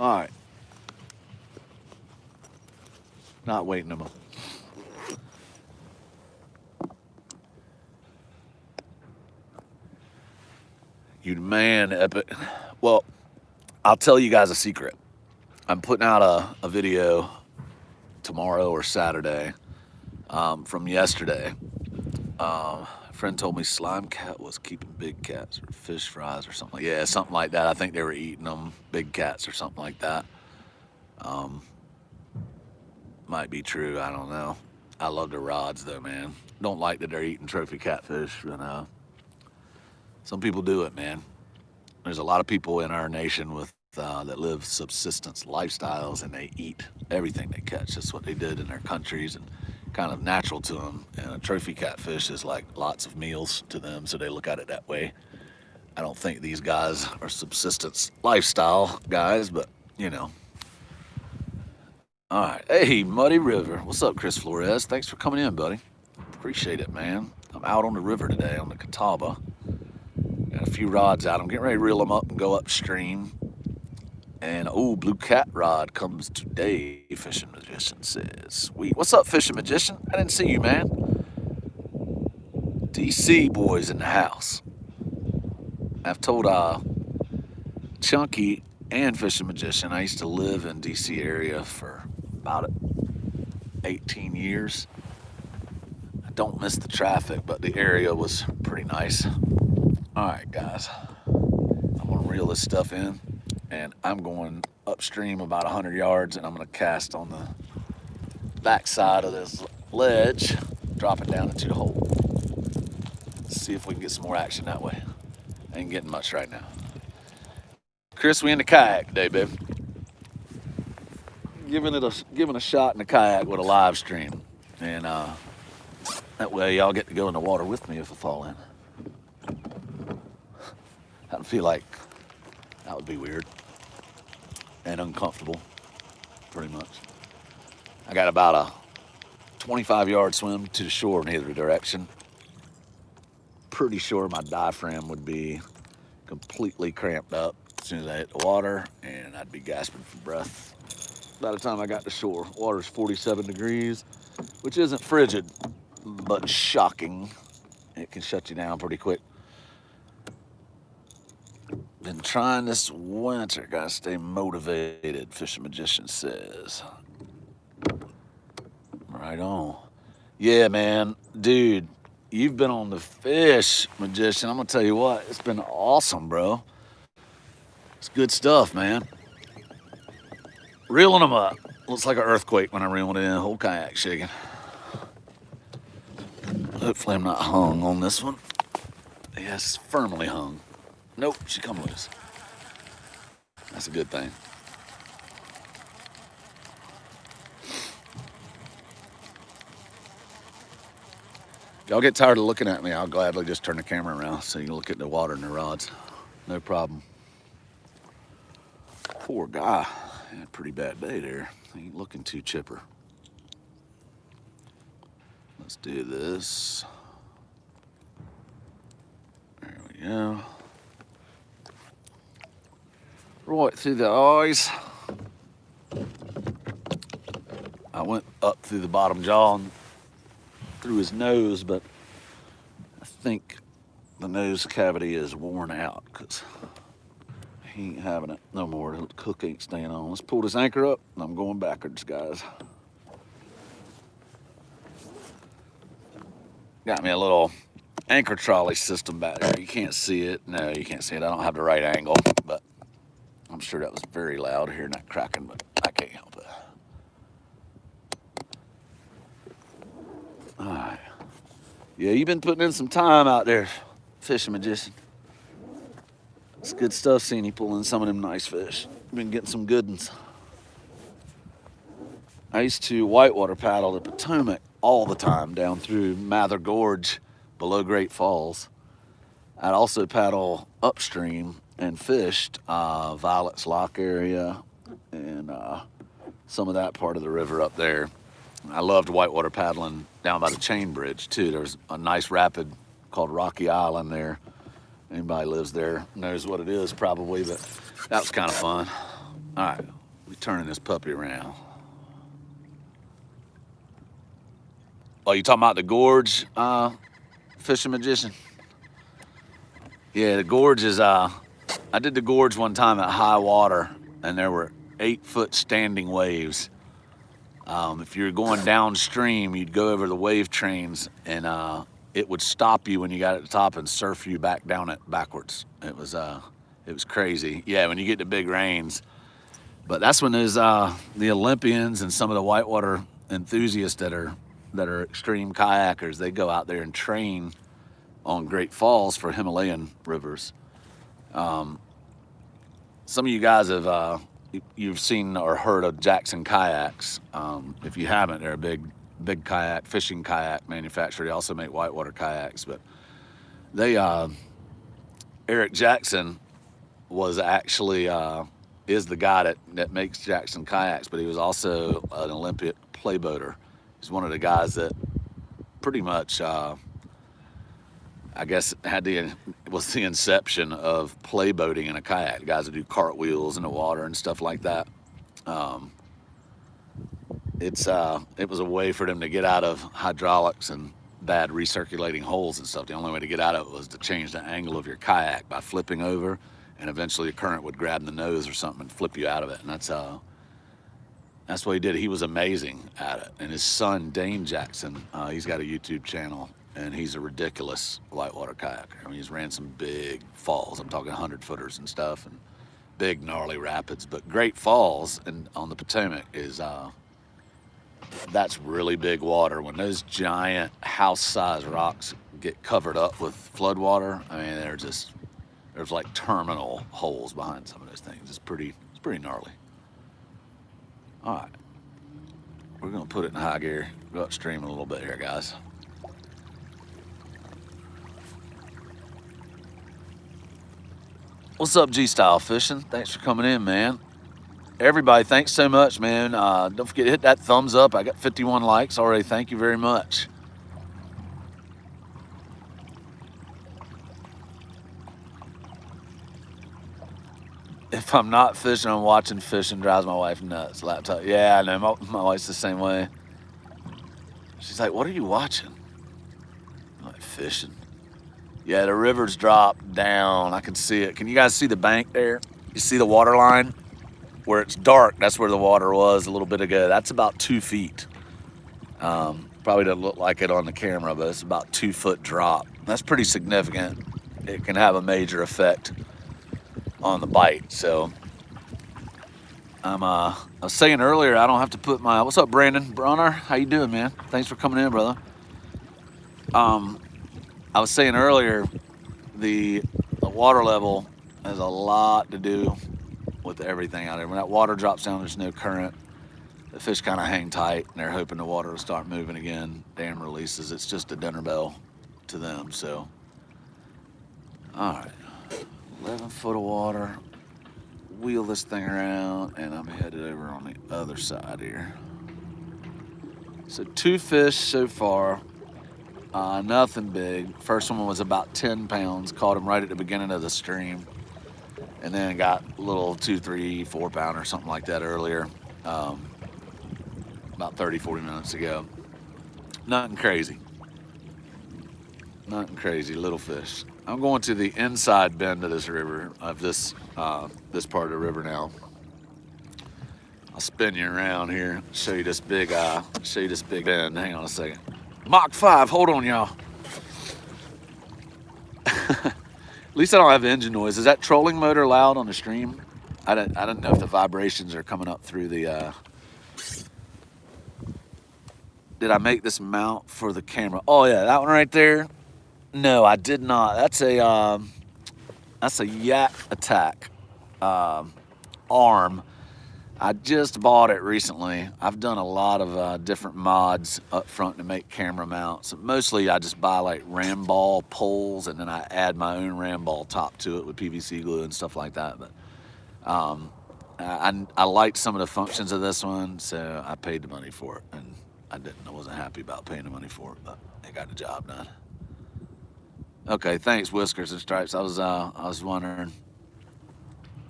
All right. Not waiting them. You man, Epic. Well, I'll tell you guys a secret. I'm putting out a video tomorrow or Saturday from yesterday. A friend told me slime cat was keeping big cats or fish fries or something. Yeah, something like that. I think they were eating them, big cats or something like that. Might be true. I don't know. I love the rods though, man. Don't like that they're eating trophy catfish. Some people do it, man. There's a lot of people in our nation with that live subsistence lifestyles, and they eat everything they catch. That's what they did in their countries, and kind of natural to them. And a trophy catfish is like lots of meals to them, so they look at it that way. I don't think these guys are subsistence lifestyle guys, but you know. All right. Hey, Muddy River. What's up, Chris Flores? Thanks for coming in, buddy. Appreciate it, man. I'm out on the river today on the Catawba. Got a few rods out. I'm getting ready to reel them up and go upstream. And oh, Blue Cat Rod comes today, Fishing Magician says. Sweet. What's up, Fishing Magician? I didn't see you, man. DC boys in the house. I've told Chunky and Fishing Magician I used to live in DC area for about 18 years. I don't miss the traffic, but the area was pretty nice. All right, guys. I'm going to reel this stuff in, and I'm going upstream about 100 yards, and I'm going to cast on the backside of this ledge, drop it down into the hole. See if we can get some more action that way. Ain't getting much right now. Chris, we in the kayak today, babe. Giving a shot in the kayak with a live stream, and that way y'all get to go in the water with me if I fall in. I don't feel like that would be weird and uncomfortable, pretty much. I got about a 25-yard swim to the shore in either direction. Pretty sure my diaphragm would be completely cramped up as soon as I hit the water, and I'd be gasping for breath. By the time I got to shore, water's 47 degrees, which isn't frigid, but shocking. It can shut you down pretty quick. Been trying this winter, gotta stay motivated, Fishing Magician says. Right on. Yeah, man, dude, you've been on the fish, Magician. I'm gonna tell you what, it's been awesome, bro. It's good stuff, man. Reeling them up. Looks like an earthquake when I reel it in. Whole kayak shaking. Hopefully I'm not hung on this one. Yes, firmly hung. Nope, she come loose. That's a good thing. If y'all get tired of looking at me, I'll gladly just turn the camera around so you can look at the water and the rods. No problem. Poor guy. Had a pretty bad day there. Ain't looking too chipper. Let's do this. There we go. Right through the eyes. I went up through the bottom jaw and through his nose, but I think the nose cavity is worn out because he ain't having it no more. The hook ain't staying on. Let's pull this anchor up, and I'm going backwards, guys. Got me a little anchor trolley system back there. You can't see it. No, you can't see it. I don't have the right angle, but I'm sure that was very loud here, not cracking, but I can't help it. All right. Yeah, you've been putting in some time out there, Fishing Magician. It's good stuff seeing you pulling some of them nice fish. Been getting some good ones. I used to whitewater paddle the Potomac all the time down through Mather Gorge below Great Falls. I'd also paddle upstream and fished Violet's Lock area and some of that part of the river up there. I loved whitewater paddling down by the Chain Bridge too. There's a nice rapid called Rocky Island there. Anybody lives there knows what it is probably, but that was kind of fun. All right, we're turning this puppy around. Oh, you talking about the gorge, Fishing Magician? Yeah, the gorge is, I did the gorge one time at high water, and there were 8-foot standing waves. If you're going downstream, you'd go over the wave trains, and it would stop you when you got at the top and surf you back down it backwards. It was crazy. Yeah, when you get the big rains. But that's when there's the Olympians and some of the whitewater enthusiasts that are extreme kayakers. They go out there and train on Great Falls for Himalayan rivers. some of you guys have you've seen or heard of Jackson kayaks. If you haven't, they're a big kayak fishing kayak manufacturer. They also make whitewater kayaks, but they Eric Jackson was actually is the guy that makes Jackson kayaks, but he was also an Olympic playboater. He's one of the guys that pretty much I guess was the inception of playboating in a kayak. The guys that do cartwheels in the water and stuff like that. It was a way for them to get out of hydraulics and bad recirculating holes and stuff. The only way to get out of it was to change the angle of your kayak by flipping over, and eventually a current would grab the nose or something and flip you out of it. And that's what he did. He was amazing at it. And his son Dane Jackson, he's got a YouTube channel, and he's a ridiculous whitewater kayaker. I mean, he's ran some big falls. I'm talking 100-footers and stuff, and big gnarly rapids. But Great Falls and on the Potomac is that's really big water. When those giant house-sized rocks get covered up with flood water, I mean, there's like terminal holes behind some of those things. It's pretty gnarly. All right, we're gonna put it in high gear, go upstream a little bit here, guys. What's up, G-Style Fishing? Thanks for coming in, man. Everybody, thanks so much, man. Don't forget to hit that thumbs up. I got 51 likes already. Thank you very much. If I'm not fishing, I'm watching fishing. Drives my wife nuts. Laptop. Yeah, I know. My wife's the same way. She's like, what are you watching? I'm like, fishing. Yeah, the river's dropped down. I can see it. Can you guys see the bank there? You see the water line? Where it's dark, that's where the water was a little bit ago. That's about 2 feet. Probably doesn't look like it on the camera, but it's about 2 foot drop. That's pretty significant. It can have a major effect on the bite. So I was saying earlier, I don't have to put my, what's up, Brandon Bronner? How you doing, man? Thanks for coming in, brother. I was saying earlier, the water level has a lot to do with everything out there. When that water drops down, there's no current. The fish kind of hang tight, and they're hoping the water will start moving again. Dam releases. It's just a dinner bell to them. So, all right, 11 foot of water. Wheel this thing around, and I'm headed over on the other side here. So 2 fish so far. Nothing big. First one was about 10 pounds. Caught him right at the beginning of the stream. And then got a little 2, 3, 4 pounder, something like that earlier, about 30, 40 minutes ago. Nothing crazy. Nothing crazy, little fish. I'm going to the inside bend of this river, of this part of the river now. I'll spin you around here, show you this big bend. Hang on a second. Mach 5, hold on, y'all. At least I don't have engine noise. Is that trolling motor loud on the stream? I don't know if the vibrations are coming up through the. Did I make this mount for the camera? Oh yeah, that one right there. No, I did not. That's a Yak Attack arm. I just bought it recently. I've done a lot of different mods up front to make camera mounts. Mostly I just buy like ram ball poles, and then I add my own ram ball top to it with PVC glue and stuff like that. But I liked some of the functions of this one, so I paid the money for it. And I wasn't happy about paying the money for it, but it got the job done. Okay, thanks, Whiskers and Stripes. I was wondering,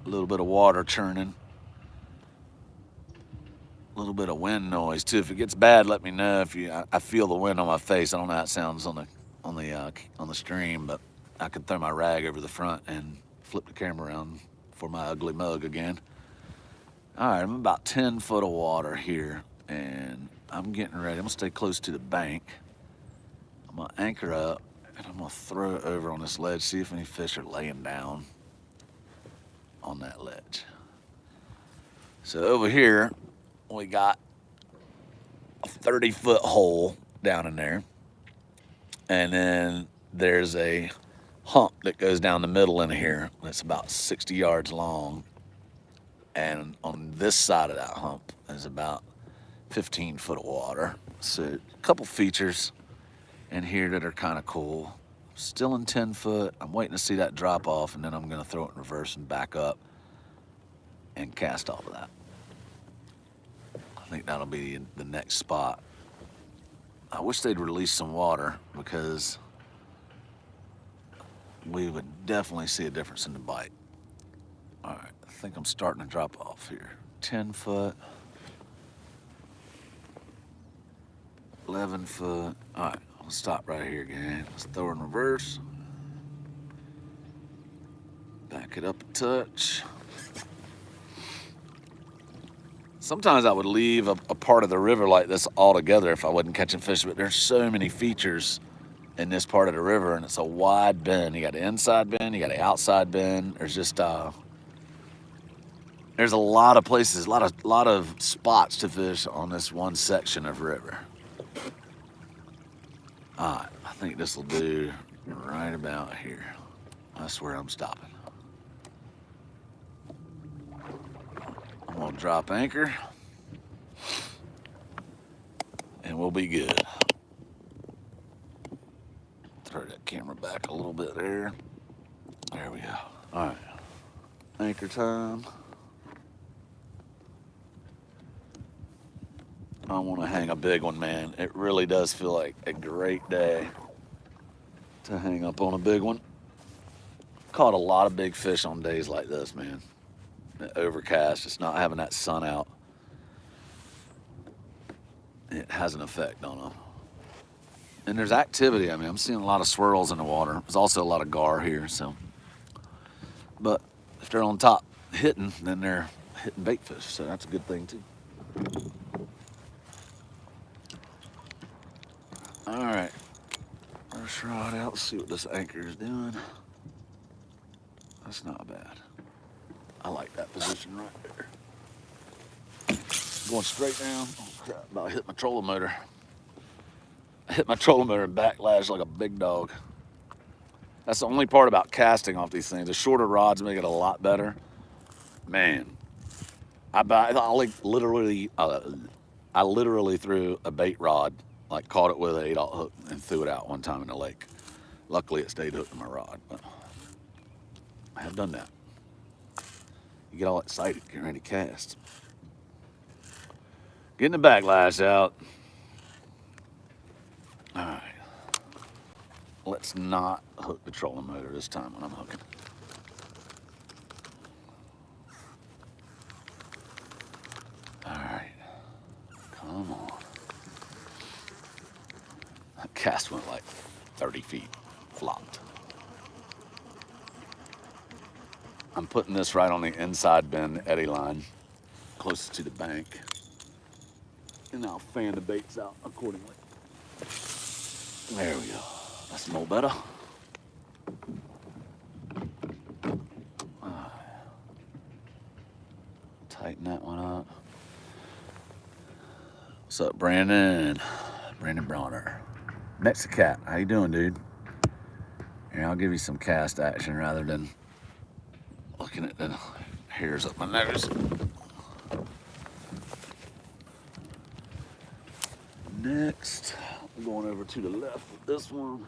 a little bit of water churning. A little bit of wind noise too. If it gets bad, let me know. I feel the wind on my face. I don't know how it sounds on the stream, but I could throw my rag over the front and flip the camera around for my ugly mug again. All right, I'm about 10 foot of water here, and I'm getting ready. I'm gonna stay close to the bank. I'm gonna anchor up, and I'm gonna throw it over on this ledge. See if any fish are laying down on that ledge. So over here, we got a 30-foot hole down in there, and then there's a hump that goes down the middle in here that's about 60 yards long, And on this side of that hump is about 15 foot of water. So a couple features in here that are kind of cool. Still in 10 foot. I'm waiting to see that drop off, and then I'm going to throw it in reverse and back up and cast off of that. I think that'll be the next spot. I wish they'd release some water, because we would definitely see a difference in the bite. All right, I think I'm starting to drop off here. 10 foot, 11 foot. All right, I'll stop right here again. Let's throw it in reverse. Back it up a touch. Sometimes I would leave a part of the river like this altogether if I wasn't catching fish, but there's so many features in this part of the river, and it's a wide bend. You got the inside bend, you got the outside bend. There's just there's a lot of places, a lot of spots to fish on this one section of river. All right, I think this will do right about here. That's where I'm stopping. I'm gonna drop anchor, and we'll be good. Throw that camera back a little bit there. There we go. All right, anchor time. I want to hang a big one, man. It really does feel like a great day to hang up on a big one. Caught a lot of big fish on days like this, man. Overcast, just not having that sun out, it has an effect on them. And there's activity. I mean, I'm seeing a lot of swirls in the water. There's also a lot of gar here, so. But if they're on top hitting, then they're hitting bait fish, so that's a good thing too. All right, first rod out. Let's see what this anchor is doing. That's not bad. I like that position right there. Going straight down. Oh crap, about hit my trolling motor. I hit my trolling motor and backlash like a big dog. That's the only part about casting off these things. The shorter rods make it a lot better. Man, I literally threw a bait rod, like caught it with an 8/0 hook and threw it out one time in the lake. Luckily it stayed hooked to my rod, but I have done that. You get all excited, getting ready to cast. Getting the backlash out. All right. Let's not hook the trolling motor this time when I'm hooking. All right. Come on. That cast went like 30 feet, flopped. I'm putting this right on the inside bend eddy line, closest to the bank. And I'll fan the baits out accordingly. There we go. That's no better. Tighten that one up. What's up, Brandon? Brandon Bronner. Mexicat, how you doing, dude? Here, I'll give you some cast action rather than looking at the hairs up my nose. Next, I'm going over to the left with this one.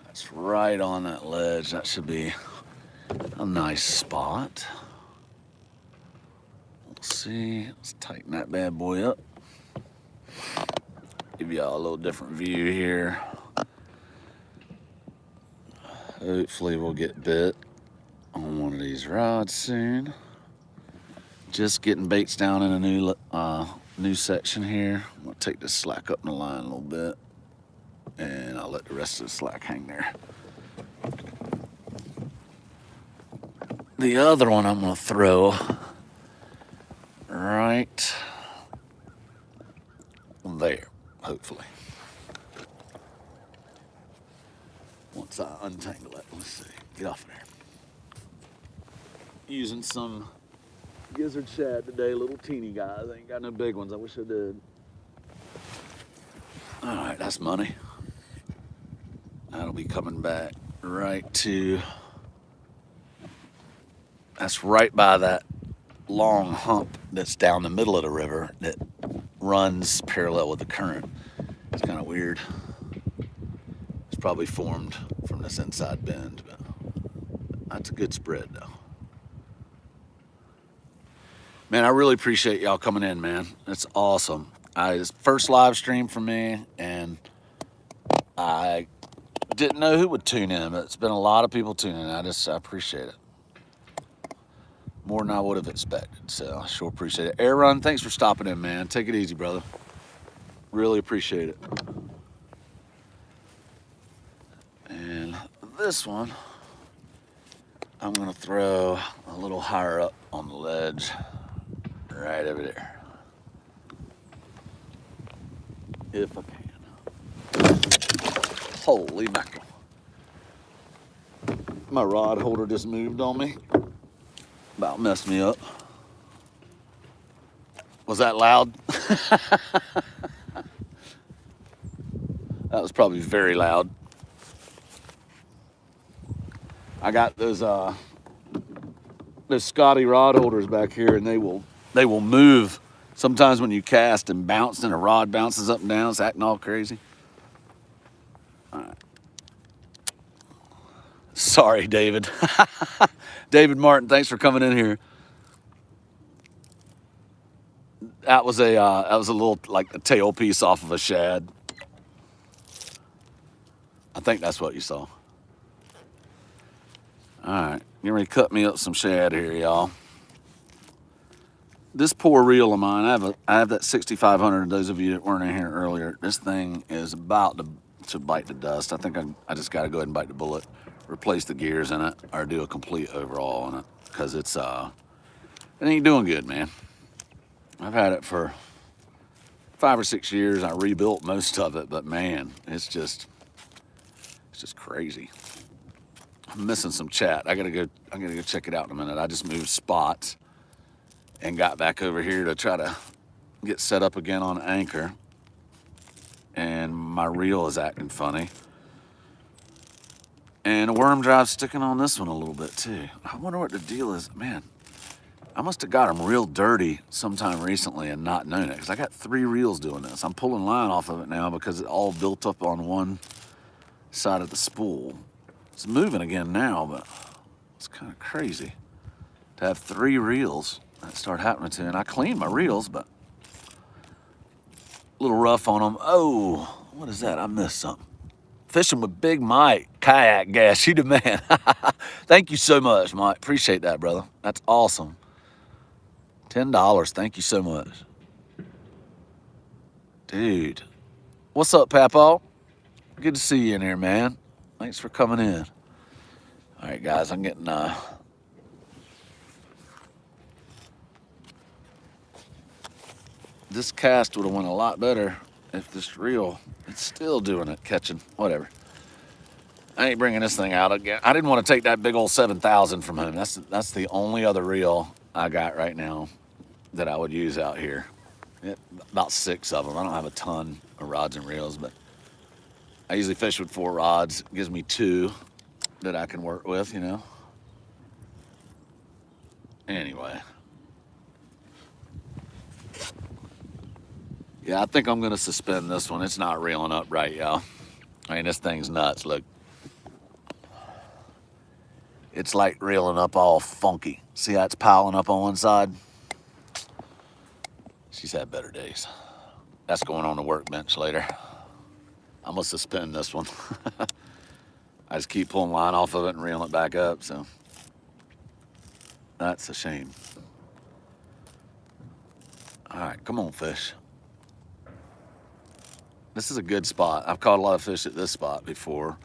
That's right on that ledge. That should be a nice spot. Let's see. Let's tighten that bad boy up. Give y'all a little different view here. Hopefully we'll get bit on one of these rods soon. Just getting baits down in a new section here. I'm gonna take this slack up in the line a little bit, and I'll let the rest of the slack hang there. The other one I'm gonna throw right there, hopefully. Once I untangle it, let's see, get off there. Using some gizzard shad today, little teeny guys. I ain't got no big ones, I wish I did. All right, that's money. That'll be coming back right to That's right by that long hump that's down the middle of the river that runs parallel with the current. It's kind of weird. It's probably formed from this inside bend, but that's a good spread though. Man, I really appreciate y'all coming in, man. It's awesome. It's first live stream for me, and I didn't know who would tune in, but it's been a lot of people tuning in. I appreciate it. More than I would have expected, so I sure appreciate it. Air Run, thanks for stopping in, man. Take it easy, brother. Really appreciate it. And this one, I'm gonna throw a little higher up on the ledge, right over there. If I can. Holy mackerel. My rod holder just moved on me. About messed me up. Was that loud? That was probably very loud. I got those Scotty rod holders back here, and they will move sometimes when you cast and bounce, and a rod bounces up and down. It's acting all crazy. All right. Sorry, David. David Martin, thanks for coming in here. That was a little, like, the tail piece off of a shad. I think that's what you saw. All right, you're ready to cut me up some shad here, y'all. This poor reel of mine, I have that 6500. Those of you that weren't in here earlier, this thing is about to bite the dust. I think I just got to go ahead and bite the bullet, replace the gears in it, or do a complete overhaul on it, because it ain't doing good, man. I've had it for 5 or 6 years. I rebuilt most of it, but man, it's just crazy. I'm missing some chat. I gotta go check it out in a minute. I just moved spots and got back over here to try to get set up again on anchor, and my reel is acting funny, and a worm drive sticking on this one a little bit too. I wonder what the deal is. Man, I must have got them real dirty sometime recently and not known it, because I got 3 reels doing this. I'm pulling line off of it now because it's all built up on one side of the spool. It's moving again now, but it's kind of crazy to have 3 reels that start happening to. And I cleaned my reels, but a little rough on them. Oh, what is that? I missed something. Fishing with Big Mike, kayak gas. You the man. Thank you so much, Mike. Appreciate that, brother. That's awesome. $10. Thank you so much. Dude. What's up, Papaw? Good to see you in here, man. Thanks for coming in. All right, guys, I'm getting this cast would have went a lot better if this reel, it's still doing it, catching, whatever. I ain't bringing this thing out again. I didn't want to take that big old 7,000 from home. That's the only other reel I got right now that I would use out here. About 6 of them. I don't have a ton of rods and reels, but I usually fish with 4 rods. It gives me 2 that I can work with, you know. Anyway. Yeah, I think I'm gonna suspend this one. It's not reeling up right, y'all. I mean, this thing's nuts, look. It's like reeling up all funky. See how it's piling up on one side? She's had better days. That's going on the workbench later. I'm gonna suspend this one. I just keep pulling line off of it and reeling it back up, so that's a shame. All right, come on, fish. This is a good spot. I've caught a lot of fish at this spot before,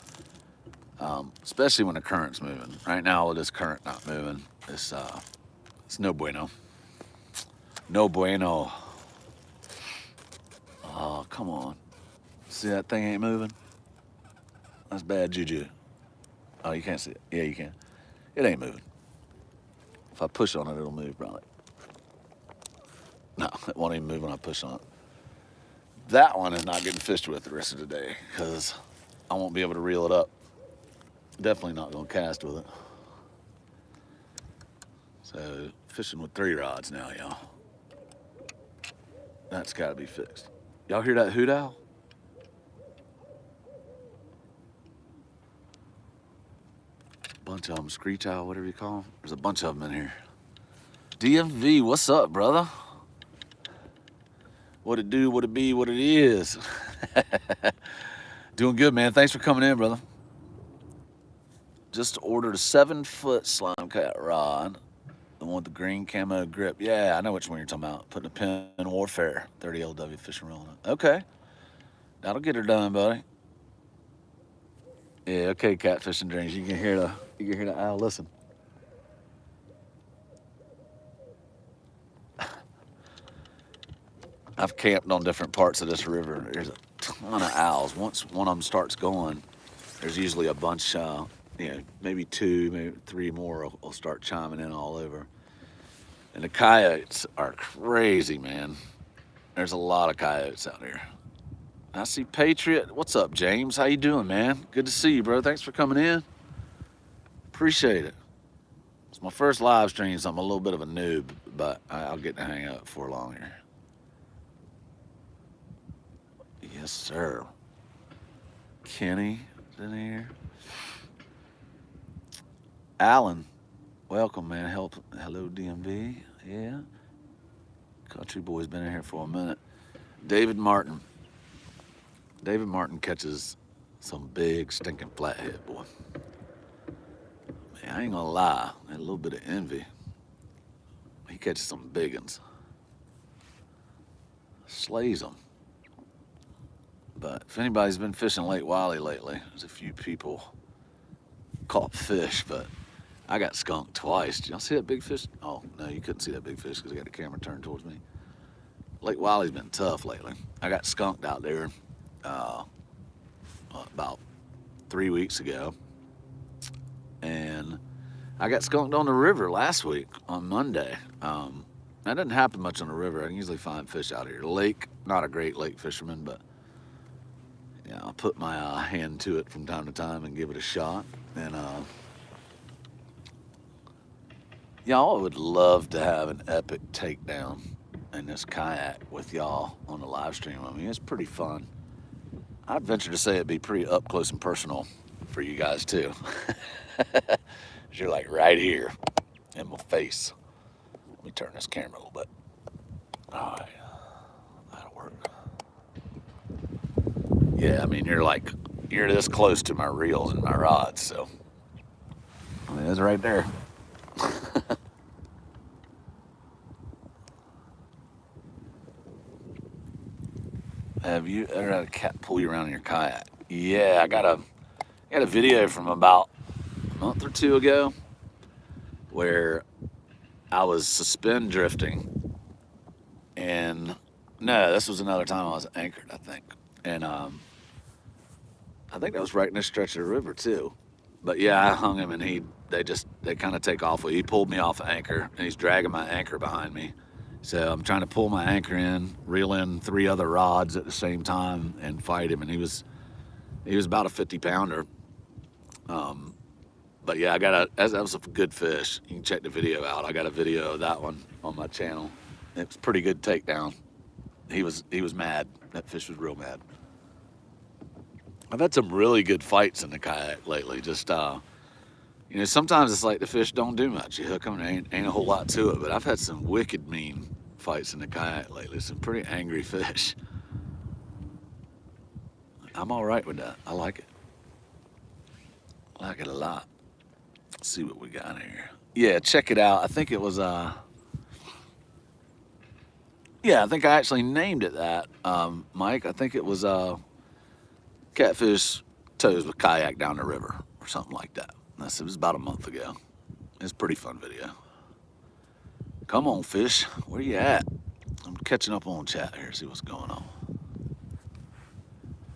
especially when the current's moving. Right now, with this current not moving, it's no bueno. No bueno. Oh, come on. See that thing ain't moving? That's bad juju. Oh, you can't see it. Yeah, you can. It ain't moving. If I push on it, it'll move probably. No, it won't even move when I push on it. That one is not getting fished with the rest of the day because I won't be able to reel it up. Definitely not gonna cast with it. So fishing with 3 rods now, y'all. That's got to be fixed. Y'all hear that hoot owl? Bunch of them, screech owl, whatever you call them. There's a bunch of them in here. DMV, what's up, brother? What it do, what it be, what it is. Doing good, man. Thanks for coming in, brother. Just ordered a 7-foot slime cat rod. The one with the green camo grip. Yeah, I know which one you're talking about. Putting a pin in Warfare. 30 LW fishing reel on it. Okay. That'll get her done, buddy. Yeah, okay, catfishing dreams. You can hear the owl. Listen. I've camped on different parts of this river. There's a ton of owls. Once one of them starts going, there's usually a bunch, maybe 2, maybe 3 more will start chiming in all over. And the coyotes are crazy, man. There's a lot of coyotes out there. I see Patriot. What's up, James? How you doing, man? Good to see you, bro. Thanks for coming in. Appreciate it. It's my first live stream, so I'm a little bit of a noob, but I'll get to hang out before long here. Yes, sir. Kenny is in here. Alan, welcome, man. Hello, DMV. Yeah. Country boy's been in here for a minute. David Martin. David Martin catches some big stinking flathead, boy. Man, I ain't gonna lie. I had a little bit of envy. He catches some big ones. Slays them. But if anybody's been fishing Lake Wiley lately, there's a few people caught fish, but I got skunked twice. Did y'all see that big fish? Oh, no, you couldn't see that big fish because I got the camera turned towards me. Lake Wiley's been tough lately. I got skunked out there about 3 weeks ago. And I got skunked on the river last week on Monday. That doesn't happen much on the river. I can usually find fish out here. Lake, not a great lake fisherman, but yeah, I'll put my hand to it from time to time and give it a shot. And y'all, I would love to have an epic takedown in this kayak with y'all on the live stream. I mean, it's pretty fun. I'd venture to say it'd be pretty up close and personal for you guys too. You're like right here in my face. Let me turn this camera a little bit. All right, that'll work. Yeah, I mean, you're this close to my reels and my rods, so I mean, it's right there. Have you ever had a cat pull you around in your kayak? Yeah, I got a video from about a month or 2 ago where I was suspend drifting, and no, this was another time I was anchored, I think, and I think that was right in this stretch of the river too. But yeah, I hung him, and they kind of take off. He pulled me off an anchor, and he's dragging my anchor behind me. So I'm trying to pull my anchor in, reel in 3 other rods at the same time, and fight him. And he was about a 50-pounder. But yeah, that was a good fish. You can check the video out. I got a video of that one on my channel. It was a pretty good takedown. He was mad. That fish was real mad. I've had some really good fights in the kayak lately. Just sometimes it's like the fish don't do much. You hook them, and ain't a whole lot to it. But I've had some wicked mean fights in the kayak lately. Some pretty angry fish. I'm all right with that. I like it. I like it a lot. Let's see what we got here. Yeah, check it out. I think it was I think I actually named it that, Mike. I think it was Catfish Toes with Kayak Down the River or something like that. It was about a month ago. It's a pretty fun video. Come on, fish. Where you at? I'm catching up on chat here, see what's going on.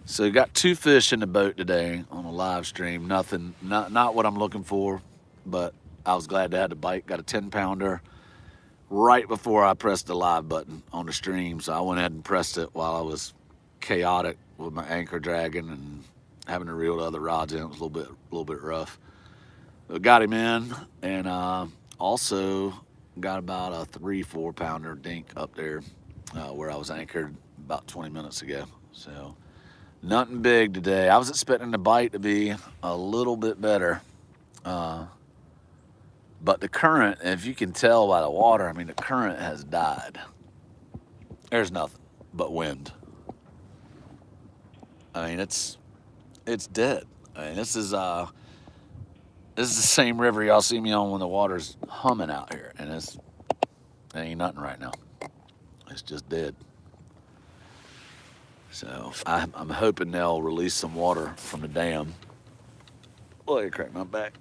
So got 2 fish in the boat today on a live stream. Nothing, not what I'm looking for, but I was glad to have the bite. Got a 10-pounder right before I pressed the live button on the stream. So I went ahead and pressed it while I was chaotic with my anchor dragging and having to reel the other rods in. It was a little bit rough. But got him in, and Also got about a 3-4 pounder dink up there where I was anchored about 20 minutes ago. So nothing big today. I was expecting the bite to be a little bit better. But the current, if you can tell by the water, I mean, the current has died. There's nothing but wind. I mean, it's dead. I mean, this is the same river y'all see me on when the water's humming out here, and it ain't nothing right now. It's just dead. So I'm hoping they'll release some water from the dam. Oh, you cracked my back.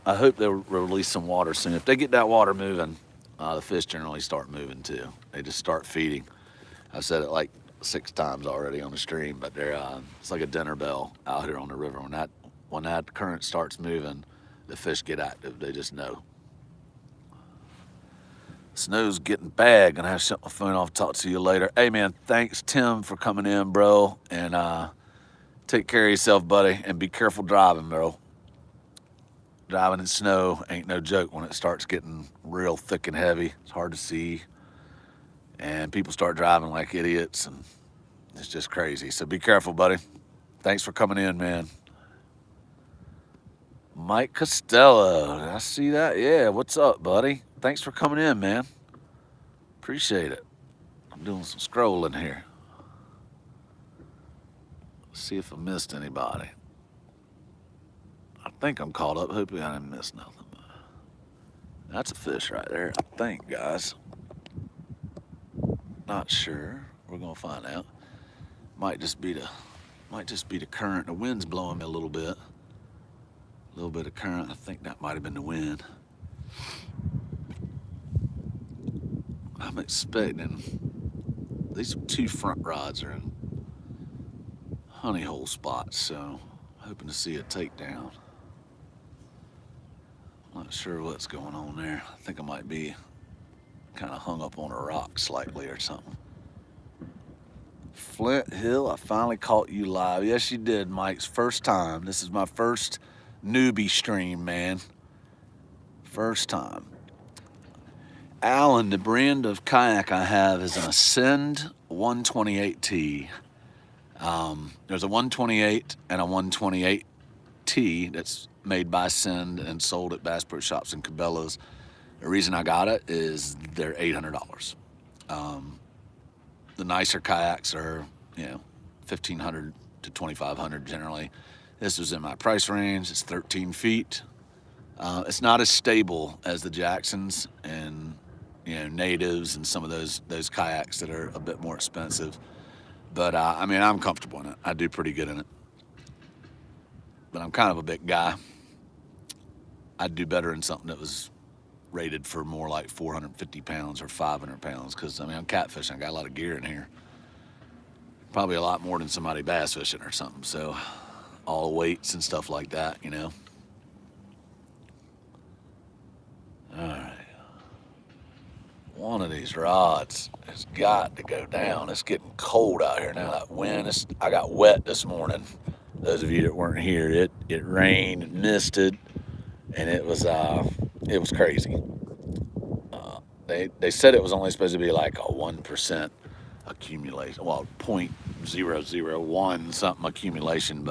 I hope they'll release some water soon. If they get that water moving, the fish generally start moving too. They just start feeding. I've said it like 6 times already on the stream, but it's like a dinner bell out here on the river. When that current starts moving, the fish get active. They just know. Snow's getting bad. Gonna have to shut my phone off. Talk to you later. Hey man, thanks Tim for coming in, bro. And take care of yourself, buddy, and be careful driving, bro. Driving in snow ain't no joke when it starts getting real thick and heavy. It's hard to see. And people start driving like idiots, and it's just crazy. So be careful, buddy. Thanks for coming in, man. Mike Costello, did I see that? Yeah, what's up, buddy? Thanks for coming in, man. Appreciate it. I'm doing some scrolling here. See if I missed anybody. I think I'm caught up. Hopefully I didn't miss nothing. That's a fish right there, I think, guys. Not sure. We're gonna find out. Might just be the current. The wind's blowing me a little bit. A little bit of current. I think that might have been the wind. I'm expecting these 2 front rods are in honey hole spots, so hoping to see a takedown. Not sure what's going on there. I think I might be kind of hung up on a rock slightly or something. Flint Hill, I finally caught you live. Yes, you did, Mike's first time. This is my first newbie stream, man. First time. Alan, the brand of kayak I have is an Ascend 128T. There's a 128 and a 128T that's made by Ascend and sold at Bass Pro Shops and Cabela's. The reason I got it is they're $800. The nicer kayaks are, $1,500 to $2,500 generally. This was in my price range. It's 13 feet. It's not as stable as the Jacksons and natives and some of those kayaks that are a bit more expensive. But I mean, I'm comfortable in it. I do pretty good in it. But I'm kind of a big guy. I'd do better in something that was rated for more like 450 pounds or 500 pounds because, I mean, I'm catfishing. I got a lot of gear in here. Probably a lot more than somebody bass fishing or something. So all weights and stuff like that, All right. One of these rods has got to go down. It's getting cold out here now. That wind, I got wet this morning. Those of you that weren't here, it rained, it misted, and it was crazy. They said it was only supposed to be like a 1% accumulation. Well, 0.001 something accumulation,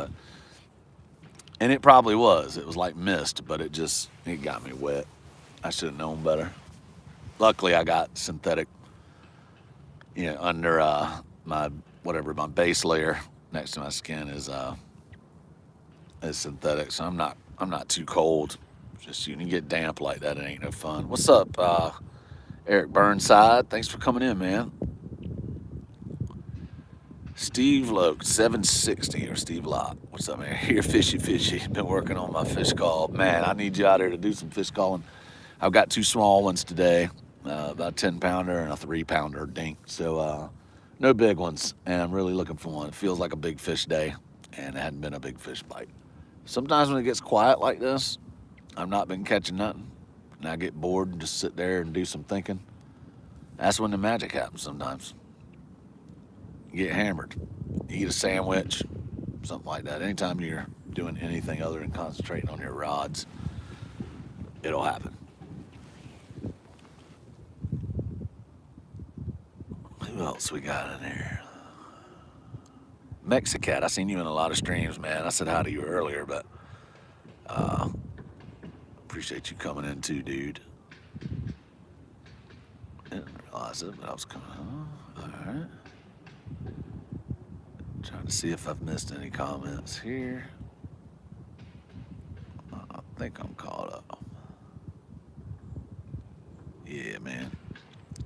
and it probably was. It was like mist, but it got me wet. I should have known better. Luckily, I got synthetic, under my base layer next to my skin is synthetic, so I'm not too cold. Just you can get damp like that, it ain't no fun. What's up, Eric Burnside? Thanks for coming in, man. Steve Loke, 760, or Steve Locke. What's up, man? Here, fishy. Been working on my fish call. Man, I need you out here to do some fish calling. I've got 2 small ones today, about a 10 pounder and a 3 pounder dink. So no big ones, and I'm really looking for one. It feels like a big fish day, and it hadn't been a big fish bite. Sometimes when it gets quiet like this, I've not been catching nothing, and I get bored and just sit there and do some thinking. That's when the magic happens sometimes. You get hammered. You eat a sandwich, something like that. Anytime you're doing anything other than concentrating on your rods, it'll happen. Who else we got in here? Mexicat, I seen you in a lot of streams, man. I said hi to you earlier, but appreciate you coming in too, dude. Didn't realize it, but I was coming on. All right. Trying to see if I've missed any comments here. I think I'm caught up. Yeah, man.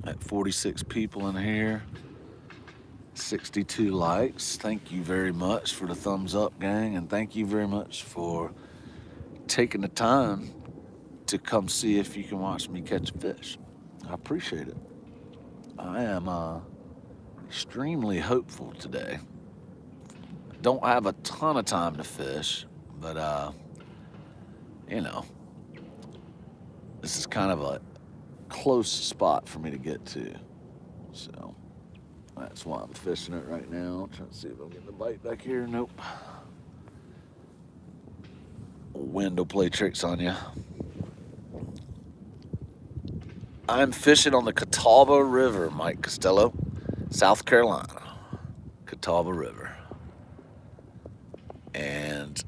At 46 people in here. 62 likes. Thank you very much for the thumbs up, gang, and thank you very much for taking the time to come see if you can watch me catch a fish. I appreciate it. I am extremely hopeful today. Don't have a ton of time to fish, but you know, this is kind of a close spot for me to get to, so that's why I'm fishing it right now. Trying to see if I'm getting the bite back here. Nope. Wind will play tricks on you. I'm fishing on the Catawba River, Mike Costello, South Carolina. Catawba River. And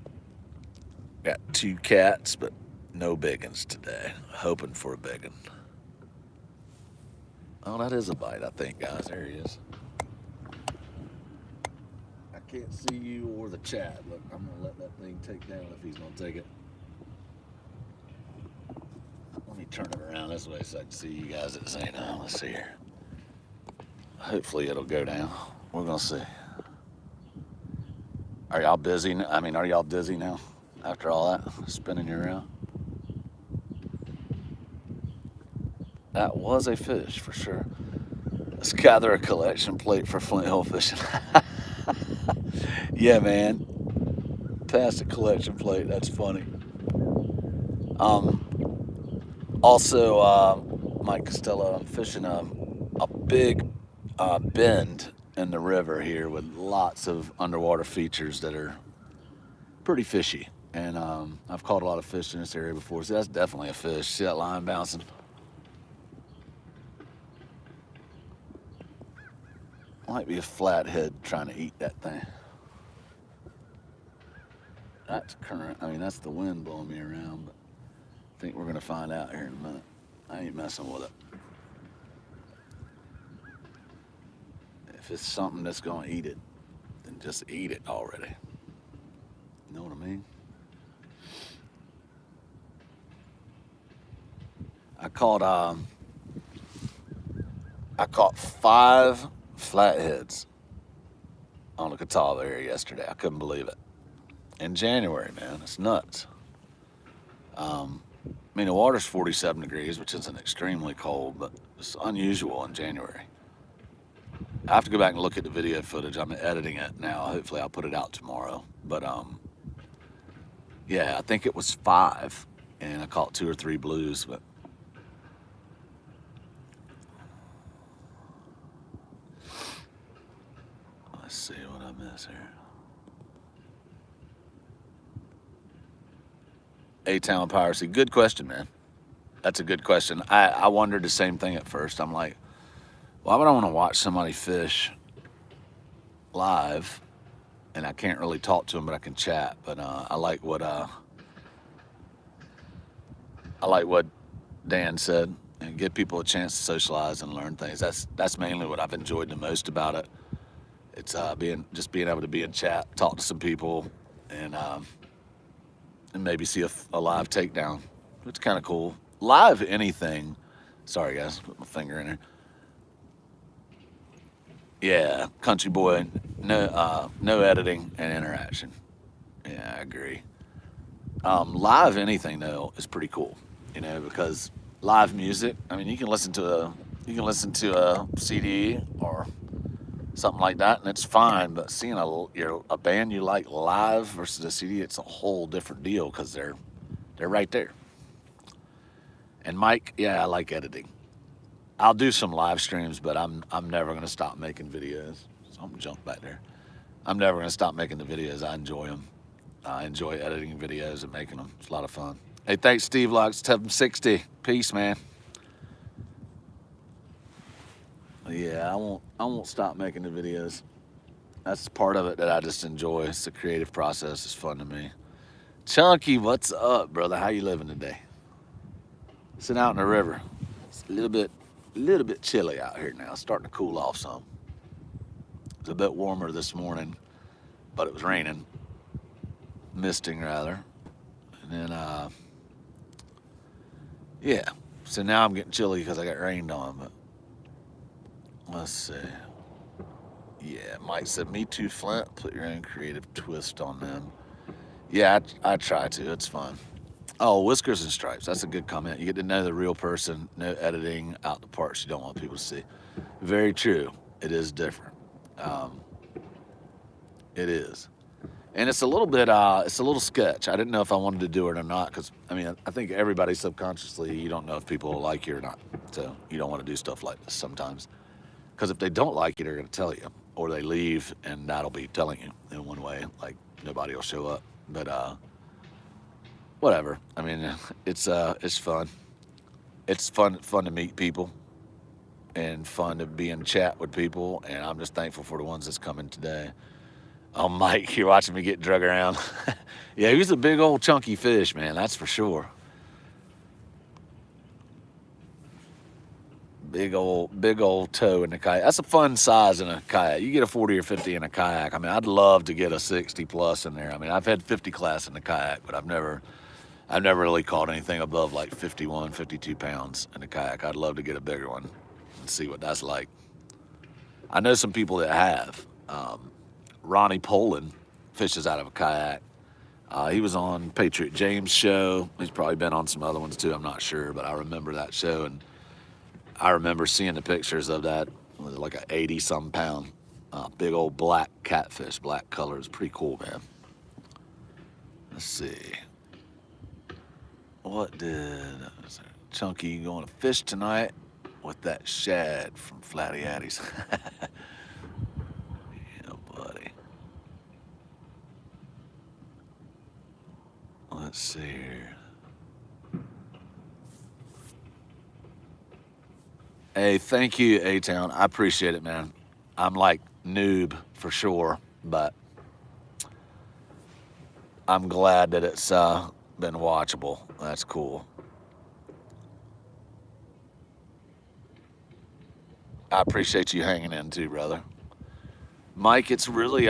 got 2 cats, but no biggins today. Hoping for a biggin. Oh, that is a bite, I think, guys. There he is. I can't see you or the chat. Look, I'm going to let that thing take down if he's going to take it. Let me turn it around this way so I can see you guys at the same time. Let's see here. Hopefully it'll go down. We're going to see. Are y'all busy? I mean, are y'all dizzy now after all that spinning you around? That was a fish for sure. Let's gather a collection plate for Flint Hill fishing. Yeah, man. Pass a collection plate. That's funny. Also, Mike Costello, I'm fishing a big bend in the river here with lots of underwater features that are pretty fishy. And I've caught a lot of fish in this area before. So that's definitely a fish. See that line bouncing? Might be a flathead trying to eat that thing. That's current. I mean, that's the wind blowing me around, but I think we're going to find out here in a minute. I ain't messing with it. If it's something that's going to eat it, then just eat it already. You know what I mean? I caught 5 flatheads on the Catawba area yesterday. I couldn't believe it. In January, man, it's nuts. I mean, the water's 47 degrees, which isn't extremely cold, but it's unusual in January. I have to go back and look at the video footage. I'm editing it now. Hopefully I'll put it out tomorrow. But yeah, I think it was 5, and I caught 2 or 3 blues, but let's see what I miss here. A-Town Piracy. Good question, man. That's a good question. I wondered the same thing at first. I'm like, why would I want to watch somebody fish live and I can't really talk to them, but I can chat. But I like what Dan said, and give people a chance to socialize and learn things. That's mainly what I've enjoyed the most about it. It's being able to be in chat, talk to some people, and maybe see a live takedown. It's kind of cool. Live anything. Sorry guys, put my finger in there. Yeah, country boy, no editing and interaction. Yeah, I agree. Live anything though is pretty cool, you know, because live music. I mean, you can listen to a CD or something like that, and it's fine. But seeing a band you like live versus a CD, it's a whole different deal because they're right there. And Mike, yeah, I like editing. I'll do some live streams, but I'm never gonna stop making videos. Something jumped back there. I'm never gonna stop making the videos. I enjoy them. I enjoy editing videos and making them. It's a lot of fun. Hey, thanks, Steve Locks, 760. Peace, man. Yeah, I won't stop making the videos. That's part of it that I just enjoy. It's the creative process. It's fun to me. Chunky, what's up, brother? How you living today? Sitting out in the river. It's a little bit chilly out here now. It's starting to cool off some. It's a bit warmer this morning, but it was raining, misting rather. And then, yeah. So now I'm getting chilly because I got rained on. But let's see. Yeah, Mike said, "Me too, Flint. Put your own creative twist on them." Yeah, I try to. It's fun. Oh, whiskers and stripes. That's a good comment. You get to know the real person. No editing out the parts you don't want people to see. Very true. It is different. Um, it is. And it's a little bit, it's a little sketch. I didn't know if I wanted to do it or not because, I mean, I think everybody subconsciously, you don't know if people will like you or not. So you don't want to do stuff like this sometimes. Because if they don't like you, they're going to tell you. Or they leave and that'll be telling you in one way. Like nobody will show up. But whatever. I mean, it's fun. It's fun to meet people and fun to be in chat with people. And I'm just thankful for the ones that's coming today. Oh, Mike, you're watching me get drug around. Yeah, he's a big old chunky fish, man. That's for sure. Big old toe in the kayak. That's a fun size in a kayak. You get a 40 or 50 in a kayak. I mean, I'd love to get a 60 plus in there. I mean, I've had 50 class in the kayak, but I've never really caught anything above like 51, 52 pounds in a kayak. I'd love to get a bigger one and see what that's like. I know some people that have. Ronnie Poland fishes out of a kayak. He was on Patriot James' show. He's probably been on some other ones too. I'm not sure, but I remember that show, and I remember seeing the pictures of that. It was like a 80-some pound, big old black catfish, black color. It's pretty cool, man. Let's see. What did Chunky going to fish tonight with that shad from Flatty Addies? Yeah, buddy. Let's see here. Hey, thank you, A-Town. I appreciate it, man. I'm like noob for sure, but I'm glad that it's been watchable. That's cool. I appreciate you hanging in too, brother. Mike, it's really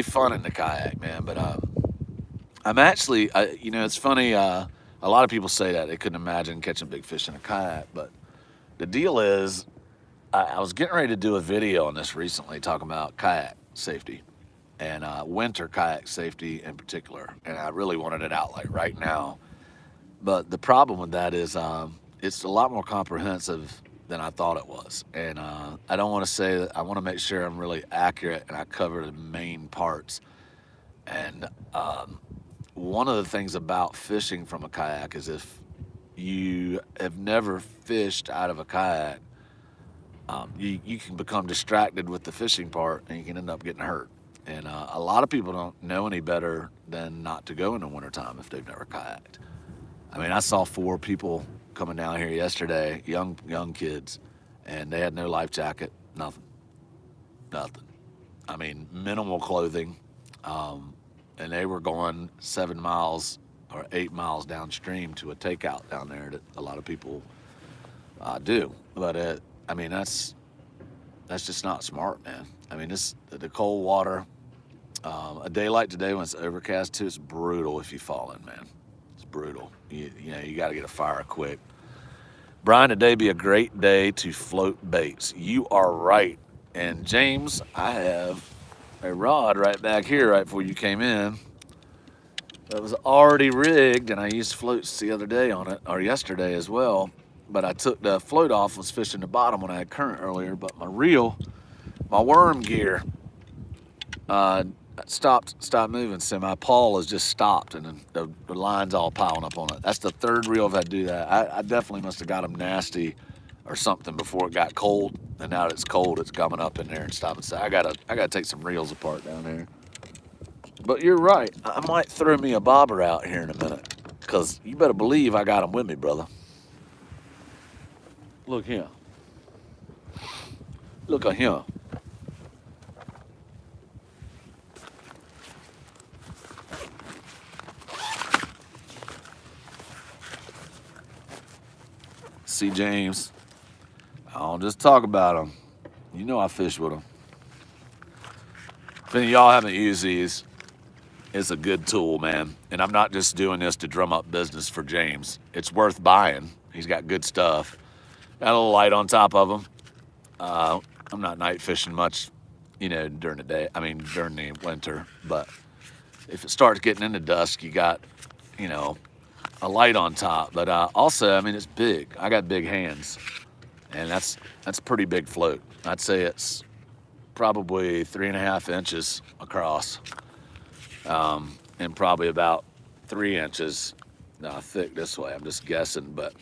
fun in the kayak, man. But I'm actually, it's funny. A lot of people say that they couldn't imagine catching big fish in a kayak, but the deal is, I was getting ready to do a video on this recently, talking about kayak safety and winter kayak safety in particular, and I really wanted it out like right now. But the problem with that is, it's a lot more comprehensive than I thought it was, and I don't want to say that. I want to make sure I'm really accurate and I cover the main parts. And one of the things about fishing from a kayak is if you have never fished out of a kayak, you can become distracted with the fishing part and you can end up getting hurt. And a lot of people don't know any better than not to go in the wintertime if they've never kayaked. I mean, I saw 4 people coming down here yesterday, young kids, and they had no life jacket, nothing. I mean, minimal clothing, and they were going 7 miles or 8 miles downstream to a takeout down there that a lot of people do. But I mean, that's just not smart, man. I mean, the cold water. A day like today when it's overcast too, it's brutal if you fall in, man. It's brutal. You got to get a fire quick. Brian, today be a great day to float baits. You are right. And James, I have a rod right back here right before you came in that was already rigged, and I used floats the other day on it, or yesterday as well. But I took the float off, was fishing the bottom when I had current earlier, but my worm gear stopped moving, so my pawl has just stopped, and the line's all piling up on it. That's the 3rd reel I've had to do that. I definitely must have got them nasty or something before it got cold, and now that it's cold, it's coming up in there and stopping. So I gotta take some reels apart down there. But you're right. I might throw me a bobber out here in a minute, because you better believe I got them with me, brother. Look here. Look at him. See James. I don't just talk about him. You know I fish with him. If any of y'all haven't used these, it's a good tool, man. And I'm not just doing this to drum up business for James. It's worth buying. He's got good stuff. Got a little light on top of him. I'm not night fishing much, during the day. I mean, during the winter. But if it starts getting into dusk, you got, you know, a light on top. But also, I mean, it's big. I got big hands, and that's a pretty big float. I'd say it's probably 3.5 inches across, and probably about 3 inches thick this way. I'm just guessing, but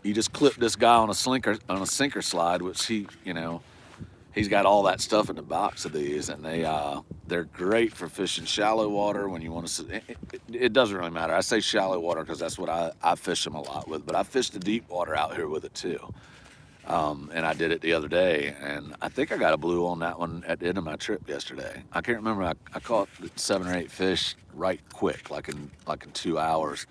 you just clip this guy on a sinker slide, which he's got all that stuff in the box of these, and they're great for fishing shallow water when you want to. It doesn't really matter. I say shallow water because that's what I fish them a lot with, but I fish the deep water out here with it too. And I did it the other day, and I think I got a blue on that one at the end of my trip yesterday. I can't remember. I caught 7 or 8 fish right quick, like in 2 hours.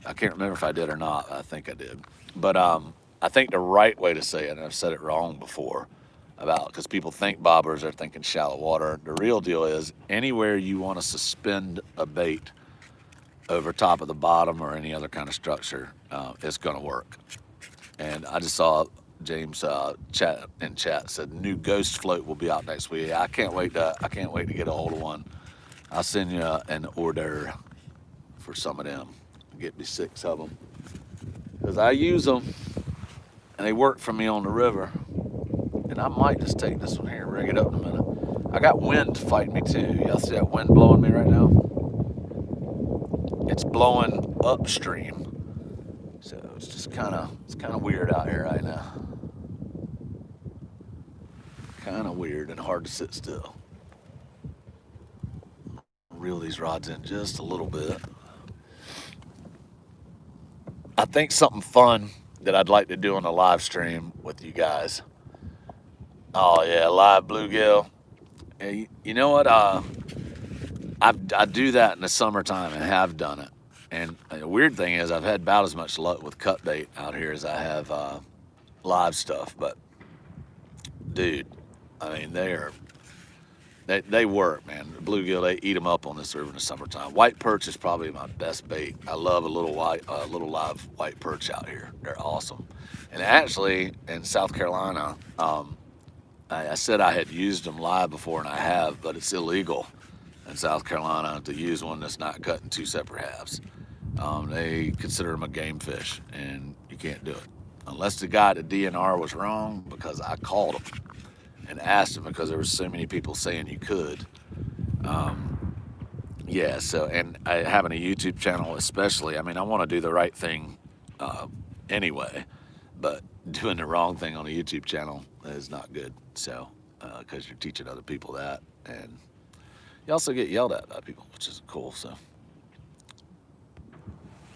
I can't remember if I did or not. I think I did. But I think the right way to say it, and I've said it wrong before, because people think bobbers are thinking shallow water. The real deal is anywhere you want to suspend a bait over top of the bottom or any other kind of structure, it's going to work. And I just saw James chat said new ghost float will be out next week. I can't wait to get a hold of one. I'll send you an order for some of them. Get me 6 of them because I use them and they work for me on the river. And I might just take this one here and rig it up in a minute. I got wind fighting me too. Y'all see that wind blowing me right now? It's blowing upstream. So it's just kind of weird out here right now. Kind of weird and hard to sit still. Reel these rods in just a little bit. I think something fun that I'd like to do on the live stream with you guys. Oh yeah, live bluegill. Hey, you know what? I do that in the summertime and have done it. And the weird thing is, I've had about as much luck with cut bait out here as I have live stuff. But dude, I mean, they work, man. The bluegill, they eat them up on this river in the summertime. White perch is probably my best bait. I love a little live white perch out here. They're awesome. And actually, in South Carolina, I said I had used them live before, and I have, but it's illegal in South Carolina to use one that's not cut in 2 separate halves. They consider them a game fish, and you can't do it unless the guy at the DNR was wrong, because I called him and asked him because there were so many people saying you could. Yeah, so, and having a YouTube channel especially, I mean, I want to do the right thing anyway, but doing the wrong thing on a YouTube channel is not good. So, because you're teaching other people that, and you also get yelled at by people, which is cool. So,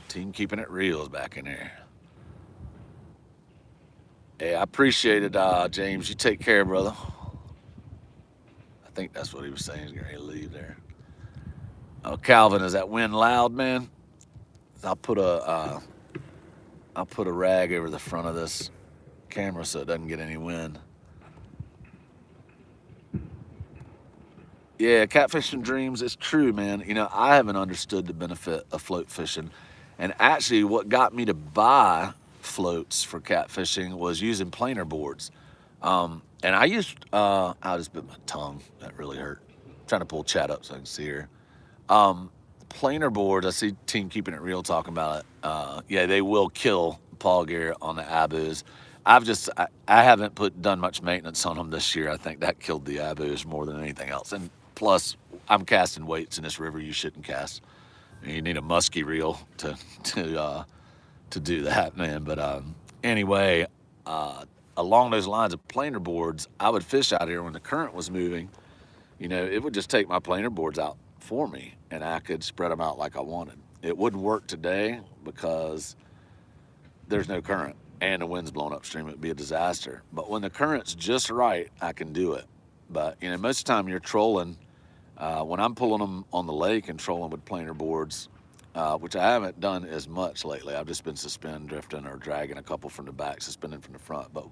team keeping it real is back in here. Hey, I appreciate it, James. You take care, brother. I think that's what he was saying. He's going to leave there. Oh, Calvin, is that wind loud, man? I'll put a rag over the front of this camera so it doesn't get any wind. Yeah, catfishing dreams. It's true, man. You know, I haven't understood the benefit of float fishing, and actually, what got me to buy floats for catfishing was using planer boards. And I used, I just bit my tongue. That really hurt. I'm trying to pull chat up so I can see her. Planer boards, I see Team Keeping It Real talking about it. Yeah, they will kill paw gear on the abus. I haven't done much maintenance on them this year. I think that killed the abus more than anything else. And plus, I'm casting weights in this river you shouldn't cast. You need a musky reel to do that, man. But anyway, along those lines of planer boards, I would fish out here when the current was moving. You know, it would just take my planer boards out for me, and I could spread them out like I wanted. It wouldn't work today because there's no current. and the wind's blowing upstream, it'd be a disaster. But when the current's just right, I can do it. But you know, most of the time you're trolling. When I'm pulling them on the lake and trolling with planer boards, which I haven't done as much lately. I've just been suspend drifting or dragging a couple from the back, suspending from the front. But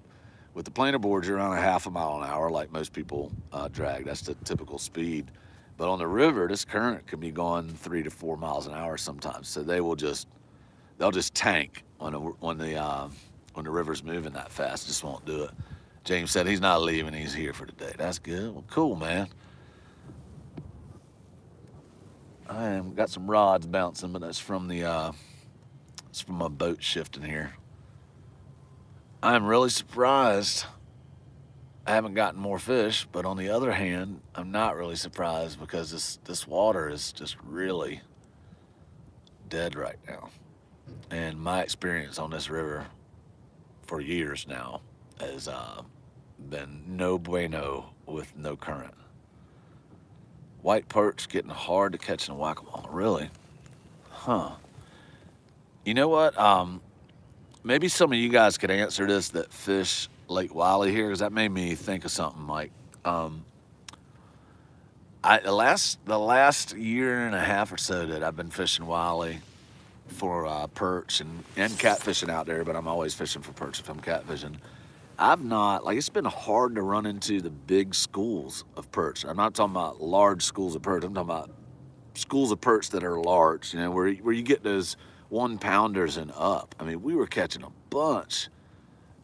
with the planer boards, you're around a half a mile an hour, like most people drag. That's the typical speed. But on the river, this current could be going 3 to 4 miles an hour sometimes. So they'll just tank when the river's moving that fast. Just won't do it. James said he's not leaving. He's here for today. That's good. Well, cool, man. I got some rods bouncing, but that's from it's from my boat shifting here. I'm really surprised I haven't gotten more fish, but on the other hand, I'm not really surprised because this water is just really dead right now. And my experience on this river for years now has been no bueno with no current. White perch getting hard to catch in a whack-a-mole. Really? Huh. You know what? Maybe some of you guys could answer this that fish Lake Wiley here, because that made me think of something. Like, the last year and a half or so that I've been fishing Wiley for perch and catfishing out there, but I'm always fishing for perch if I'm catfishing. I've not, like, it's been hard to run into the big schools of perch. I'm not talking about large schools of perch. I'm talking about schools of perch that are large, you know, where you get those 1-pounders and up. I mean, we were catching a bunch,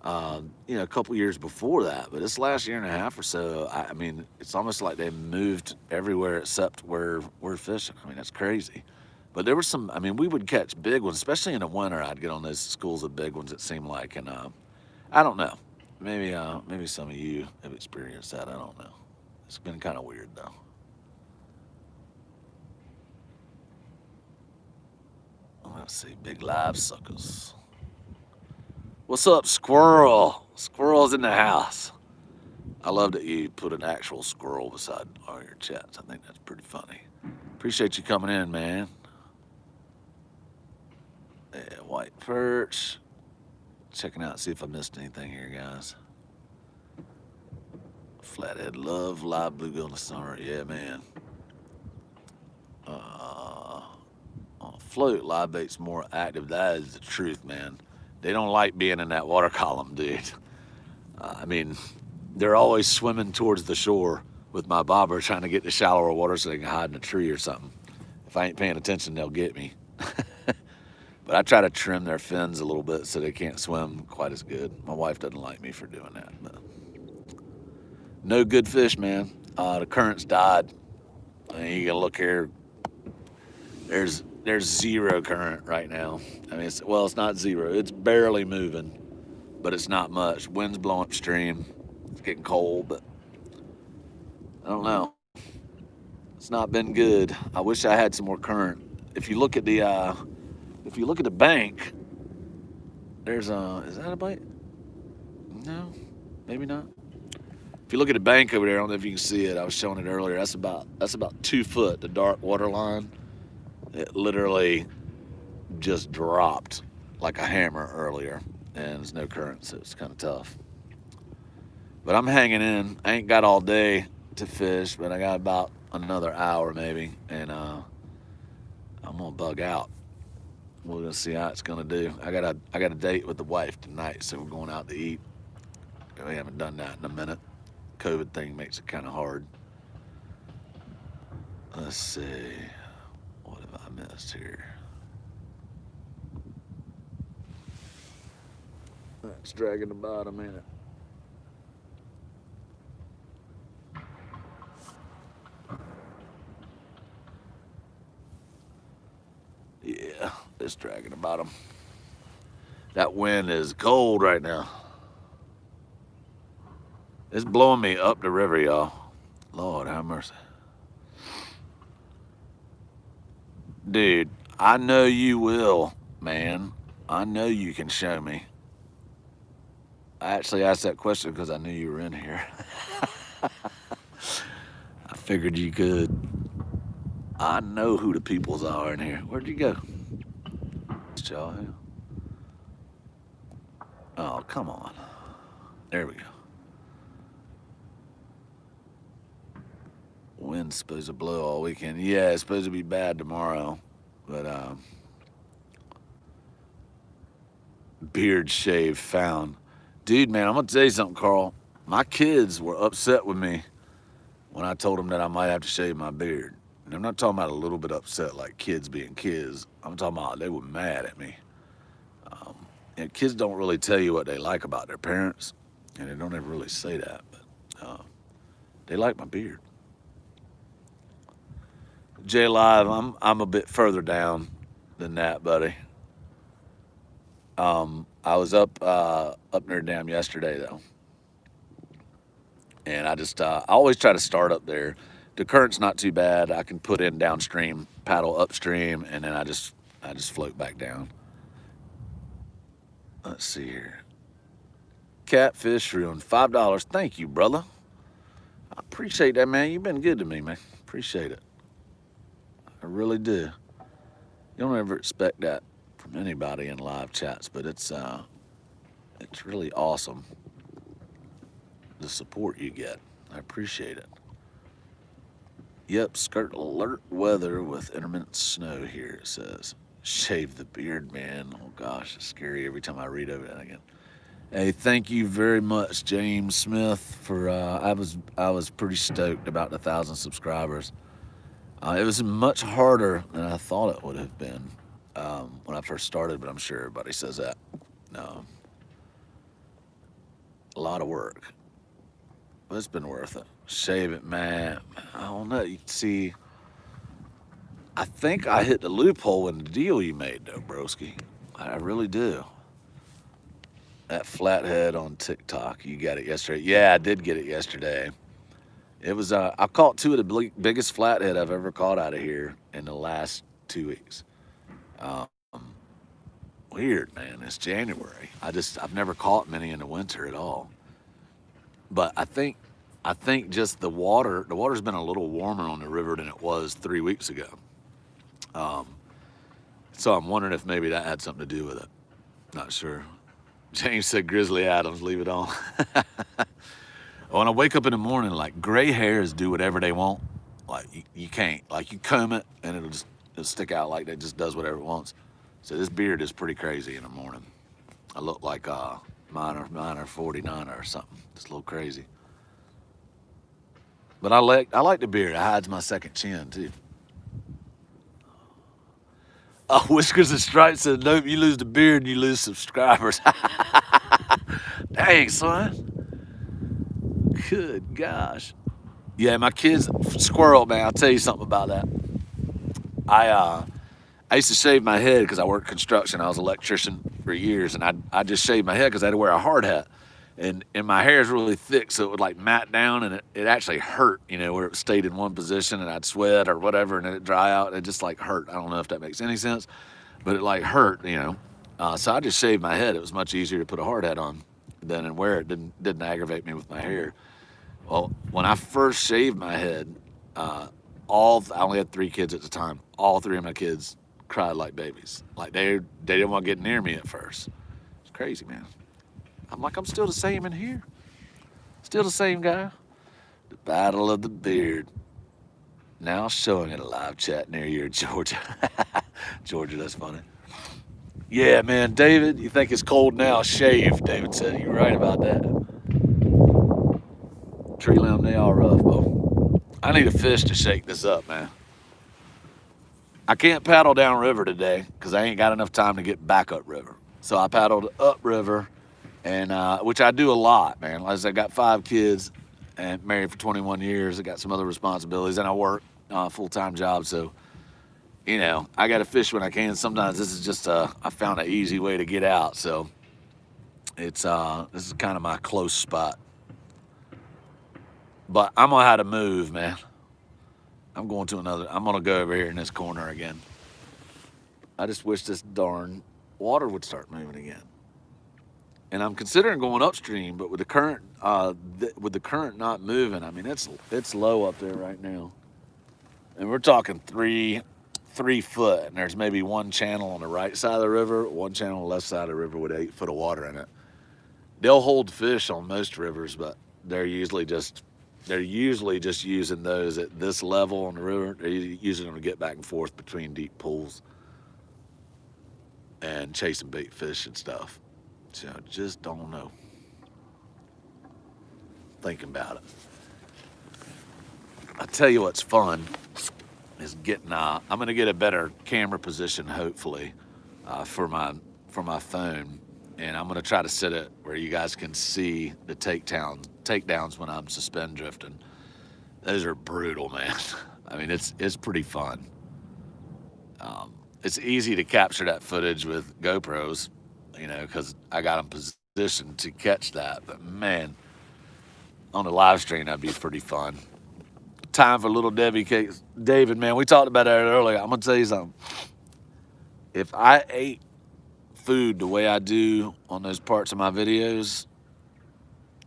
you know, a couple years before that. But this last year and a half or so, I mean, it's almost like they moved everywhere except where we're fishing. I mean, that's crazy. But there were some, I mean, we would catch big ones, especially in the winter. I'd get on those schools of big ones, it seemed like. And I don't know. Maybe some of you have experienced that. I don't know. It's been kind of weird, though. Let's see, big live suckers. What's up, squirrel? Squirrel's in the house. I love that you put an actual squirrel beside all your chats. I think that's pretty funny. Appreciate you coming in, man. Yeah, white perch. Checking out, see if I missed anything here, guys. Flathead love, live bluegill in the summer. Yeah, man. On a float, live bait's more active. That is the truth, man. They don't like being in that water column, dude. I mean, they're always swimming towards the shore with my bobber, trying to get to shallower water so they can hide in a tree or something. If I ain't paying attention, they'll get me. But I try to trim their fins a little bit so they can't swim quite as good. My wife doesn't like me for doing that. But no good fish, man. The current's died. I mean, you can look here. There's zero current right now. I mean, it's not zero. It's barely moving, but it's not much. Wind's blowing upstream. It's getting cold, but I don't know. It's not been good. I wish I had some more current. If you look at the bank, there's is that a bite? No, maybe not. If you look at the bank over there, I don't know if you can see it. I was showing it earlier. That's about 2 foot, the dark water line. It literally just dropped like a hammer earlier, and there's no current, so it's kind of tough. But I'm hanging in. I ain't got all day to fish, but I got about another hour maybe, and I'm gonna bug out. We're gonna see how it's gonna do. I got a date with the wife tonight, so we're going out to eat. We haven't done that in a minute. COVID thing makes it kind of hard. Let's see. What have I missed here? That's dragging the bottom, ain't it? Yeah, it's dragging the bottom. That wind is cold right now. It's blowing me up the river, y'all. Lord have mercy. Dude, I know you will, man. I know you can show me. I actually asked that question because I knew you were in here. I figured you could. I know who the peoples are in here. Where'd you go? Y'all. Oh, come on. There we go. Wind's supposed to blow all weekend. Yeah, it's supposed to be bad tomorrow. But beard shave found. Dude, man, I'm going to tell you something, Carl. My kids were upset with me when I told them that I might have to shave my beard. And I'm not talking about a little bit upset like kids being kids. I'm talking about they were mad at me. And kids don't really tell you what they like about their parents. And they don't ever really say that. But they like my beard. J Live, I'm a bit further down than that, buddy. I was up near Dam yesterday though, and I always try to start up there. The current's not too bad. I can put in downstream, paddle upstream, and then I just float back down. Let's see here. Catfish room, $5. Thank you, brother. I appreciate that, man. You've been good to me, man. Appreciate it. I really do. You don't ever expect that from anybody in live chats, but it's really awesome the support you get. I appreciate it. Yep, skirt alert weather with intermittent snow here, it says. Shave the beard, man. Oh gosh, it's scary every time I read over that again. Hey, thank you very much, James Smith, for I was pretty stoked about the 1,000 subscribers. It was much harder than I thought it would have been when I first started, but I'm sure everybody says that. No, a lot of work, but it's been worth it. Shave it, man. I don't know. You see, I think I hit the loophole in the deal you made, though, broski. I really do. That flathead on TikTok, you got it yesterday. Yeah, I did get it yesterday. It was I caught two of the biggest flathead I've ever caught out of here in the last 2 weeks. Um, Weird, man. It's January. I've never caught many in the winter at all. But I think just the water's been a little warmer on the river than it was 3 weeks ago. Um, so I'm wondering if maybe that had something to do with it. Not sure. James said Grizzly Adams, leave it on. When I wake up in the morning, like gray hairs do whatever they want. Like you can't. Like you comb it and it'll stick out like that just does whatever it wants. So this beard is pretty crazy in the morning. I look like mine are 49 or something. Just a little crazy. But I like the beard. It hides my second chin too. Whiskers and Stripes said, nope, you lose the beard and you lose subscribers. Dang, son. Good gosh. Yeah, my kids, squirrel, man, I'll tell you something about that. I used to shave my head because I worked construction. I was an electrician for years, and I just shaved my head because I had to wear a hard hat. And my hair is really thick, so it would like mat down, and it actually hurt, where it stayed in one position, and I'd sweat or whatever, and then it'd dry out, and it just like hurt. I don't know if that makes any sense, but it like hurt. So I just shaved my head. It was much easier to put a hard hat on than and wear it. Didn't aggravate me with my hair. Well, when I first shaved my head, I only had 3 kids at the time. All 3 of my kids cried like babies. Like they didn't want to get near me at first. It's crazy, man. I'm like, I'm still the same in here. Still the same guy. The Battle of the Beard. Now showing in a live chat near you, Georgia. Georgia, that's funny. Yeah, man, David, you think it's cold now? Shave, David said. You're right about that. Tree limb, they all rough, Bo. I need a fish to shake this up, man. I can't paddle down river today because I ain't got enough time to get back up river. So I paddled up river, and which I do a lot, man. Like I said, I got 5 kids and married for 21 years. I got some other responsibilities, and I work a full-time job. So, I got to fish when I can. Sometimes this is just I found an easy way to get out. So it's this is kind of my close spot. But I'm gonna have to move, man. I'm gonna go over here in this corner again. I just wish this darn water would start moving again. And I'm considering going upstream, but with the current not moving, I mean it's low up there right now, and we're talking 3 foot, and there's maybe one channel on the right side of the river, one channel on the left side of the river with 8 foot of water in it. They'll hold fish on most rivers, but they're usually just using those at this level on the river. They're using them to get back and forth between deep pools and chasing bait fish and stuff. So just don't know. Thinking about it. I tell you what's fun is getting. I'm gonna get a better camera position hopefully for my phone, and I'm gonna try to set it where you guys can see the takedowns when I'm suspend drifting. Those are brutal, man. I mean, it's pretty fun. It's easy to capture that footage with GoPros, because I got them positioned to catch that. But man, on the live stream, that'd be pretty fun. Time for little Debbie cakes. David, man, we talked about that earlier. I'm gonna tell you something. If I ate food the way I do on those parts of my videos,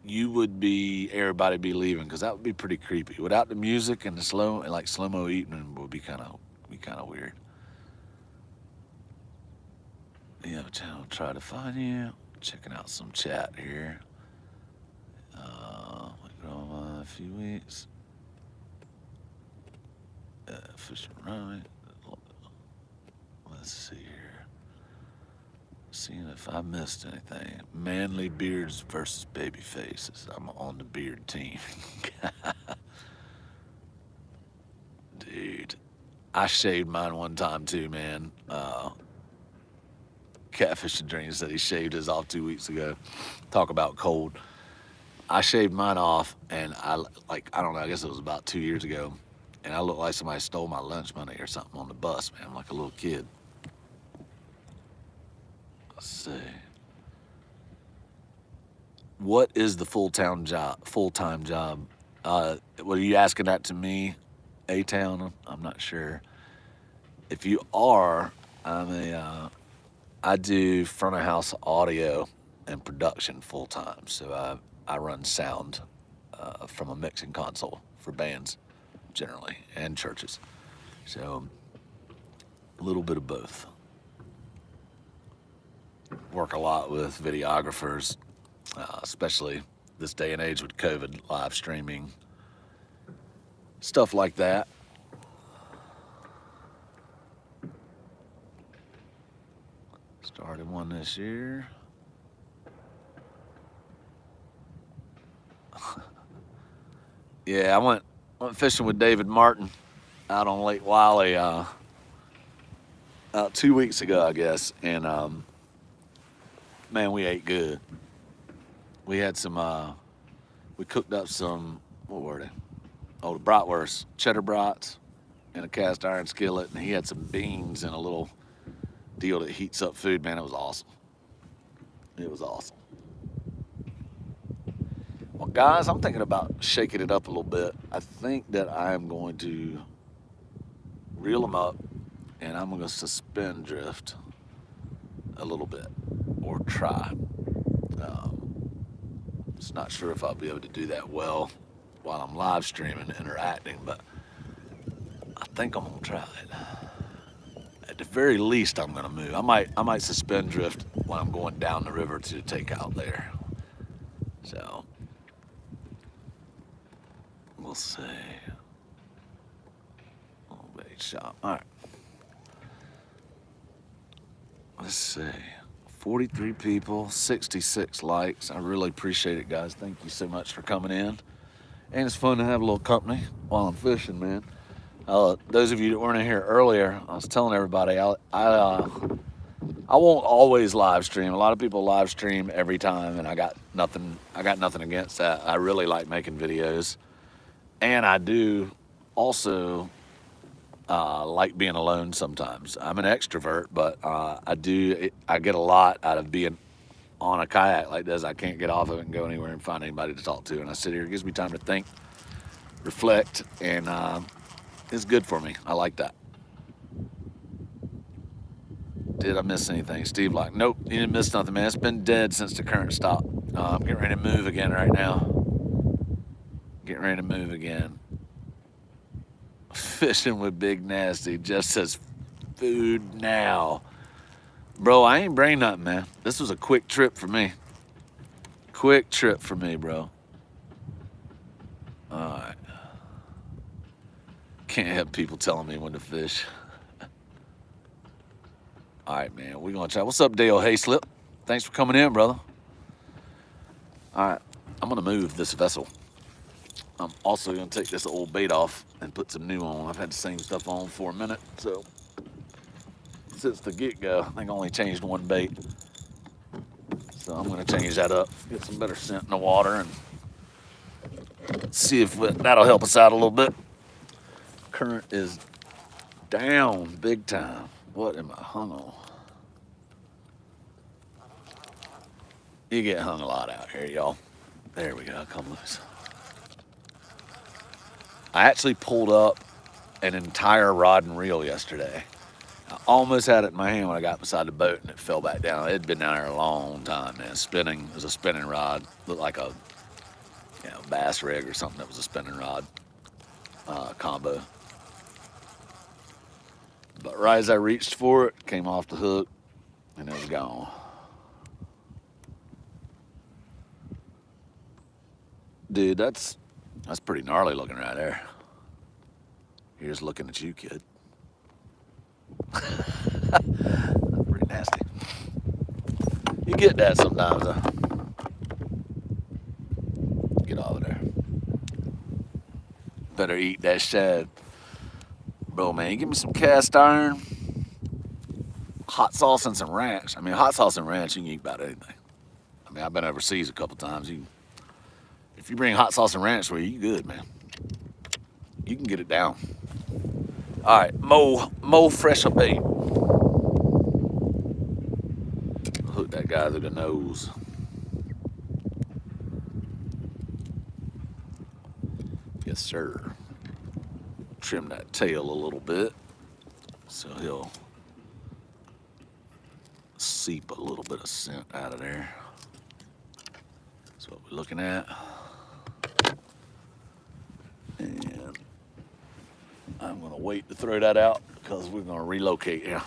everybody be leaving, because that would be pretty creepy. Without the music and the slow-mo eating would be kind of weird. Yeah, channel, try to find you. Checking out some chat here. A few weeks. Fishing right. Let's see here. Seeing if I missed anything. Manly beards versus baby faces. I'm on the beard team. Dude, I shaved mine one time too, man. Catfishing Dream said he shaved his off 2 weeks ago. Talk about cold. I shaved mine off, and I don't know, I guess it was about 2 years ago, and I looked like somebody stole my lunch money or something on the bus, man, like a little kid. Let's see. What is the full-time job? What are you asking that to me, A-Town? I'm not sure. If you are, I do front of house audio and production full time. So I run sound from a mixing console for bands generally and churches. So a little bit of both. Work a lot with videographers, especially this day and age with COVID, live streaming, stuff like that. Started one this year. Yeah, I went fishing with David Martin out on Lake Wiley 2 weeks ago, I guess, and man, we ate good. We had we cooked up some, what were they? Oh, the bratwurst, cheddar brats in a cast iron skillet, and he had some beans in a little deal that heats up food. Man, it was awesome. It was awesome. Well, guys, I'm thinking about shaking it up a little bit. I think that I'm going to reel them up, and I'm going to suspend drift a little bit, or try. Just not sure if I'll be able to do that well while I'm live streaming, interacting, but I think I'm gonna try it. At the very least, I'm gonna move. I might suspend drift when I'm going down the river to take out there. So we'll see. Little bait shop. All right. Let's see. 43 people, 66 likes. I really appreciate it, guys. Thank you so much for coming in. And it's fun to have a little company while I'm fishing, man. Those of you that weren't in here earlier, I was telling everybody, I won't always live stream. A lot of people live stream every time, and I got nothing against that. I really like making videos. And I do also like being alone sometimes. I'm an extrovert, but I get a lot out of being on a kayak like this. I can't get off of it and go anywhere and find anybody to talk to. And I sit here, it gives me time to think, reflect, and it's good for me. I like that. Did I miss anything? Steve like, nope, you didn't miss nothing, man. It's been dead since the current stop. I'm getting ready to move again right now. Getting ready to move again. Fishing with Big Nasty just says food now. Bro, I ain't bringing nothing, man. This was a quick trip for me. Quick trip for me, bro. All right. Can't have people telling me when to fish. All right, man. We're going to try. What's up, Dale Hayslip? Thanks for coming in, brother. All right. I'm going to move this vessel. I'm also going to take this old bait off and put some new on. I've had the same stuff on for a minute, so since the get-go, I think I only changed one bait. So I'm going to change that up, get some better scent in the water, and see if that'll help us out a little bit. Current is down big time. What am I hung on? You get hung a lot out here, y'all. There we go, come loose. I actually pulled up an entire rod and reel yesterday. I almost had it in my hand when I got beside the boat and it fell back down. It had been down there a long time, man. Spinning, it was a spinning rod. Looked like a bass rig or something that was a spinning rod combo. But right as I reached for it, came off the hook and it was gone. Dude, that's pretty gnarly looking right there. Here's looking at you, kid. Pretty nasty. You get that sometimes, huh? Get over there. Better eat that shad. Bro, man, you give me some cast iron, hot sauce, and some ranch. I mean, hot sauce and ranch, you can eat about anything. I mean, I've been overseas a couple times. If you bring hot sauce and ranch with you, you good, man. You can get it down. All right, Mo fresher bait. Hook that guy through the nose. Yes, sir. Trim that tail a little bit so he'll seep a little bit of scent out of there. That's what we're looking at. And I'm gonna wait to throw that out because we're gonna relocate here.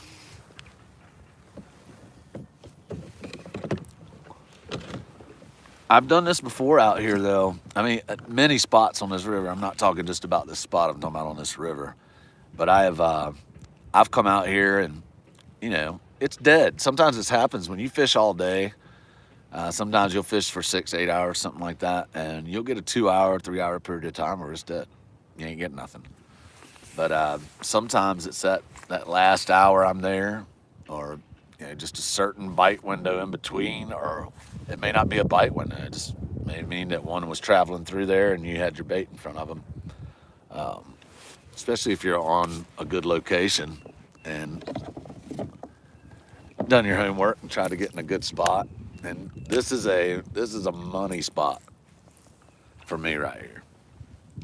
I've done this before out here though. I mean, many spots on this river. I'm not talking just about this spot. I'm talking about on this river. But I've come out here and, it's dead. Sometimes this happens when you fish all day. Sometimes you'll fish for 6, 8 hours, something like that, and you'll get a 2-hour, 3-hour period of time where it's dead. You ain't getting nothing. But sometimes it's that last hour I'm there, or just a certain bite window in between, or it may not be a bite window. It just may mean that one was traveling through there and you had your bait in front of them. Especially if you're on a good location and done your homework and tried to get in a good spot. And this is a money spot for me right here.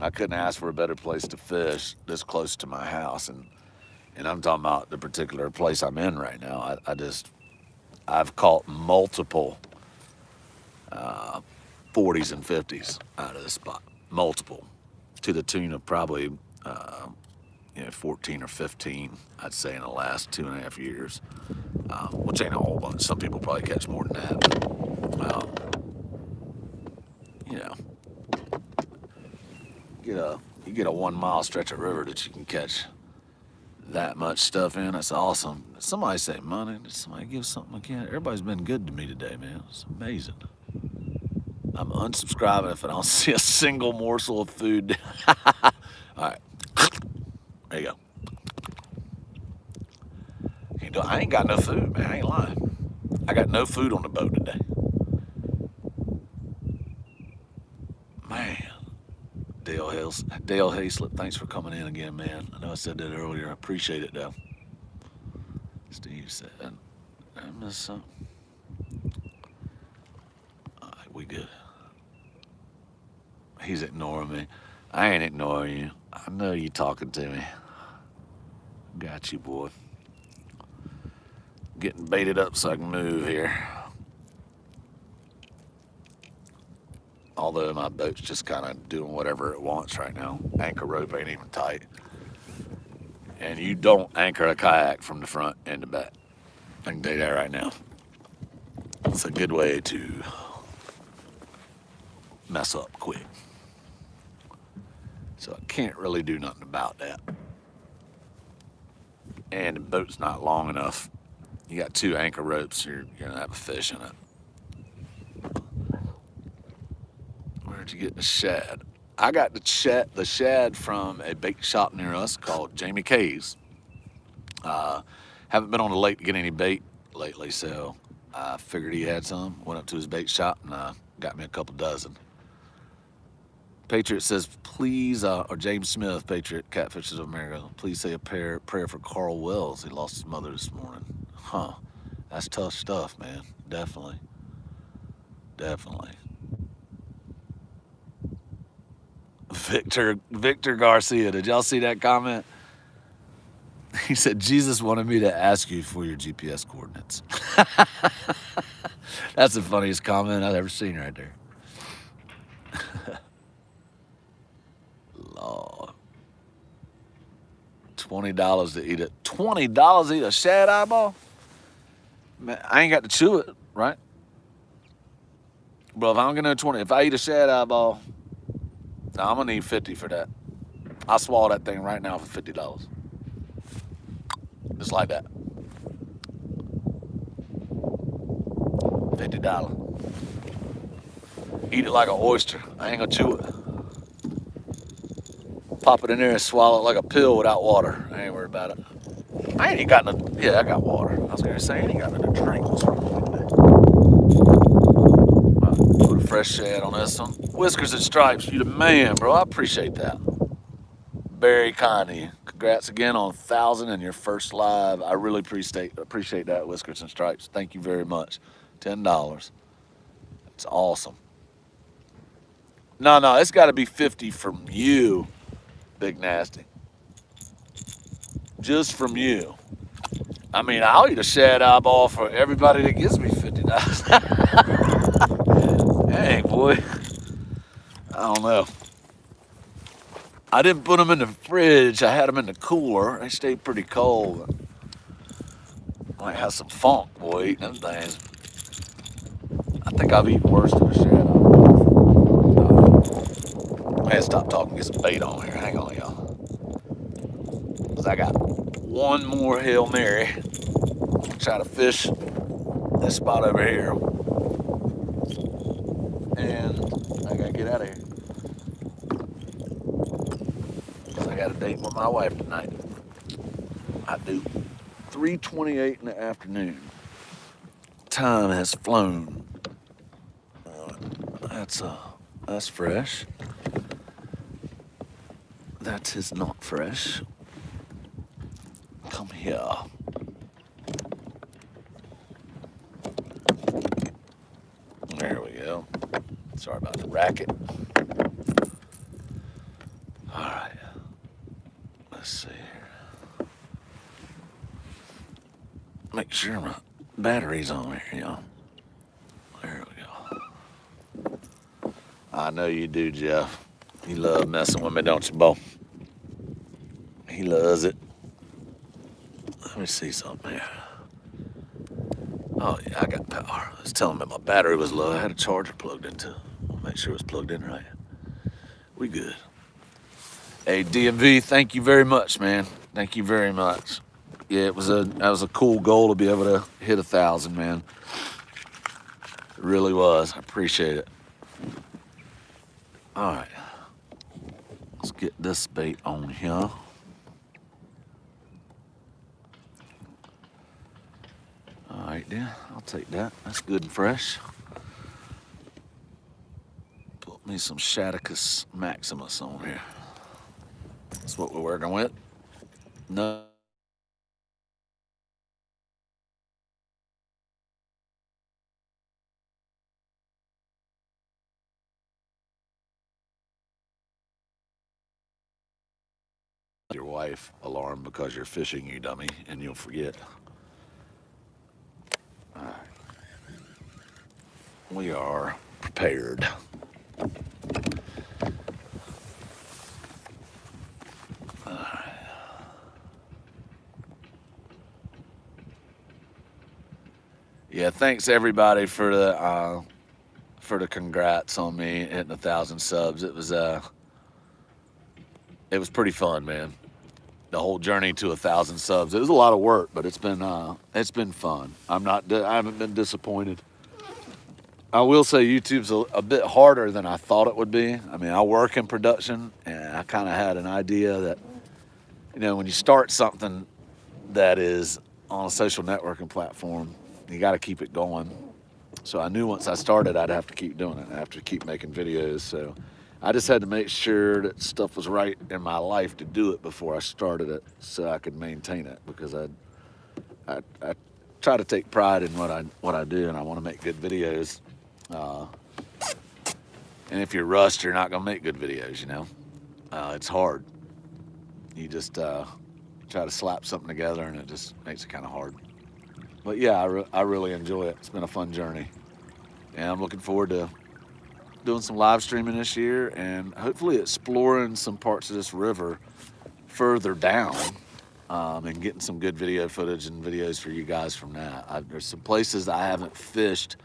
I couldn't ask for a better place to fish this close to my house, and I'm talking about the particular place I'm in right now. I've caught multiple 40s and 50s out of this spot, multiple, to the tune of probably 14 or 15, I'd say, in the last 2.5 years, which ain't a whole bunch. Some people probably catch more than that, but, you get a 1 mile stretch of river that you can catch that much stuff in. That's awesome. Somebody say money. Did somebody give something again? Everybody's been good to me today, man. It's amazing. I'm unsubscribing if I don't see a single morsel of food. All right. There you go. I ain't got no food, man. I ain't lying. I got no food on the boat today. Man. Dale Hayslip, thanks for coming in again, man. I know I said that earlier. I appreciate it, though. Steve said, I missed something. All right, we good. He's ignoring me. I ain't ignoring you. I know you talking to me. Got you, boy. Getting baited up so I can move here. Although my boat's just kind of doing whatever it wants right now. Anchor rope ain't even tight. And you don't anchor a kayak from the front and the back. I can tell you that right now. It's a good way to mess up quick. So I can't really do nothing about that. And the boat's not long enough. You got 2 anchor ropes, you're gonna have a fish in it. Where'd you get the shad? I got the shad from a bait shop near us called Jamie K's. Haven't been on the lake to get any bait lately, so I figured he had some. Went up to his bait shop and got me a couple dozen. Patriot says, please, or James Smith, Patriot, Catfishes of America, please say a prayer for Carl Wells. He lost his mother this morning. Huh. That's tough stuff, man. Definitely. Definitely. Victor Garcia, did y'all see that comment? He said, Jesus wanted me to ask you for your GPS coordinates. That's the funniest comment I've ever seen right there. Lord. $20 to eat it. $20 to eat a shad eyeball? Man, I ain't got to chew it, right? Bro, if I'm gonna 20, if I eat a shad eyeball, I'm gonna need 50 for that. I'll swallow that thing right now for $50. Just like that. $50. Eat it like an oyster. I ain't gonna chew it. Pop it in there and swallow it like a pill without water. I ain't worried about it. I ain't even got no. Yeah, I got water. I was gonna say I ain't got no drink. What's wrong with that? Put a fresh shad on this one. Whiskers and Stripes, you the man, bro. I appreciate that. Very kind of you. Congrats again on 1,000 and your first live. I really appreciate that, Whiskers and Stripes. Thank you very much. $10. It's awesome. No, it's got to be 50 from you, Big Nasty. Just from you. I mean, I'll eat a shad eyeball for everybody that gives me $50. Dang, boy. I don't know. I didn't put them in the fridge. I had them in the cooler. They stayed pretty cold. Might have some funk, boy, eating them things. I think I've eaten worse than a shad eyeball. I had to stop talking and get some bait on here. Hang on, y'all. Because I got one more Hail Mary. Try to fish this spot over here. And I gotta get out of here. Because I got a date with my wife tonight. I do. 3:28 in the afternoon. Time has flown. That's fresh. That is not fresh. Come here. There we go. Sorry about the racket. All right. Let's see here. Make sure my battery's on here, y'all. There we go. I know you do, Jeff. You love messing with me, don't you, Bo? He loves it. Let me see something here. Oh, yeah, I got power. I was telling me my battery was low. I had a charger plugged into it. I'll make sure it was plugged in right. We good. Hey, DMV, thank you very much, man. Thank you very much. Yeah, that was a cool goal to be able to hit 1,000, man. It really was. I appreciate it. All right. Let's get this bait on here. All right, then. I'll take that. That's good and fresh. Put me some Shadicus Maximus on here. That's what we're working with. No. Your wife alarm because you're fishing, you dummy, and you'll forget. All right. We are prepared. Yeah, thanks everybody for for the congrats on me hitting 1,000 subs. It was pretty fun, man. The whole journey to 1,000 subs. It was a lot of work, but it's been fun. I haven't been disappointed. I will say YouTube's a bit harder than I thought it would be. I mean, I work in production, and I kind of had an idea that, when you start something that is on a social networking platform, you got to keep it going. So I knew once I started, I'd have to keep doing it. I have to keep making videos. So I just had to make sure that stuff was right in my life to do it before I started it, so I could maintain it. Because I try to take pride in what I do, and I want to make good videos. And if you're rushed, you're not gonna make good videos. It's hard. You just try to slap something together, and it just makes it kind of hard. But yeah, I really enjoy it. It's been a fun journey, and I'm looking forward to doing some live streaming this year, and hopefully exploring some parts of this river further down, and getting some good video footage and videos for you guys from that. There's some places I haven't fished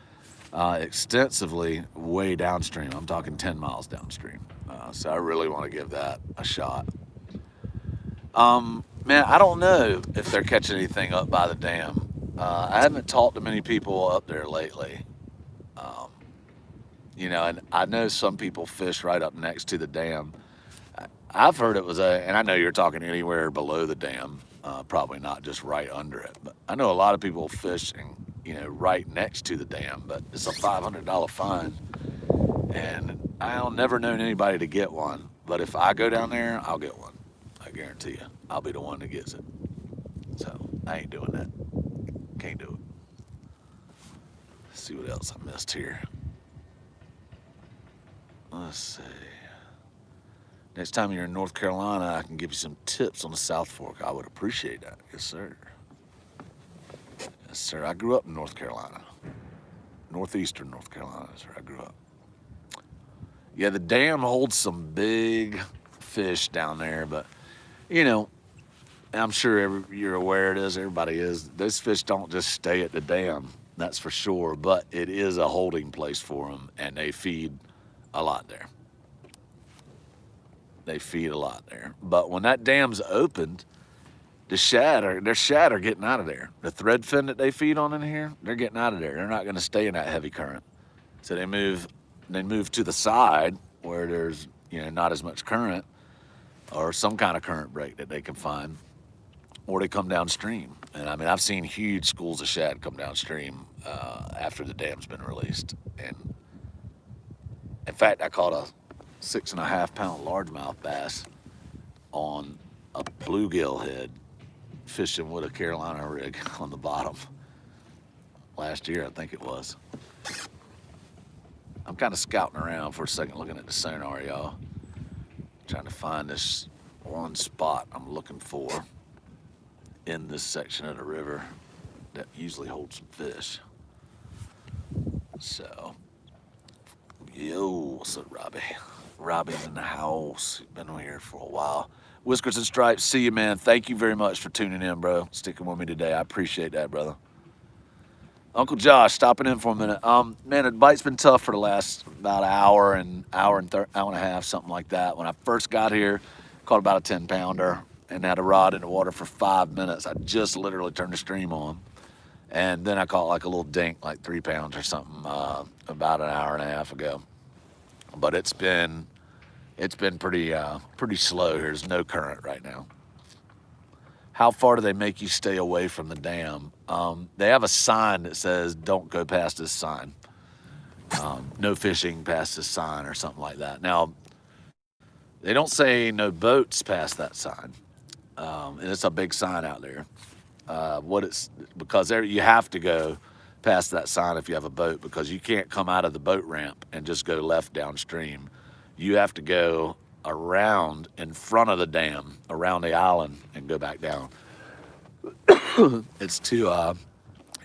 extensively way downstream. I'm talking 10 miles downstream. So I really want to give that a shot. Man, I don't know if they're catching anything up by the dam. I haven't talked to many people up there lately. And I know some people fish right up next to the dam. I've heard it was and I know you're talking anywhere below the dam, probably not just right under it, but I know a lot of people fishing, right next to the dam, but it's a $500 fine, and I'll never known anybody to get one, but if I go down there, I'll get one. I guarantee you, I'll be the one that gets it. So I ain't doing that. Can't do it. Let's see what else I missed here. Let's see. Next time you're in North Carolina, I can give you some tips on the South Fork. I would appreciate that. Yes, sir. Yes, sir. I grew up in North Carolina. Northeastern North Carolina is where I grew up. Yeah, the dam holds some big fish down there, but, I'm sure you're aware it is. Everybody is. Those fish don't just stay at the dam, that's for sure, but it is a holding place for them, and they feed a lot there. They feed a lot there. But when that dam's opened, their shad are getting out of there. The threadfin that they feed on in here, they're getting out of there. They're not going to stay in that heavy current. So they move to the side where there's, not as much current, or some kind of current break that they can find, or they come downstream. And I mean, I've seen huge schools of shad come downstream after the dam's been released. And in fact, I caught a 6.5 pound largemouth bass on a bluegill head fishing with a Carolina rig on the bottom last year, I think it was. I'm kind of scouting around for a second, looking at the sonar, y'all, trying to find this one spot I'm looking for in this section of the river that usually holds some fish. So, yo, what's up, Robbie? Robbie's in the house. Been here for a while. Whiskers and Stripes, see you, man. Thank you very much for tuning in, bro. Sticking with me today. I appreciate that, brother. Uncle Josh, stopping in for a minute. Man, the bite's been tough for the last about hour and a half, something like that. When I first got here, caught about a 10 pounder and had a rod in the water for 5 minutes. I just literally turned the stream on. And then I caught like a little dink, like 3 pounds or something, about an hour and a half ago. But it's been pretty slow here. There's no current right now. How far do they make you stay away from the dam? They have a sign that says, don't go past this sign. No fishing past this sign or something like that. Now, they don't say no boats past that sign. And it's a big sign out there. Because there you have to go past that sign if you have a boat, because you can't come out of the boat ramp and just go left downstream. You have to go around in front of the dam, around the island, and go back down. It's too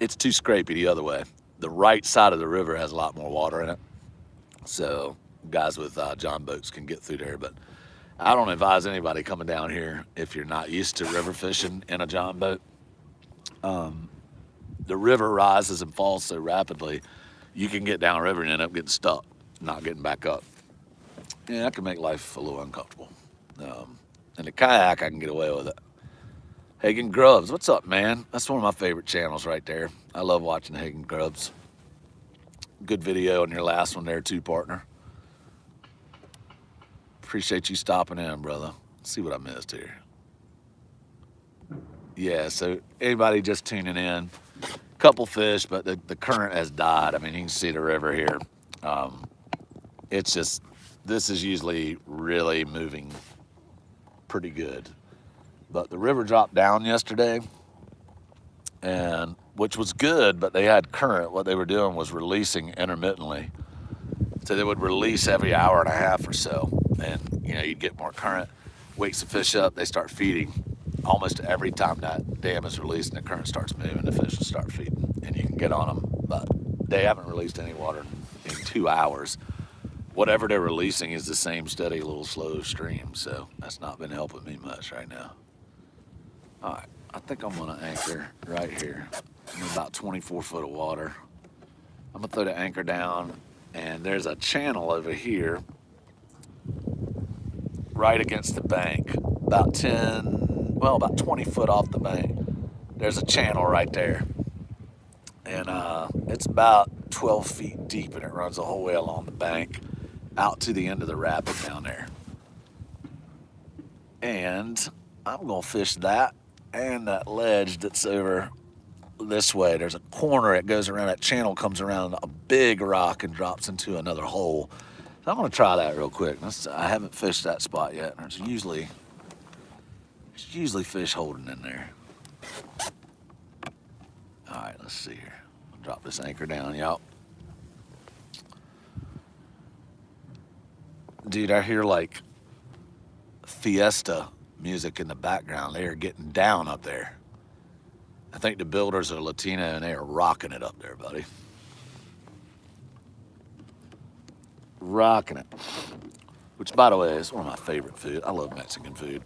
scrapey the other way. The right side of the river has a lot more water in it, so guys with John boats can get through there. But I don't advise anybody coming down here if you're not used to river fishing in a John boat. The river rises and falls so rapidly, you can get downriver and end up getting stuck, not getting back up. Yeah, that can make life a little uncomfortable. In the kayak, I can get away with it. Hagen Grubbs, what's up, man? That's one of my favorite channels right there. I love watching Hagen Grubbs. Good video on your last one there too, partner. Appreciate you stopping in, brother. Let's see what I missed here. Yeah, so anybody just tuning in, couple fish, but the current has died. I mean, you can see the river here. It's just, this is usually really moving pretty good. But the river dropped down yesterday, and which was good, but they had current. What they were doing was releasing intermittently. So they would release every hour and a half or so, and you know, you'd get more current, wakes the fish up, they start feeding. Almost every time that dam is released and the current starts moving, the fish will start feeding, and you can get on them. But they haven't released any water in 2 hours. Whatever they're releasing is the same steady little slow stream, so that's not been helping me much right now. All right, I think I'm gonna anchor right here. I'm in about 24 foot of water. I'm gonna throw the anchor down, and there's a channel over here right against the bank, about 20 foot off the bank. There's a channel right there, and it's about 12 feet deep, and it runs the whole way along the bank out to the end of the rapid down there. And I'm gonna fish that and that ledge that's over this way. There's a corner that goes around, that channel comes around a big rock and drops into another hole. So I'm gonna try that real quick. I haven't fished that spot yet. There's usually fish holding in there. All right, let's see here. I'll drop this anchor down, y'all. Dude, I hear like fiesta music in the background. They are getting down up there. I think the builders are Latino and they are rocking it up there, buddy. Rocking it. Which, by the way, is one of my favorite food. I love Mexican food.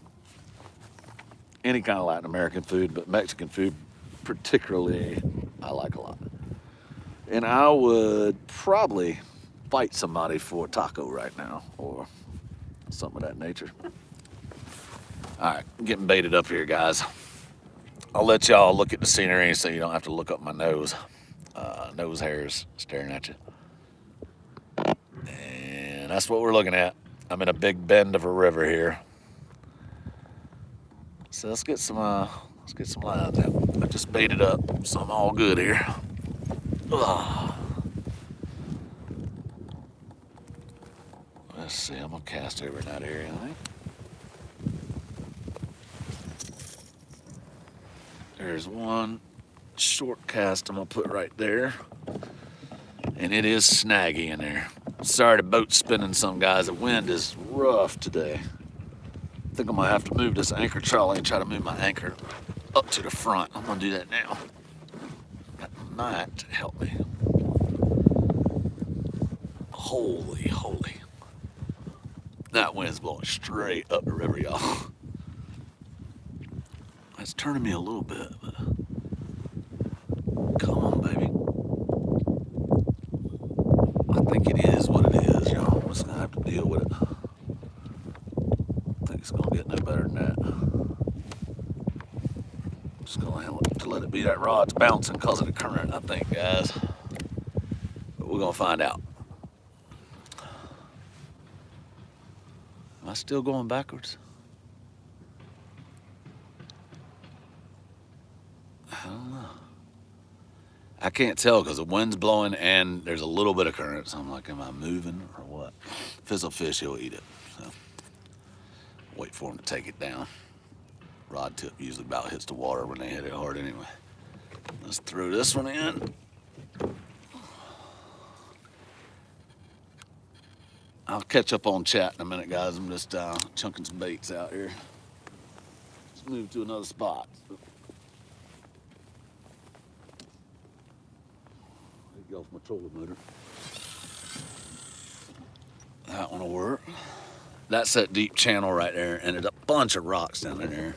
Any kind of Latin American food, but Mexican food particularly, I like a lot. And I would probably fight somebody for a taco right now or something of that nature. All right, I'm getting baited up here, guys. I'll let y'all look at the scenery so you don't have to look up my nose. Nose hairs staring at you. And that's what we're looking at. I'm in a big bend of a river here. So let's get some lines out. I just baited up, so I'm all good here. Ugh. Let's see, I'm gonna cast over in that area, I think. There's one short cast I'm gonna put right there. And it is snaggy in there. Sorry the boat's spinning some, guys. The wind is rough today. I think I'm gonna have to move this anchor trolley and try to move my anchor up to the front. I'm gonna do that now. That might help me. Holy. That wind's blowing straight up the river, y'all. It's turning me a little bit, but come on, baby. I think it is what it is, y'all. I'm just gonna have to deal with it. I think it's gonna get no better than that. I'm just gonna have to let it be. That rod's bouncing because of the current, I think, guys. But we're gonna find out. Am I still going backwards? I don't know. I can't tell because the wind's blowing and there's a little bit of current. So I'm like, am I moving or what? If it's a fish, he'll eat it. So wait for him to take it down. Rod tip usually about hits the water when they hit it hard anyway. Let's throw this one in. I'll catch up on chat in a minute, guys. I'm just chunking some baits out here. Let's move to another spot. Get off my trolling motor. That one will work. That's that deep channel right there, and there's a bunch of rocks down in there.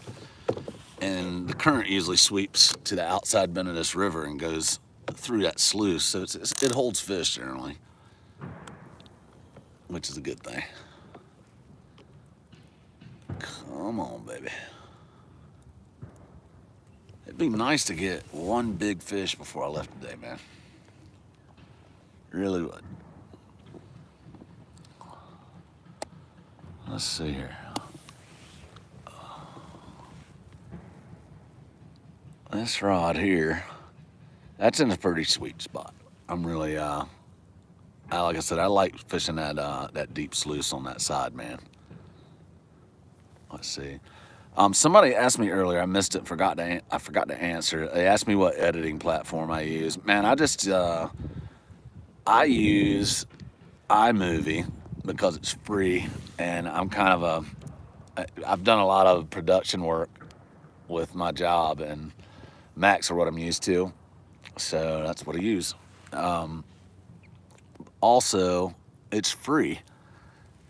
And the current usually sweeps to the outside bend of this river and goes through that sluice, so it holds fish generally, which is a good thing. Come on, baby. It'd be nice to get one big fish before I left today, man. Really would. Let's see here. This rod here, that's in a pretty sweet spot. I'm really, like I said, I like fishing that deep sluice on that side, man. Let's see. Somebody asked me earlier. I missed it. I forgot to answer. They asked me what editing platform I use. Man, I use iMovie because it's free, and I've done a lot of production work with my job, and Macs are what I'm used to, so that's what I use. Also, it's free,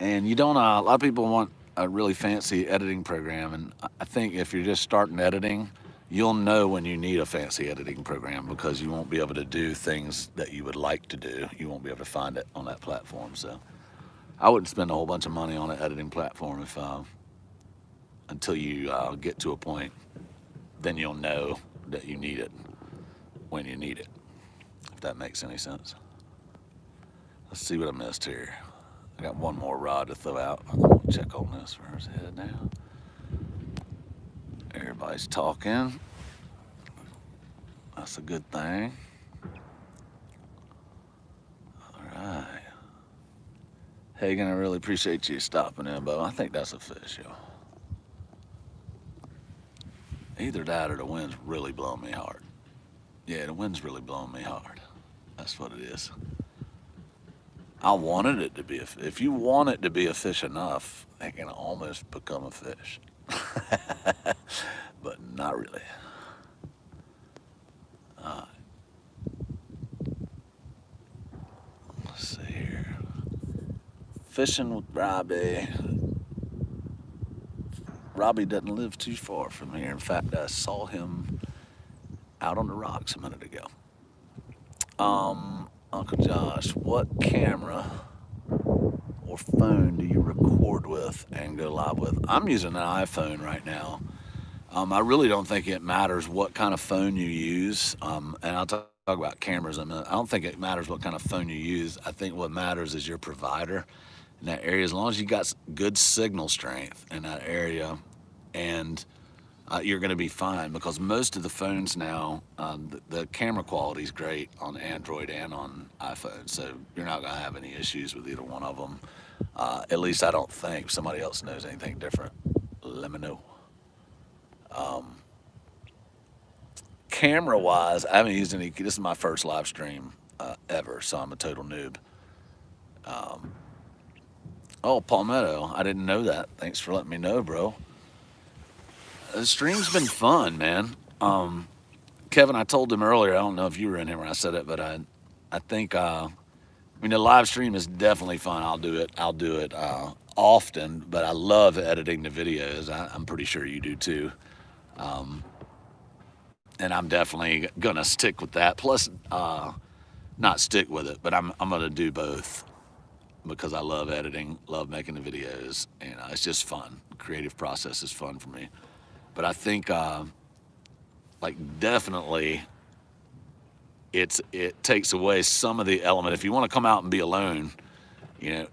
and you don't. A lot of people want a really fancy editing program, and I think if you're just starting editing, you'll know when you need a fancy editing program because you won't be able to do things that you would like to do. You won't be able to find it on that platform. So I wouldn't spend a whole bunch of money on an editing platform until you get to a point. Then you'll know that you need it when you need it, if that makes any sense. Let's see what I missed here. I got one more rod to throw out. I'm gonna check on this. Where's it head now? Everybody's talking. That's a good thing. All right. Hagen, I really appreciate you stopping in, but I think that's a fish, yo. Either that or the wind's really blowing me hard. Yeah, the wind's really blowing me hard. That's what it is. I wanted it to be if you want it to be a fish enough, it can almost become a fish. But not really. Let's see here. Fishing with Robbie. Robbie doesn't live too far from here. In fact, I saw him out on the rocks a minute ago. Uncle Josh, what camera or phone do you record with and go live with? I'm using an iPhone right now. I really don't think it matters what kind of phone you use. And I'll talk about cameras in a minute. I don't think it matters what kind of phone you use. I think what matters is your provider in that area. As long as you got good signal strength in that area, and you're going to be fine, because most of the phones now, the camera quality is great on Android and on iPhone, so you're not going to have any issues with either one of them. At least I don't think. If somebody else knows anything different, let me know. Camera wise, I haven't used any. This is my first live stream ever, so I'm a total noob. Oh, Palmetto, I didn't know that. Thanks for letting me know, bro. The stream's been fun, man. Kevin, I told him earlier, I don't know if you were in here when I said it, but I think, the live stream is definitely fun. I'll do it often, but I love editing the videos. I'm pretty sure you do too. And I'm definitely gonna stick with that. Plus, not stick with it, but I'm gonna do both because I love editing, love making the videos, and it's just fun. The creative process is fun for me. But I think, definitely, it takes away some of the element. If you want to come out and be alone,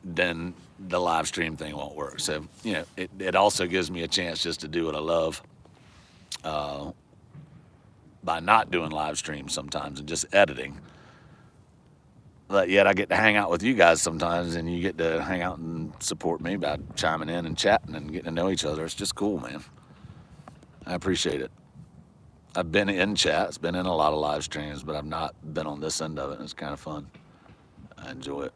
then the live stream thing won't work. So, it also gives me a chance just to do what I love by not doing live streams sometimes and just editing. But yet I get to hang out with you guys sometimes, and you get to hang out and support me by chiming in and chatting and getting to know each other. It's just cool, man. I appreciate it. I've been in chats, been in a lot of live streams, but I've not been on this end of it, and it's kind of fun. I enjoy it.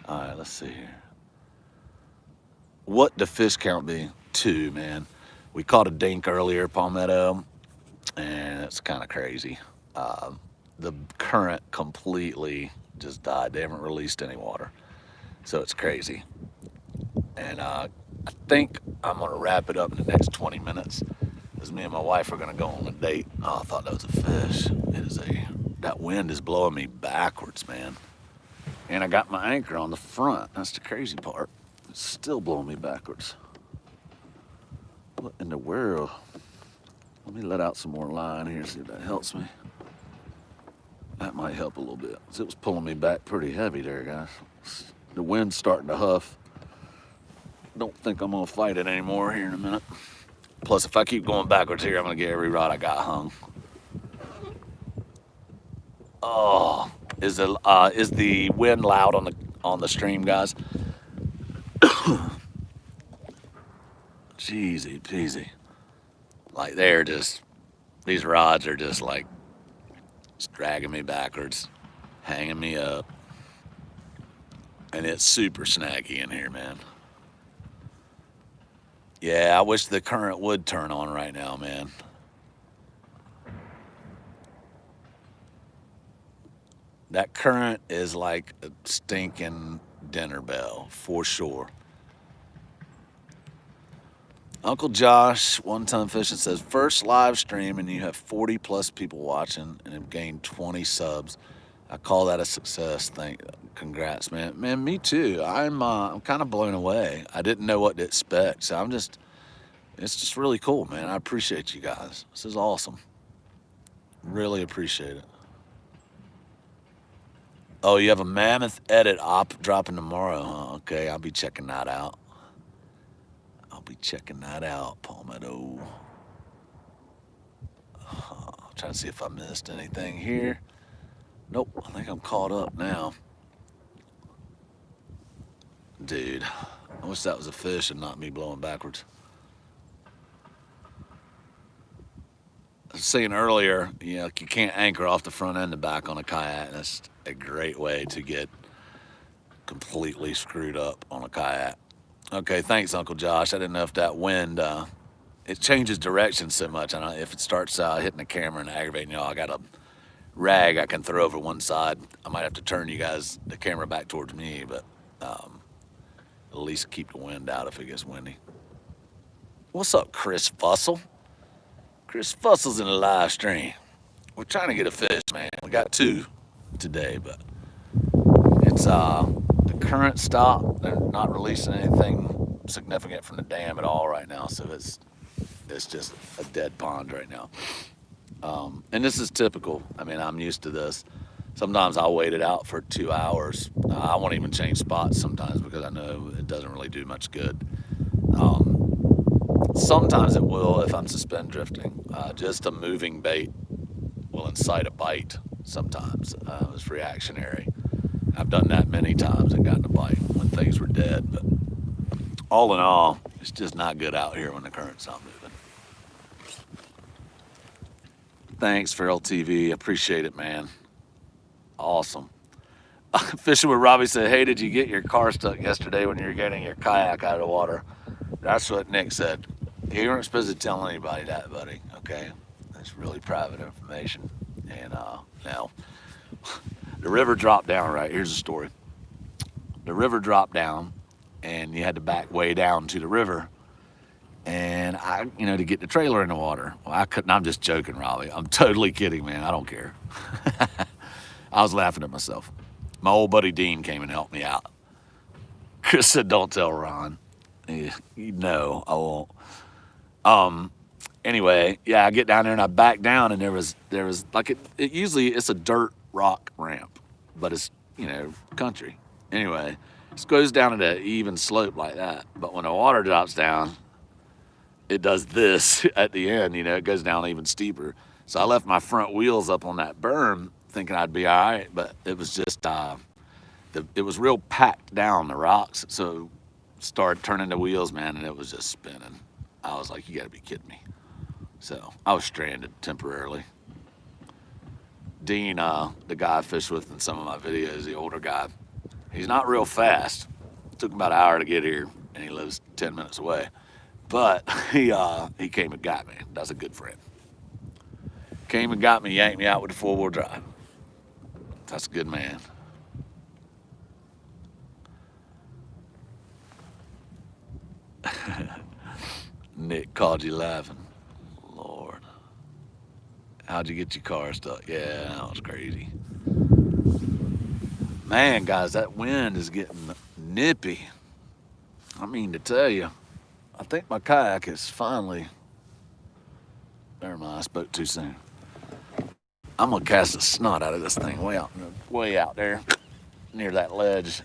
All right, let's see here. What the fish count be? 2, man. We caught a dink earlier, Palmetto, and it's kind of crazy. The current completely just died. They haven't released any water, so it's crazy. And I think I'm gonna wrap it up in the next 20 minutes. Because me and my wife are gonna go on a date. Oh, I thought that was a fish. That wind is blowing me backwards, man. And I got my anchor on the front. That's the crazy part. It's still blowing me backwards. What in the world? Let me let out some more line here, see if that helps me. That might help a little bit. It was pulling me back pretty heavy there, guys. The wind's starting to huff. Don't think I'm gonna fight it anymore here in a minute. Plus, if I keep going backwards here, I'm gonna get every rod I got hung. Oh, is the wind loud on the stream, guys? Jeezy peasy. Like these rods are just like just dragging me backwards, hanging me up, and it's super snaggy in here, man. Yeah, I wish the current would turn on right now, man. That current is like a stinking dinner bell, for sure. Uncle Josh, One Ton Fishing, says, first live stream and you have 40 plus people watching and have gained 20 subs. I call that a success. Congrats, man. Man, me too. I'm kind of blown away. I didn't know what to expect. So it's just really cool, man. I appreciate you guys. This is awesome. Really appreciate it. Oh, you have a mammoth edit op dropping tomorrow, huh? Okay, I'll be checking that out. Palmetto. Trying to see if I missed anything here. Nope, I think I'm caught up now. Dude, I wish that was a fish and not me blowing backwards. I was saying earlier, you can't anchor off the front and the back on a kayak. That's a great way to get completely screwed up on a kayak. Okay, thanks, Uncle Josh. I didn't know if that wind, it changes direction so much. I don't know if it starts hitting the camera and aggravating y'all. I got a rag I can throw over one side. I might have to turn the camera back towards me, but at least keep the wind out if it gets windy. What's up, Chris Fussell? Chris Fussel's in the live stream. We're trying to get a fish, man. We got 2 today, but it's the current stop. They're not releasing anything significant from the dam at all right now, so it's just a dead pond right now. And this is typical. I mean, I'm used to this. Sometimes I'll wait it out for 2 hours. I won't even change spots sometimes because I know it doesn't really do much good. Sometimes it will if I'm suspend drifting. Just a moving bait will incite a bite sometimes. It's reactionary. I've done that many times and gotten a bite when things were dead. But all in all, it's just not good out here when the current's not moving. Thanks, Feral TV. Appreciate it, man. Awesome. Fishing with Robbie said, hey, did you get your car stuck yesterday when you were getting your kayak out of the water? That's what Nick said. You weren't supposed to tell anybody that, buddy, okay? That's really private information. And now, the river dropped down, right? Here's the story. The river dropped down, and you had to back way down to the river. And to get the trailer in the water. Well, I couldn't. I'm just joking, Robbie. I'm totally kidding, man. I don't care. I was laughing at myself. My old buddy Dean came and helped me out. Chris said, don't tell Ron. No, I won't. Anyway, yeah, I get down there and I back down, and there was like it usually it's a dirt rock ramp, but it's country. Anyway, it goes down at an even slope like that. But when the water drops down, it does this at the end. It goes down even steeper. So I left my front wheels up on that berm, thinking I'd be all right, but it was just it was real packed down the rocks, so started turning the wheels, man, and it was just spinning. I was like, you gotta be kidding me. So I was stranded temporarily. Dean, the guy I fished with in some of my videos, the older guy, he's not real fast. It took him about an hour to get here, and he lives 10 minutes away. But he came and got me. That's a good friend. Came and got me, yanked me out with the 4-wheel drive. That's a good man. Nick called you laughing. Lord. How'd you get your car stuck? Yeah, that was crazy. Man, guys, that wind is getting nippy. I mean to tell you, I think my kayak is finally. Never mind, I spoke too soon. I'm gonna cast the snot out of this thing way out there, near that ledge.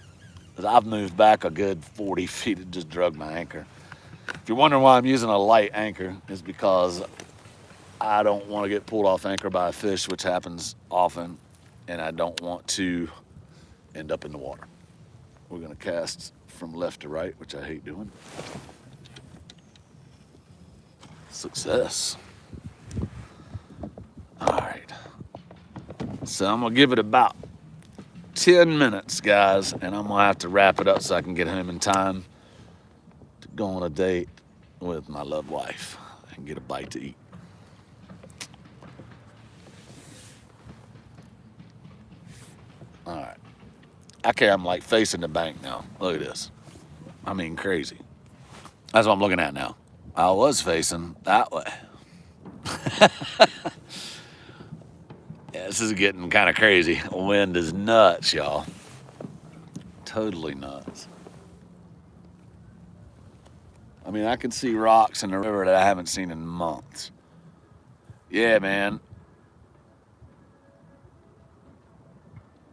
'Cause I've moved back a good 40 feet and just drug my anchor. If you're wondering why I'm using a light anchor, it's because I don't want to get pulled off anchor by a fish, which happens often, and I don't want to end up in the water. We're gonna cast from left to right, which I hate doing. Success. All right. So I'm gonna give it about 10 minutes, guys, and I'm gonna have to wrap it up so I can get home in time to go on a date with my loved wife and get a bite to eat. All right. Okay, I'm like facing the bank now. Look at this. I mean, crazy. That's what I'm looking at now. I was facing that way. Yeah, this is getting kind of crazy. Wind is nuts, y'all. Totally nuts. I mean, I can see rocks in the river that I haven't seen in months. Yeah, man.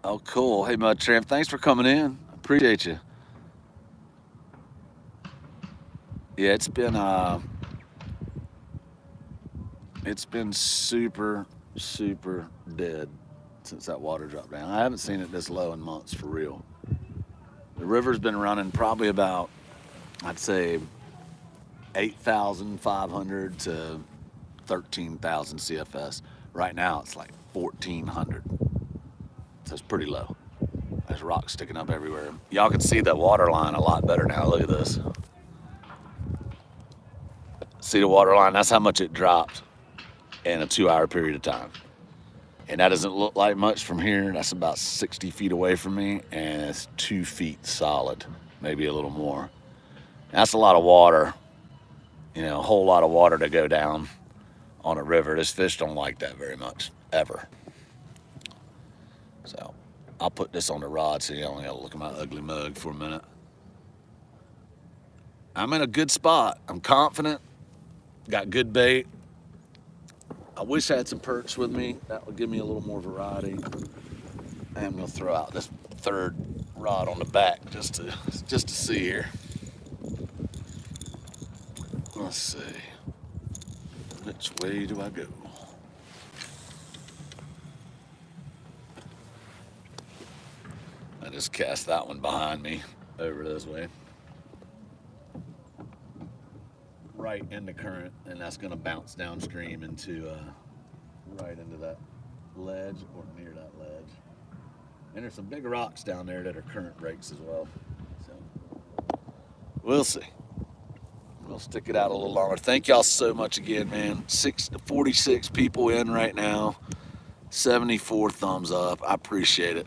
Oh, cool. Hey, Mud Tramp, thanks for coming in. Appreciate you. Yeah, it's been super, super dead since that water dropped down. I haven't seen it this low in months for real. The river's been running probably about, I'd say, 8,500 to 13,000 CFS. Right now, it's like 1,400. So it's pretty low. There's rocks sticking up everywhere. Y'all can see that water line a lot better now. Look at this. See the water line? That's how much it dropped in a 2-hour period of time. And that doesn't look like much from here. That's about 60 feet away from me, and it's 2 feet solid, maybe a little more. That's a lot of water, a whole lot of water to go down on a river. This fish don't like that very much, ever. So I'll put this on the rod so you only gotta look at my ugly mug for a minute. I'm in a good spot. I'm confident. Got good bait. I wish I had some perch with me. That would give me a little more variety. I'm gonna throw out this third rod on the back just to see here. Let's see. Which way do I go? I just cast that one behind me over this way. Right in the current, and that's gonna bounce downstream into right into that ledge or near that ledge. And there's some big rocks down there that are current breaks as well. So we'll see. We'll stick it out a little longer. Thank y'all so much again, man. 46 people in right now. 74 thumbs up. I appreciate it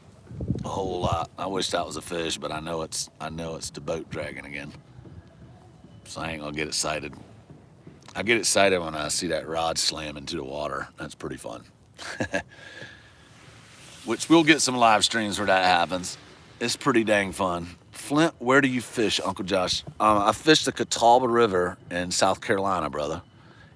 a whole lot. I wish that was a fish, but I know it's the boat dragging again. So I ain't gonna get excited. I get excited when I see that rod slam into the water. That's pretty fun. Which we'll get some live streams where that happens. It's pretty dang fun. Flint, where do you fish, Uncle Josh? I fish the Catawba River in South Carolina, brother.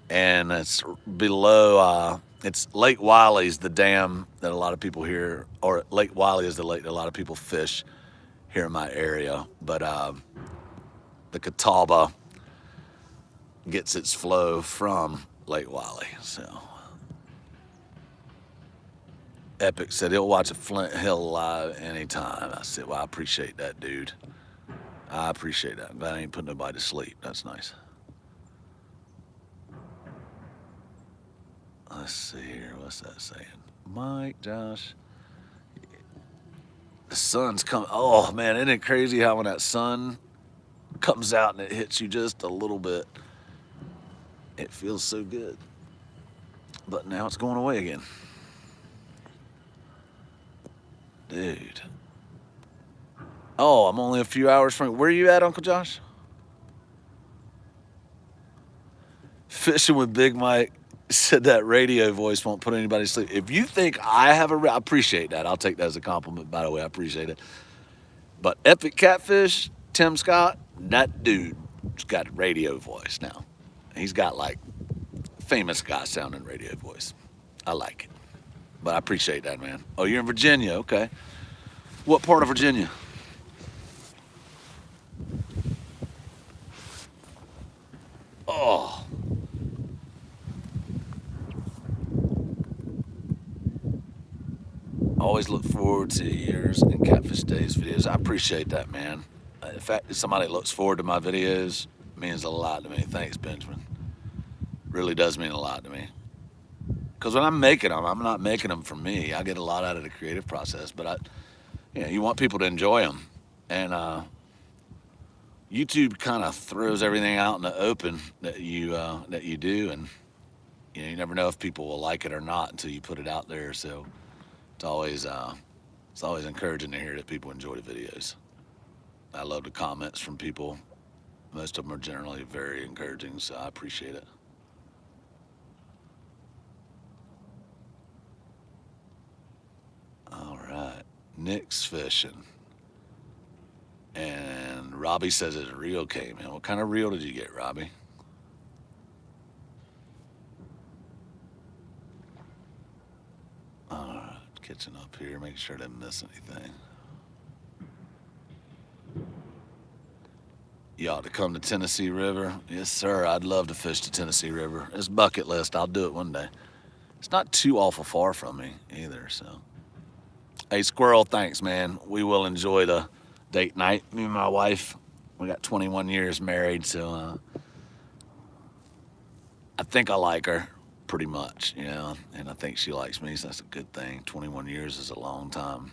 And it's below, it's Lake Wiley's the dam that a lot of people here, or Lake Wiley is the lake that a lot of people fish here in my area. But the Catawba gets its flow from Lake Wiley. So Epic said he'll watch a Flint Hill live anytime. I said, well, I appreciate that, dude. I appreciate that. But I ain't putting nobody to sleep. That's nice. Let's see here. What's that saying? Mike, Josh. The sun's coming. Oh, man, isn't it crazy how when that sun comes out and it hits you just a little bit, it feels so good. But now it's going away again. Dude. Oh, I'm only a few hours from. Where are you at, Uncle Josh? Fishing with Big Mike said that radio voice won't put anybody to sleep. If you think I have I appreciate that. I'll take that as a compliment, by the way. I appreciate it. But Epic Catfish, Tim Scott, that dude's got a radio voice now. He's got like famous guy sounding radio voice. I like it. But I appreciate that, man. Oh, you're in Virginia. Okay. What part of Virginia? Oh. Always look forward to yours and Catfish Days videos. I appreciate that, man. In fact, somebody looks forward to my videos means a lot to me. Thanks, Benjamin. Really does mean a lot to me. Because when I'm making them, I'm not making them for me. I get a lot out of the creative process, but you want people to enjoy them. And YouTube kind of throws everything out in the open that you do, and you never know if people will like it or not until you put it out there. So it's always encouraging to hear that people enjoy the videos. I love the comments from people. Most of them are generally very encouraging, so I appreciate it. All right, Nick's fishing. And Robbie says it's a reel okay, man. What kind of reel did you get, Robbie? All right, catching up here, make sure I didn't miss anything. You ought to come to Tennessee River. Yes, sir. I'd love to fish the Tennessee River. It's bucket list. I'll do it one day. It's not too awful far from me either, so. Hey, Squirrel, thanks, man. We will enjoy the date night. Me and my wife, we got 21 years married, so I think I like her pretty much, and I think she likes me, so that's a good thing. 21 years is a long time.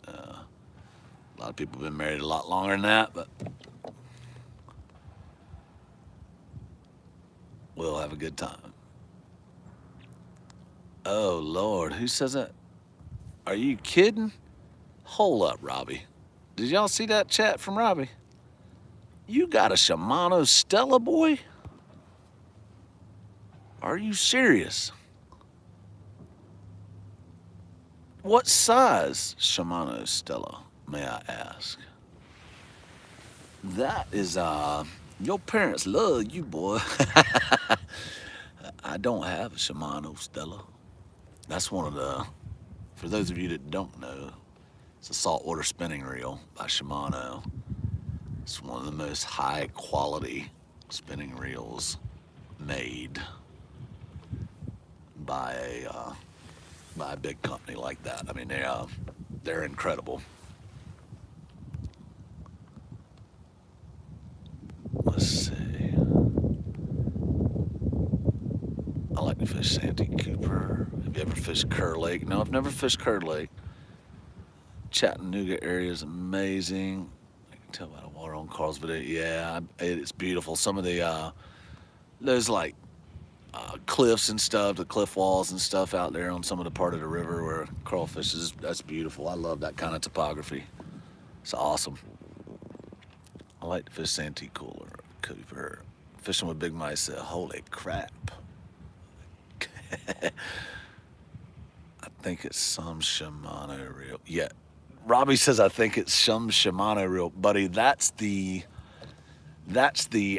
A lot of people have been married a lot longer than that, but we'll have a good time. Oh, Lord, who says that? Are you kidding? Hold up, Robbie. Did y'all see that chat from Robbie? You got a Shimano Stella, boy? Are you serious? What size Shimano Stella, may I ask? That is, your parents love you, boy. I don't have a Shimano Stella. That's one of the, for those of you that don't know, it's a saltwater spinning reel by Shimano. It's one of the most high quality spinning reels made by a big company like that. I mean, they're incredible. Let's see. I like to fish Santee Cooper. Have you ever fished Kerr Lake? No, I've never fished Kerr Lake. Chattanooga area is amazing. I can tell by the water on Carl's video. Yeah, it's beautiful. Some of the those like cliffs and stuff, the cliff walls and stuff out there on some of the part of the river where Carl fishes, that's beautiful. I love that kind of topography. It's awesome. I like to fish Santee Cooper. Fishing with Big Mike said, holy crap. I think it's some Shimano reel. Yeah. Robbie says, I think it's some Shimano reel. Buddy, that's the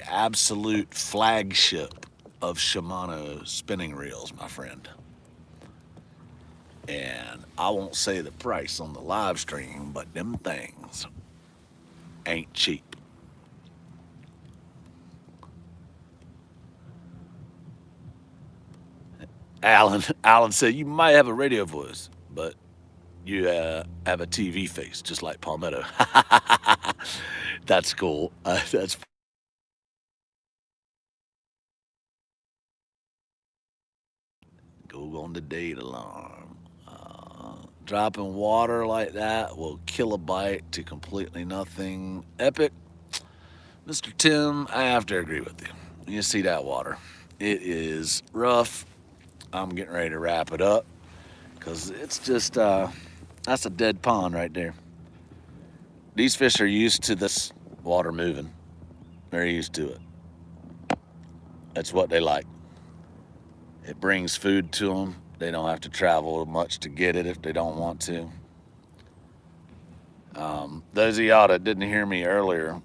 absolute flagship of Shimano spinning reels, my friend. And I won't say the price on the live stream, but them things ain't cheap. Alan said, you might have a radio voice, but you have a TV face, just like Palmetto. That's cool. That's go on the date alarm. Dropping water like that will kill a bite to completely nothing. Epic. Mr. Tim, I have to agree with you. You see that water. It is rough. I'm getting ready to wrap it up because it's just, that's a dead pond right there. These fish are used to this water moving. They're used to it. It's what they like. It brings food to them. They don't have to travel much to get it if they don't want to. Those of y'all that didn't hear me earlier,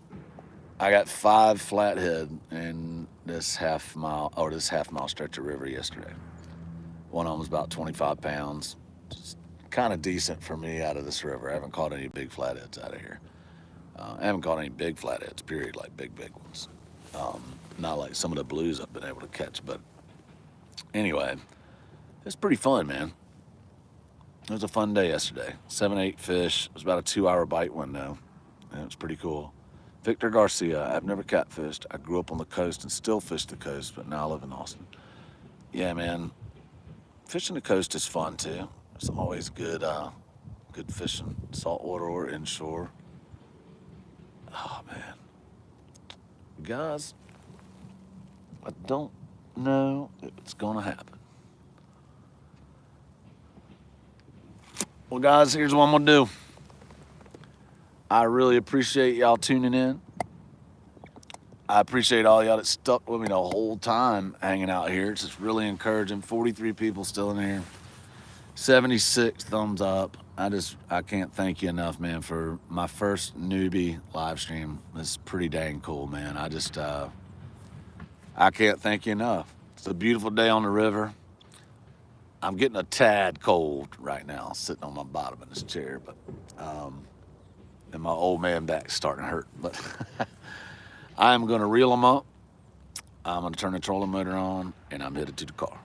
I got 5 flathead in this half mile stretch of river yesterday. One of them was about 25 pounds. Just kind of decent for me out of this river. I haven't caught any big flatheads out of here. I haven't caught any big flatheads, period, like big ones. Not like some of the blues I've been able to catch, but anyway, it's pretty fun, man. It was a fun day yesterday. 7, 8 fish. It was about a 2-hour bite window, and it was pretty cool. Victor Garcia. I've never catfished. I grew up on the coast and still fish the coast, but now I live in Austin. Yeah, man. Fishing the coast is fun too. It's always good fishing, saltwater or inshore. Oh man, guys, I don't know if it's gonna happen. Well, guys, here's what I'm gonna do. I really appreciate y'all tuning in. I appreciate all y'all that stuck with me the whole time hanging out here. It's just really encouraging. 43 people still in here. 76 thumbs up. I can't thank you enough, man, for my first newbie live stream. It's pretty dang cool, man. I can't thank you enough. It's a beautiful day on the river. I'm getting a tad cold right now, sitting on my bottom in this chair, but and my old man back's starting to hurt. But I'm gonna reel them up. I'm gonna turn the trolling motor on, and I'm headed to the car.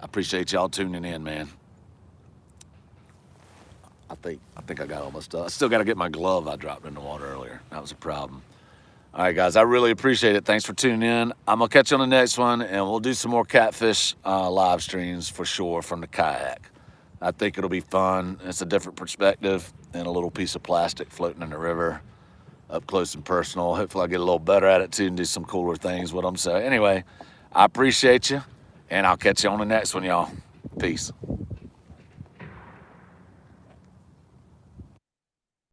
I appreciate y'all tuning in, man. I think I got all my stuff. I still got to get my glove I dropped in the water earlier. That was a problem. All right, guys, I really appreciate it. Thanks for tuning in. I'm going to catch you on the next one, and we'll do some more catfish live streams for sure from the kayak. I think it'll be fun. It's a different perspective and a little piece of plastic floating in the river up close and personal. Hopefully I'll get a little better at it, too, and do some cooler things with them. So anyway, I appreciate you, and I'll catch you on the next one, y'all. Peace.